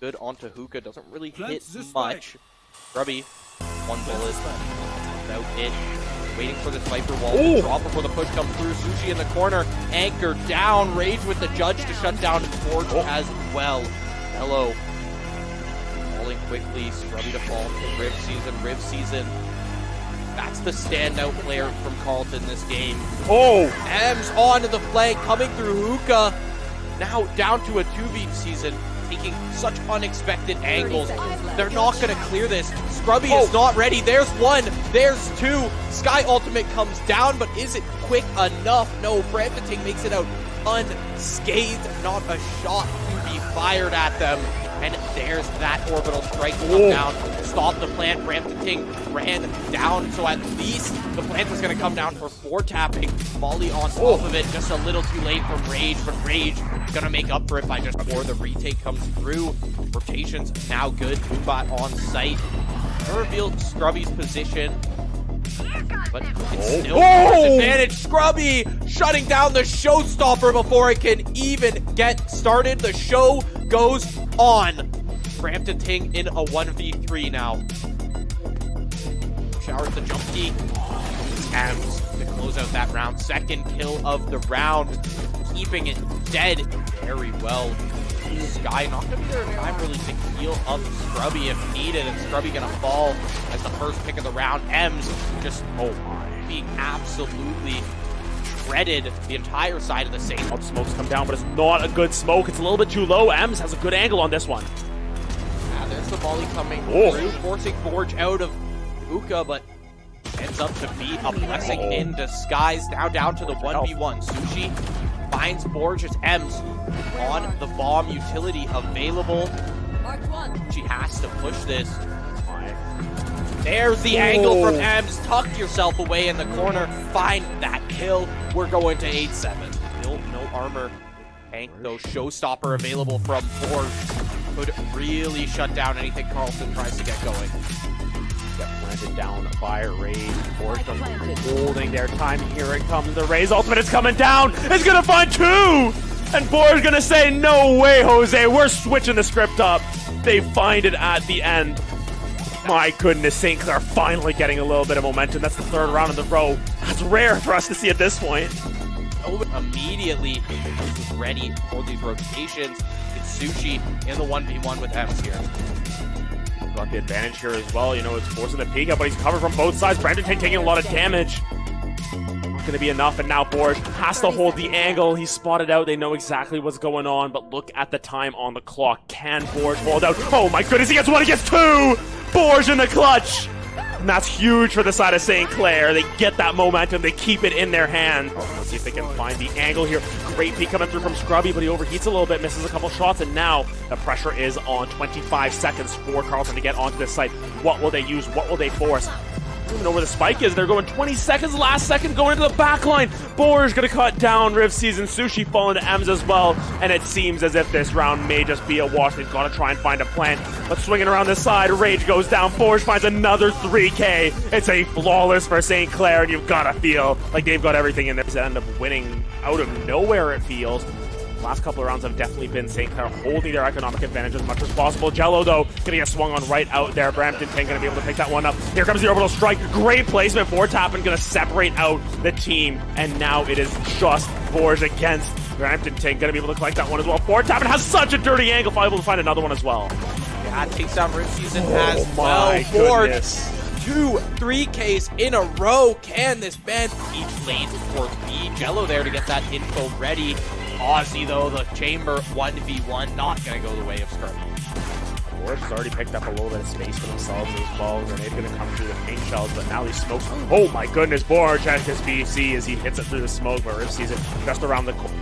good onto Hookah. Doesn't really hit much. Grubby, 1 bullet. About it. Waiting for the Viper wall to drop before the push comes through. Sushi in the corner. Anchor down. Rage with the judge to shut down Borsch as well. Hello. Falling quickly. Scrubby to fall to Riv Season. Riv Season. That's the standout player from Carleton this game. M's onto the flank. Coming through Hookah. Now down to a 2v Season. Taking such unexpected angles. They're not going to clear this. Scrubby is not ready. There's 1. There's 2. Sky Ultimate comes down, but is it quick enough? No, Brampton makes it out unscathed. Not a shot to be fired at them. And there's that orbital strike to come down. Stop the plant. Brampton ran down, so at least the plant was going to come down for 4-tapping. Molly on top of it, just a little too late from Rage, but Rage going to make up for it by just before the retake comes through. Rotation's now good. Boombot on site. Revealed Scrubby's position, but it's still disadvantage. Scrubby shutting down the showstopper before it can even get started. The show goes on. Brampton Ting in a 1v3 now. Showers the jump key. Adams to close out that round. 2nd kill of the round. Keeping it dead very well. Sky not going to be there in time really to heal up Scrubby if needed. And Scrubby going to fall as the first pick of the round. M's just being absolutely shredded the entire side of the Saint. All the smokes come down, but it's not a good smoke. It's a little bit too low. Ems has a good angle on this one. There's the volley coming Oh. through, forcing Forge out of Uka, but ends up to be a blessing in disguise. Now down to the 1v1. Sushi finds Forge as Ems on the bomb utility available. Mark 1. She has to push this. There's the angle from Ems. Tuck yourself away in the corner. Find that kill. We're going to 8-7. Still no armor. Tank, though, showstopper available from Forge. Could really shut down anything Carleton tries to get going. Get planted down by Rage. Forge holding their time. Here it comes. The Ray's ultimate is coming down. It's going to find 2. And Forge going to say, no way, Jose. We're switching the script up. They find it at the end. My goodness, St. Clair finally getting a little bit of momentum. That's the 3rd round in the row. That's rare for us to see at this point. Immediately was ready for these rotations. It's Sushi in the 1v1 with Ems here. Got the advantage here as well. You know, it's forcing the peek up, but he's covered from both sides. Brandon taking a lot of damage. Not going to be enough, and now Forge has to hold the angle. He's spotted out. They know exactly what's going on, but look at the time on the clock. Can Forge hold out? Oh my goodness, he gets 1, he gets 2! Forge in the clutch! And that's huge for the side of St. Clair. They get that momentum. They keep it in their hand. Let's see if they can find the angle here. Great peek coming through from Scrubby, but he overheats a little bit, misses a couple shots, and now the pressure is on. 25 seconds for Carleton to get onto this site. What will they use? What will they force? I don't even know where the spike is. They're going 20 seconds, last second, going into the back line. Boer's going to cut down Riv Season. Sushi falling to Ems as well, and it seems as if this round may just be a wash. They've got to try and find a plan. But swinging around this side, Rage goes down. Forge finds another 3K. It's a flawless for St. Clair, and you've got to feel like they've got everything in there. They end up winning out of nowhere, it feels. Last couple of rounds have definitely been St. Clair holding their economic advantage as much as possible. Jello, though, going to get swung on right out there. Brampton Tank going to be able to pick that one up. Here comes the orbital strike. Great placement for Tappen, going to separate out the team. And now it is just Forge against Brampton Tank. Going to be able to collect that one as well. Tappen has such a dirty angle. Able to find another one as well. Yeah, takes down Riv Season as well. My Forge, goodness. 2 3Ks in a row. Can this bend? Each lane towards B. Jello there to get that info ready. Aussie, though, the chamber 1v1, not going to go the way of Scrubby. Forge has already picked up a little bit of space for themselves as well. Grenade going to come through the paint shells, but now these smokes. Oh my goodness, Forge has his BC as he hits it through the smoke, but Riv sees it just around the corner.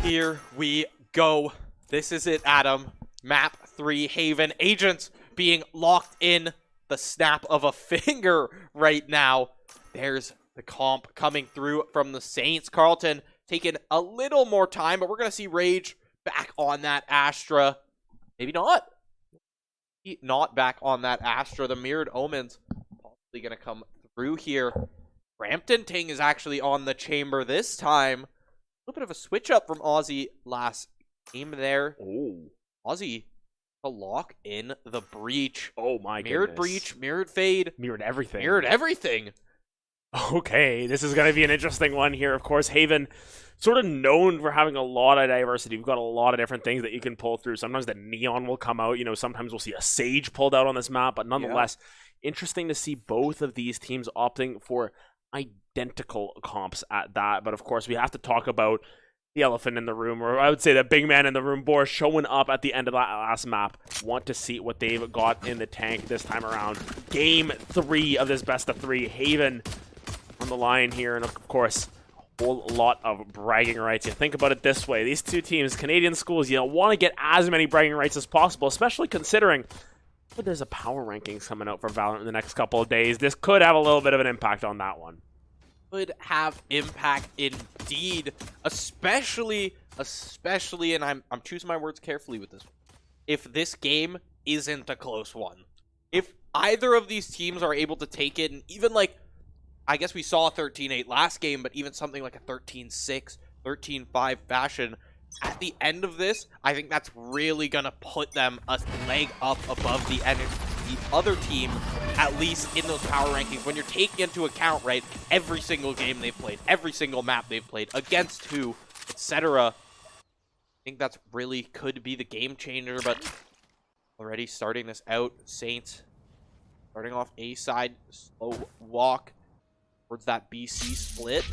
Here we go. This is it, Adam. Map 3, Haven. Agents being locked in the snap of a finger right now. There's the comp coming through from the Saints. Carleton taking a little more time, but we're going to see Rage back on that Astra. Maybe not. Not back on that Astra. The Mirrored Omens possibly going to come through here. Brampton Ting is actually on the chamber this time. A little bit of a switch up from Aussie last game there. Oh. Aussie to lock in the breach. Oh my Mirrored goodness. breach, mirrored fade, Mirrored everything. mirrored everything. Okay, this is going to be an interesting one here. Of course, Haven, sort of known for having a lot of diversity. We've got a lot of different things that you can pull through. Sometimes the Neon will come out. You know, sometimes we'll see a Sage pulled out on this map. But nonetheless, interesting to see both of these teams opting for identical comps at that. But of course, we have to talk about the elephant in the room, or I would say the big man in the room, Boris, showing up at the end of that last map. Want to see what they've got in the tank this time around. Game 3 of this best of 3. Haven on the line here, and of course, a whole lot of bragging rights. You think about it this way. These two teams, Canadian schools, you want to get as many bragging rights as possible, especially considering but there's a power rankings coming out for Valorant in the next couple of days. This could have a little bit of an impact on that one. Could have impact indeed, especially, and I'm choosing my words carefully with this one. If this game isn't a close one, if either of these teams are able to take it, and even like, I guess we saw a 13-8 last game, but even something like a 13-6, 13-5 fashion, at the end of this, I think that's really gonna put them a leg up above the other team, at least in those power rankings, when you're taking into account, right, every single game they've played, every single map they've played, against who, etc. I think that's really could be the game changer, but already starting this out, Saints starting off A side, slow walk towards that BC split.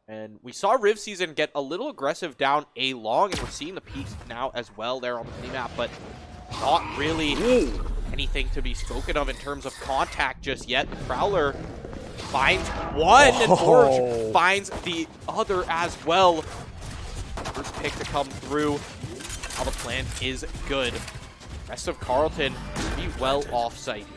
And we saw Riv Season get a little aggressive down A long, and we're seeing the peaks now as well there on the minimap, but not really anything to be spoken of in terms of contact just yet. The Prowler finds one, and Forge finds the other as well. First pick to come through. Now the plan is good. Rest of Carleton be well off-site here.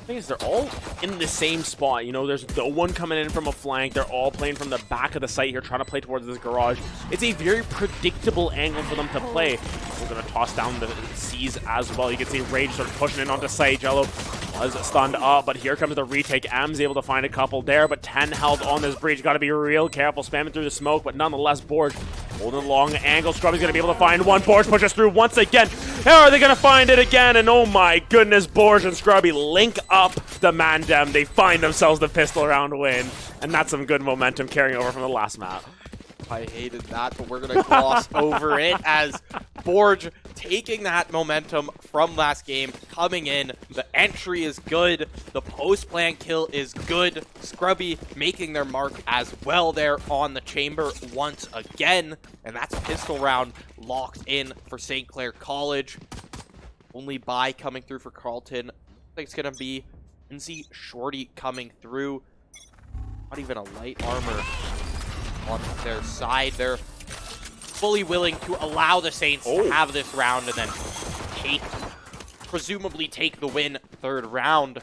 The thing is, they're all in the same spot. You know, there's no one coming in from a flank. They're all playing from the back of the site here, trying to play towards this garage. It's a very predictable angle for them to play. We're going to toss down the C's as well. You can see Rage sort of pushing in onto site. Jello was stunned up, but here comes the retake. M's able to find a couple there, but 10 health on this breach. Got to be real careful, spamming through the smoke, but nonetheless, Borg holding a long angle. Scrubby's going to be able to find one. Borg pushes through once again. How are they going to find it again? And oh my goodness, Borg and Scrubby link up the Mandem. They find themselves the pistol round win, and that's some good momentum carrying over from the last map. I hated that, but we're going to gloss over it as Borg taking that momentum from last game, coming in. The entry is good. The post-plan kill is good. Scrubby making their mark as well there on the chamber once again. And that's a pistol round locked in for St. Clair College. Only buy coming through for Carleton. I think it's going to be Lindsay Shorty coming through. Not even a light armor on their side. They're fully willing to allow the Saints to have this round and then presumably take the win third round.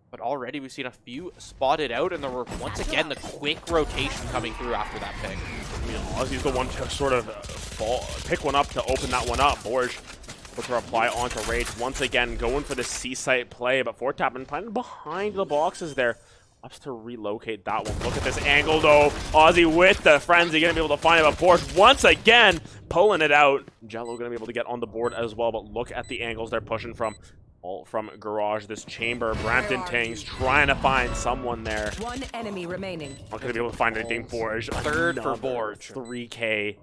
But already we've seen a few spotted out, and there were once again the quick rotation coming through after that pick. You know, Aussie's the one to sort of pick one up to open that one up. Borg with her reply onto Rage once again, going for the C-site play, but Fortap playing behind the boxes there. Opts to relocate that one. Look at this angle, though. Aussie with the frenzy, going to be able to find it, but Borg once again pulling it out. Jello going to be able to get on the board as well, but look at the angles they're pushing from. All from Garage, this chamber. Brampton Tang's trying to find someone there. One enemy remaining. Not going to be able to find anything. Borg. Third for Borg. 3K.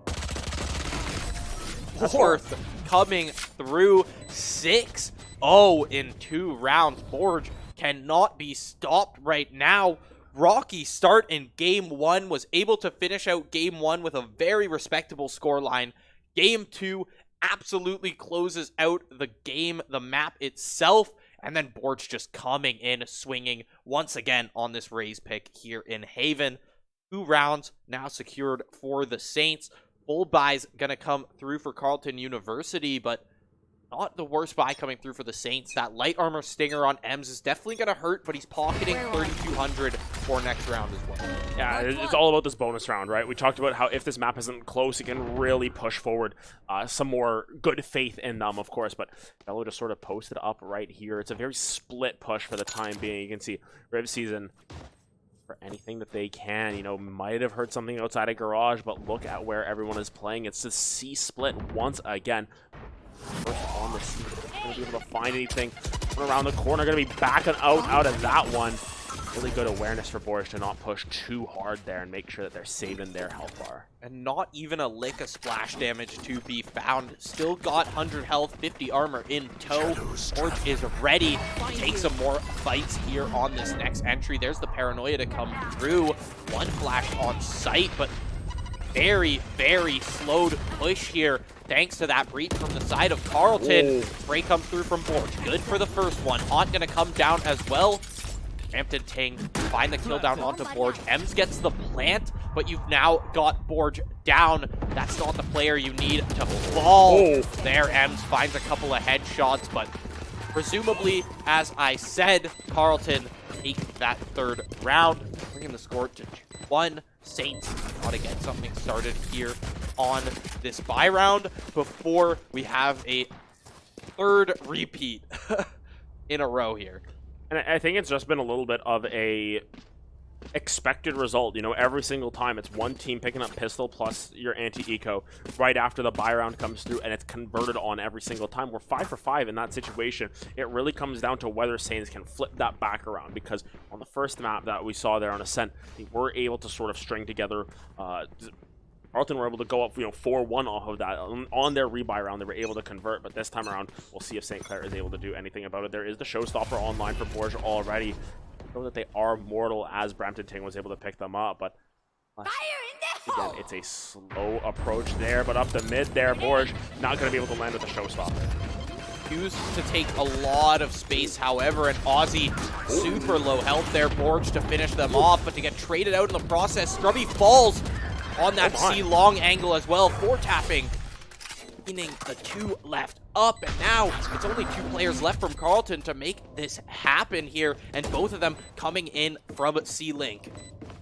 Fourth coming through 6-0 in 2 rounds. Borg cannot be stopped right now. Rocky start in game 1, was able to finish out game 1 with a very respectable scoreline. Game 2 absolutely closes out the game, the map itself, and then Borg just coming in, swinging once again on this raise pick here in Haven. 2 rounds now secured for the Saints. Full buy's going to come through for Carleton University, but not the worst buy coming through for the Saints. That light armor stinger on Ems is definitely going to hurt, but he's pocketing 3,200 for next round as well. Yeah, it's all about this bonus round, right? We talked about how if this map isn't close, it can really push forward some more good faith in them, of course. But Velo just sort of posted up right here. It's a very split push for the time being. You can see Riv Season for anything that they can, you know, might have heard something outside of Garage, but look at where everyone is playing. It's the C split once again. First on the C, going to be able to find anything. Going around the corner, going to be backing out of that one. Really good awareness for Boris to not push too hard there and make sure that they're saving their health bar. And not even a lick of splash damage to be found. Still got 100 health, 50 armor in tow. Forge is ready to take some more fights here on this next entry. There's the paranoia to come through. One flash on sight, but very, very slowed push here. Thanks to that breach from the side of Carleton. Spray comes through from Borge. Good for the first one. Haunt gonna come down as well. Brampton Ting find the kill down onto Borge. Ems gets the plant, but you've now got Borge down. That's not the player you need to fall. There, Ems finds a couple of headshots, but presumably, as I said, Carleton takes that third round, bringing the score to 2-1. Saints got to get something started here on this bye round before we have a third repeat in a row here. And I think it's just been a little bit of a expected result. You know, every single time it's one team picking up pistol plus your anti-eco right after the buy round comes through, and it's converted on every single time. We're 5 for 5 in that situation. It really comes down to whether Saints can flip that back around, because on the first map that we saw there on Ascent, they were able to sort of string together Carleton were able to go up, 4-1 off of that. On their rebuy round, they were able to convert, but this time around, we'll see if St. Clair is able to do anything about it. There is the showstopper online for Borge already. Know that they are mortal, as Brampton Ting was able to pick them up, but again, it's a slow approach there, but up the mid there, Borge not going to be able to land with the showstopper. Used to take a lot of space, however, and Aussie super low health there. Borge to finish them off, but to get traded out in the process. Scrubby falls on that C long angle as well. 4 tapping, meaning the 2 left up, and now it's only 2 players left from Carleton to make this happen here, and both of them coming in from C-Link.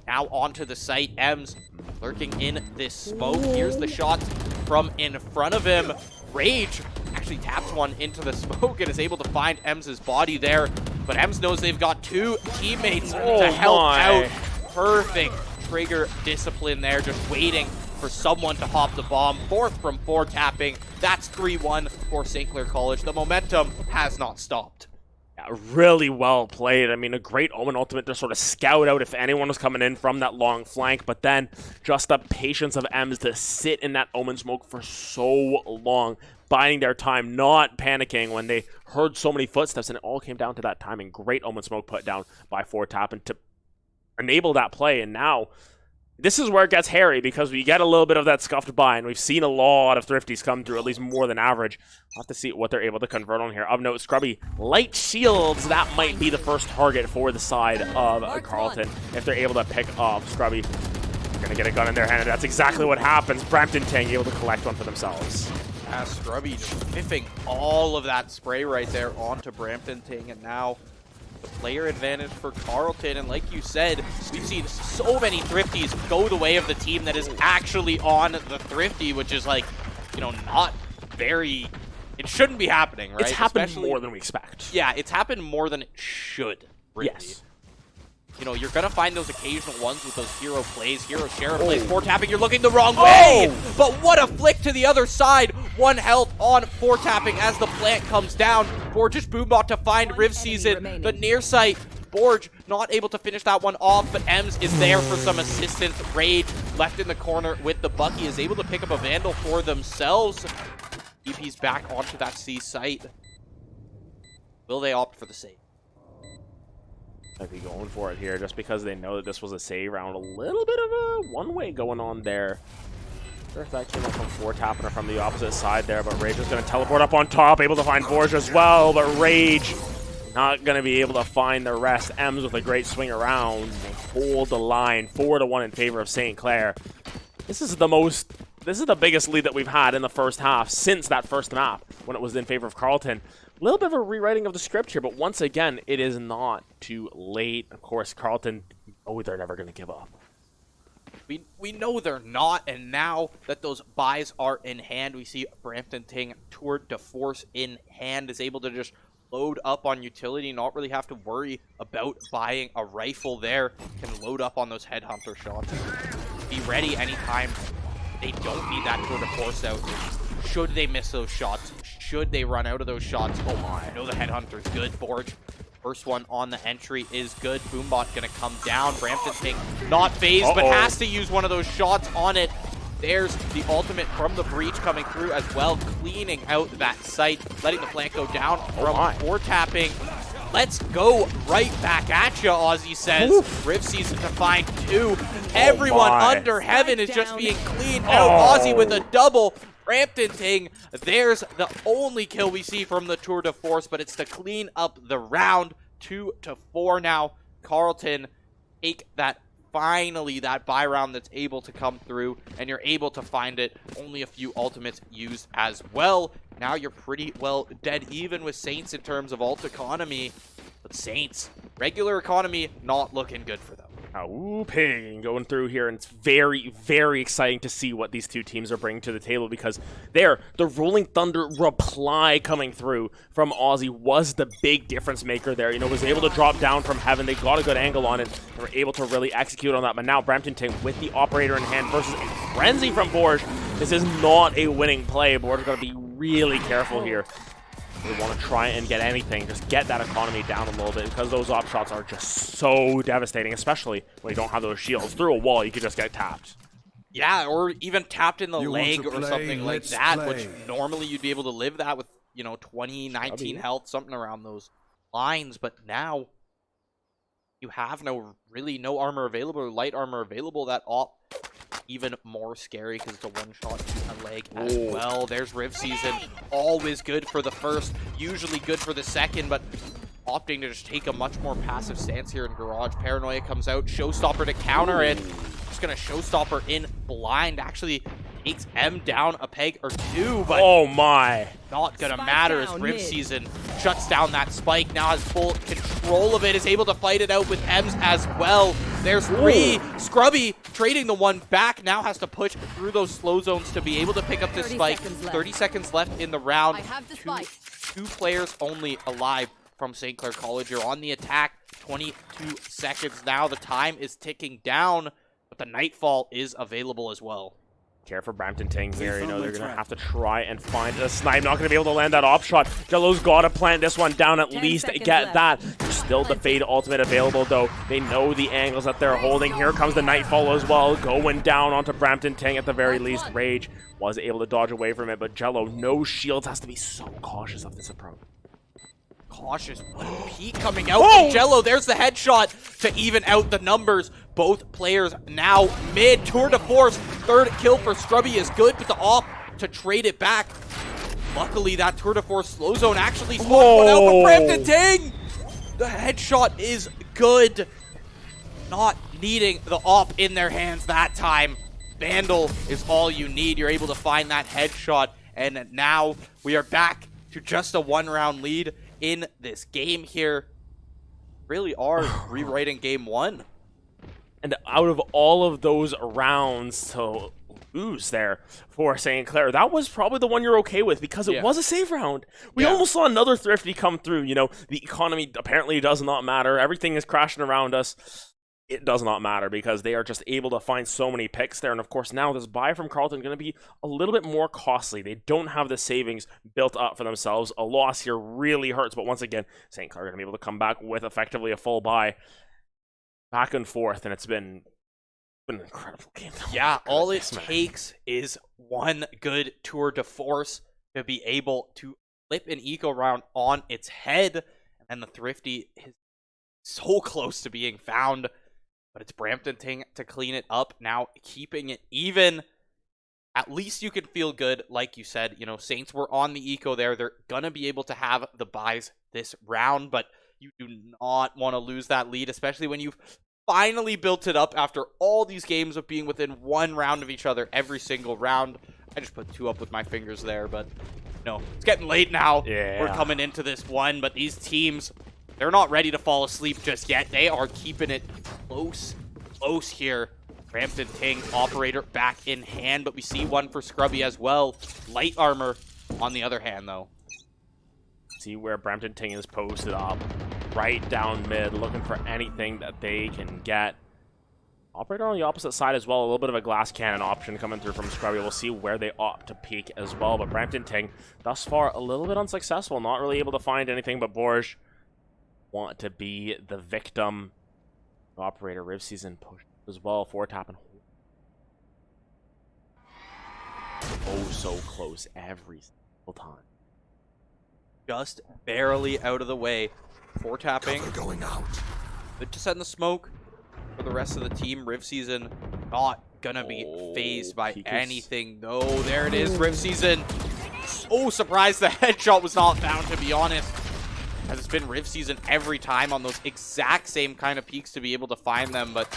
Now onto the site, Ems lurking in this smoke. Here's the shot from in front of him. Rage actually taps one into the smoke and is able to find Ems' body there, but Ems knows they've got 2 teammates to help out. Perfect trigger discipline there, just waiting for someone to hop the bomb. 4th from 4 tapping. That's 3-1 for St. Clair College. The momentum has not stopped. Yeah, really well played. I mean, a great Omen ultimate to sort of scout out if anyone was coming in from that long flank, but then just the patience of Ems to sit in that Omen smoke for so long, biding their time, not panicking when they heard so many footsteps, and it all came down to that timing. Great Omen smoke put down by 4 tapping to enable that play, and now this is where it gets hairy, because we get a little bit of that scuffed buy, and we've seen a lot of thrifties come through, at least more than average. We'll have to see what they're able to convert on here. Of note, Scrubby, light shields, that might be the first target for the side of Carleton. If they're able to pick up Scrubby, they're going to get a gun in their hand, and that's exactly what happens. Brampton Ting able to collect one for themselves. Scrubby just whiffing all of that spray right there onto Brampton Ting, and now the player advantage for Carleton. And like you said, we've seen so many thrifties go the way of the team that is actually on the thrifty, which is like, not very, it shouldn't be happening, right? It's happened more than we expect. Yeah, it's happened more than it should, really. Yes. You're going to find those occasional ones with those hero plays, hero sheriff plays, 4 tapping, you're looking the wrong way! But what a flick to the other side! 1 health on 4 tapping as the plant comes down. Borge's Boombot to find Riv Season, the near site. Borge not able to finish that one off, but Ems is there for some assistance. Rage left in the corner with the Bucky is able to pick up a Vandal for themselves. EP's back onto that C site. Will they opt for the save? Might be going for it here, just because they know that this was a save round. A little bit of a one-way going on there. Sure if that came up from 4 tapping or from the opposite side there, but Rage is going to teleport up on top, able to find Borge as well, but Rage not going to be able to find the rest. M's with a great swing around. They hold the line 4-1 in favor of St. Clair. This is the biggest lead that we've had in the first half since that first map when it was in favor of Carleton. A little bit of a rewriting of the script here, but once again, it is not too late. Of course, Carleton, they're never going to give up. We know they're not, and now that those buys are in hand, we see Brampton Ting Tour de Force in hand, is able to just load up on utility, not really have to worry about buying a rifle there, can load up on those headhunter shots. Be ready anytime they don't need that Tour de Force out. Should they miss those shots? Should they run out of those shots? Oh my, I know the headhunter's good. Borge, first one on the entry is good. Boombot gonna come down. Brampton Ting not phased, but has to use one of those shots on it. There's the ultimate from the breach coming through as well, cleaning out that site, letting the flank go down from four tapping. Let's go right back at you, Aussie says. Oof. Rift season to find 2. Everyone under heaven is just being cleaned out. Aussie with a double. Brampton Ting, there's the only kill we see from the Tour de Force, but it's to clean up the round. 2-4 now. Carleton take that, finally, that buy round that's able to come through, and you're able to find it. Only a few ultimates used as well. Now you're pretty well dead even with Saints in terms of ult economy. But Saints, regular economy, not looking good for them. Ping going through here, and it's very, very exciting to see what these two teams are bringing to the table, because the Rolling Thunder reply coming through from Aussie was the big difference maker there. Was able to drop down from heaven. They got a good angle on it. They were able to really execute on that. But now Brampton Ting with the operator in hand versus a frenzy from Borge. This is not a winning play. Borge is going to be really careful here. They want to try and get anything, just get that economy down a little bit, because those op shots are just so devastating, especially when you don't have those shields. Through a wall, you could just get tapped. Yeah, or even tapped in the leg or something like that, which normally you'd be able to live that with, 20, 19 health, something around those lines. But now you have no armor available, or light armor available. That op even more scary because it's a one-shot to a leg as well. There's Riv Season, always good for the first, usually good for the second, but opting to just take a much more passive stance here in Garage. Paranoia comes out, Showstopper to counter it. Just gonna Showstopper in blind, actually takes M down a peg or two, but not gonna matter as Riv Season shuts down that spike, now has full control of it, is able to fight it out with M's as well. There's 3. Scrubby trading the one back, now has to push through those slow zones to be able to pick up this spike. 30 seconds left in the round. Two players only alive from St. Clair College. You're on the attack. 22 seconds now. The time is ticking down, but the Nightfall is available as well. Care for Brampton Ting here, they're going to have to try and find a snipe. Not going to be able to land that op shot. Jello's got to plant this one down, at least get that. There's still the Fade ultimate available, though. They know the angles that they're holding. Here comes the Nightfall as well, going down onto Brampton Ting at the very least. Rage was able to dodge away from it, but Jello, no shields, has to be so cautious of this approach. Cautious. Peak coming out from Jello. There's the headshot to even out the numbers. Both players now mid. Tour de Force. Third kill for Scrubby is good, but the off to trade it back. Luckily, that Tour de Force slow zone actually spawned one out for Brampton Ting. The headshot is good. Not needing the op in their hands that time. Vandal is all you need. You're able to find that headshot. And now we are back to just a one-round lead in this game here. Really are rewriting game 1. And out of all of those rounds to lose there for St. Clair, that was probably the one you're okay with, because it was a save round. We almost saw another Thrifty come through. The economy apparently does not matter. Everything is crashing around us. It does not matter, because they are just able to find so many picks there. And of course, now this buy from Carleton is going to be a little bit more costly. They don't have the savings built up for themselves. A loss here really hurts. But once again, St. Clair are going to be able to come back with effectively a full buy. Back and forth, and it's been an incredible game. Yeah, all it takes is one good Tour de Force to be able to flip an eco round on its head. And the Thrifty is so close to being found. But it's Brampton Ting to clean it up. Now keeping it even. At least you can feel good. Like you said, Saints were on the eco there. They're going to be able to have the buys this round. But You do not want to lose that lead, especially when you've finally built it up after all these games of being within 1 round of each other every single round. I just put 2 up with my fingers there, but no, it's getting late now. Yeah. We're coming into this one, but these teams, they're not ready to fall asleep just yet. They are keeping it close here. Brampton Ting, operator back in hand, but we see one for Scrubby as well. Light armor on the other hand, though. See where Brampton Ting is posted up. Right down mid, looking for anything that they can get. Operator on the opposite side as well. A little bit of a glass cannon option coming through from Scrubby. We'll see where they opt to peek as well. But Brampton Ting, thus far, a little bit unsuccessful. Not really able to find anything, but Borj want to be the victim. Operator Riv Season push as well. 4-tap and hold. Oh, so close every single time. Just barely out of the way. 4-tapping. Going out. Good to send the smoke for the rest of the team. Riv Season not gonna be phased by anything. No, there it is. Riv Season. Oh, surprised the headshot was not found, to be honest. As it's been Riv Season every time on those exact same kind of peaks to be able to find them, but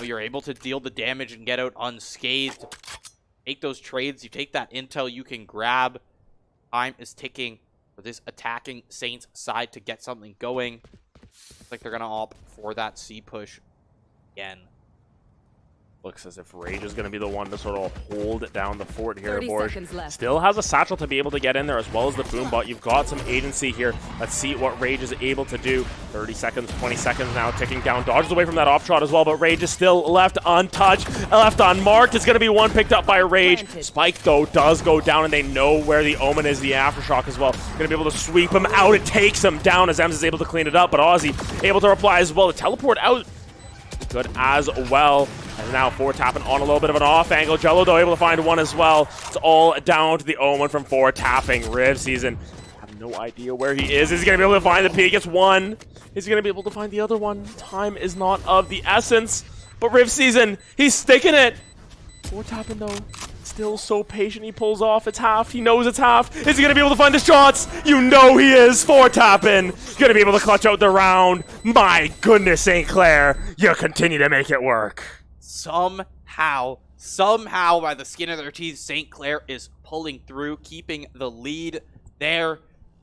you're able to deal the damage and get out unscathed. Take those trades. You take that intel you can grab. Time is ticking for this attacking Saints side to get something going. Looks like they're going to opt for that C push again. Looks as if Rage is going to be the one to sort of hold down the fort here. 30 Borj seconds left. still has a satchel to be able to get in there, as well as the boom bot. You've got some agency here. Let's see what Rage is able to do. 30 seconds, 20 seconds now, ticking down. Dodges away from that op shot as well, but Rage is still left untouched, left unmarked. It's going to be one picked up by Rage. Spike, though, does go down, and they know where the Omen is, the Aftershock as well. Going to be able to sweep him out. It takes him down as Ems is able to clean it up, but Ozzy able to reply as well. The teleport out good as well. And now 4-tapping on a little bit of an off angle. Jello, though, able to find one as well. It's all down to the Omen from 4-tapping. Riv Season, I have no idea where he is. Is he going to be able to find the peak? It's one. Is he going to be able to find the other one? Time is not of the essence. But Riv Season, he's sticking it. 4-tapping, though, still so patient. He pulls off. It's half. He knows it's half. Is he going to be able to find the shots? You know he is. 4-tapping. Going to be able to clutch out the round. My goodness, St. Clair, you continue to make it work. Somehow, by the skin of their teeth, St. Clair is pulling through, keeping the lead there.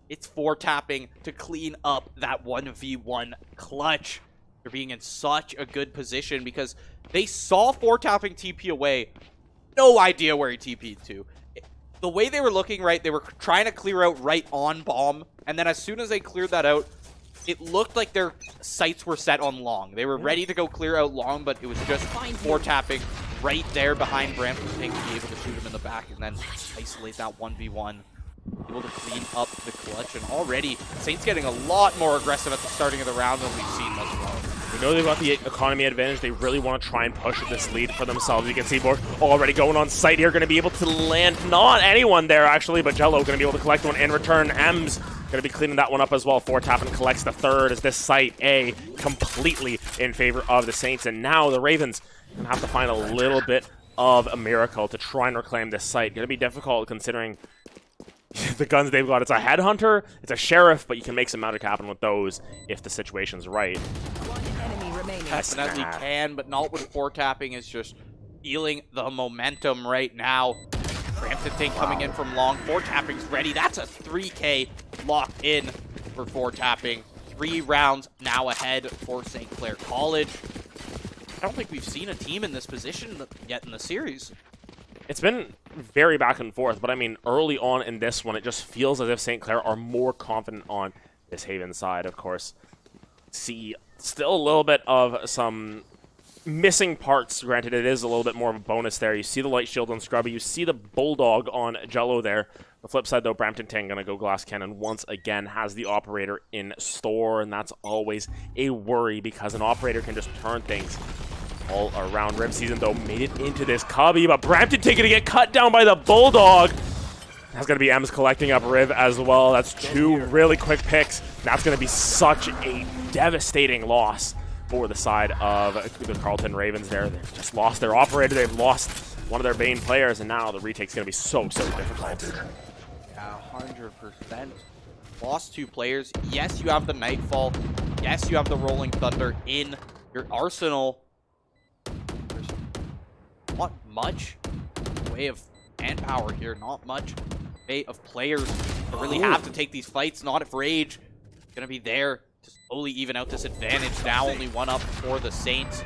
It's 4-tapping to clean up that 1v1 clutch. They're being in such a good position because they saw 4-tapping TP away. No idea where he TP'd to. The way they were looking, right, they were trying to clear out right on bomb, and then as soon as they cleared that out, it looked like their sights were set on long. They were ready to go clear out long, but it was just 4-tapping right there behind Brampton Ting to be able to shoot him in the back and then isolate that 1v1. Able to clean up the clutch, and already Saints getting a lot more aggressive at the starting of the round than we've seen thus far. We know they've got the economy advantage. They really want to try and push this lead for themselves. You can see Borg already going on site here, going to be able to land not anyone there actually, but Jello going to be able to collect one in return. Ems going to be cleaning that one up as well. 4-tapping collects the third as this site A completely in favor of the Saints, and now the Ravens going to have to find a little bit of a miracle to try and reclaim this site. Going to be difficult considering the guns they've got. It's a headhunter, it's a sheriff, but you can make some magic happen with those if the situation's right. Definitely can, but not with 4-tapping. Is just feeling the momentum right now. Brampton Ting coming in from long. 4-tapping's ready. That's a 3K locked in for 4-tapping. 3 rounds now ahead for St. Clair College. I don't think we've seen a team in this position yet in the series. It's been very back and forth, but I mean, early on in this one, it just feels as if St. Clair are more confident on this Haven side, of course. See, still a little bit of some missing parts. Granted, it is a little bit more of a bonus there. You see the light shield on Scrubby. You see the Bulldog on Jello there. The flip side, though, Brampton Ting going to go glass cannon once again, has the operator in store, and that's always a worry because an operator can just turn things all around. Riv Season, though, made it into this cubby, but Brampton Ting to get cut down by the Bulldog. That's going to be Ems collecting up Riv as well. That's 2 really quick picks. That's going to be such a devastating loss for the side of the Carleton Ravens there. They've just lost their operator. They've lost one of their main players, and now the retake's going to be so difficult. Yeah, 100%. lost 2 players. Yes, you have the Nightfall. Yes, you have the Rolling Thunder in your arsenal. There's not much in the way of manpower here. Not much in the way of players to really have to take these fights. Not if Rage is going to be there to slowly even out this advantage. Now only 1 up for the Saints.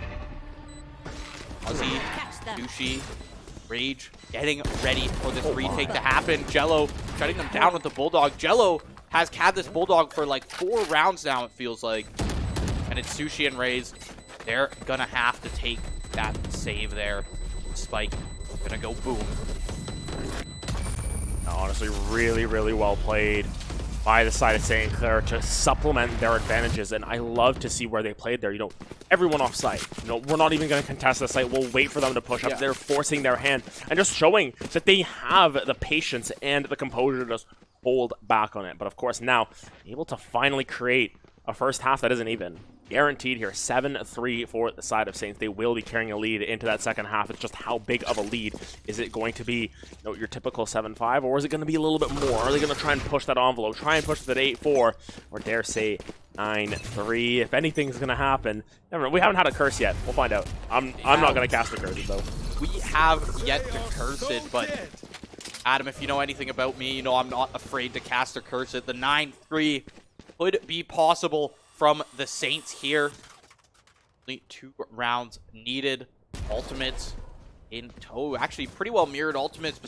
Ozzy, Sushi, Rage getting ready for this retake to happen. Jello shutting them down with the Bulldog. Jello has had this Bulldog for like 4 rounds now, it feels like. And it's Sushi and Raze. They're gonna have to take that save there. Spike gonna go boom. Honestly, really, really well played by the side of St. Clair to supplement their advantages, and I love to see where they played there. You know, everyone off site. You know, we're not even going to contest the site. We'll wait for them to push up. They're forcing their hand and just showing that they have the patience and the composure to just hold back on it. But of course, now able to finally create a first half that isn't even. Guaranteed here, 7-3 for the side of Saints. They will be carrying a lead into that second half. It's just how big of a lead. Is it going to be, you know, your typical 7-5, or is it going to be a little bit more? Are they going to try and push that envelope, try and push that 8-4, or dare say 9-3? If anything's going to happen, never know. We haven't had a curse yet. We'll find out. I'm not going to cast the curse though. We have yet to curse it, but Adam, if you know anything about me, you know I'm not afraid to cast or curse it. The 9-3 could be possible from the Saints here. Only 2 rounds needed. Ultimates in tow. Actually, pretty well mirrored ultimates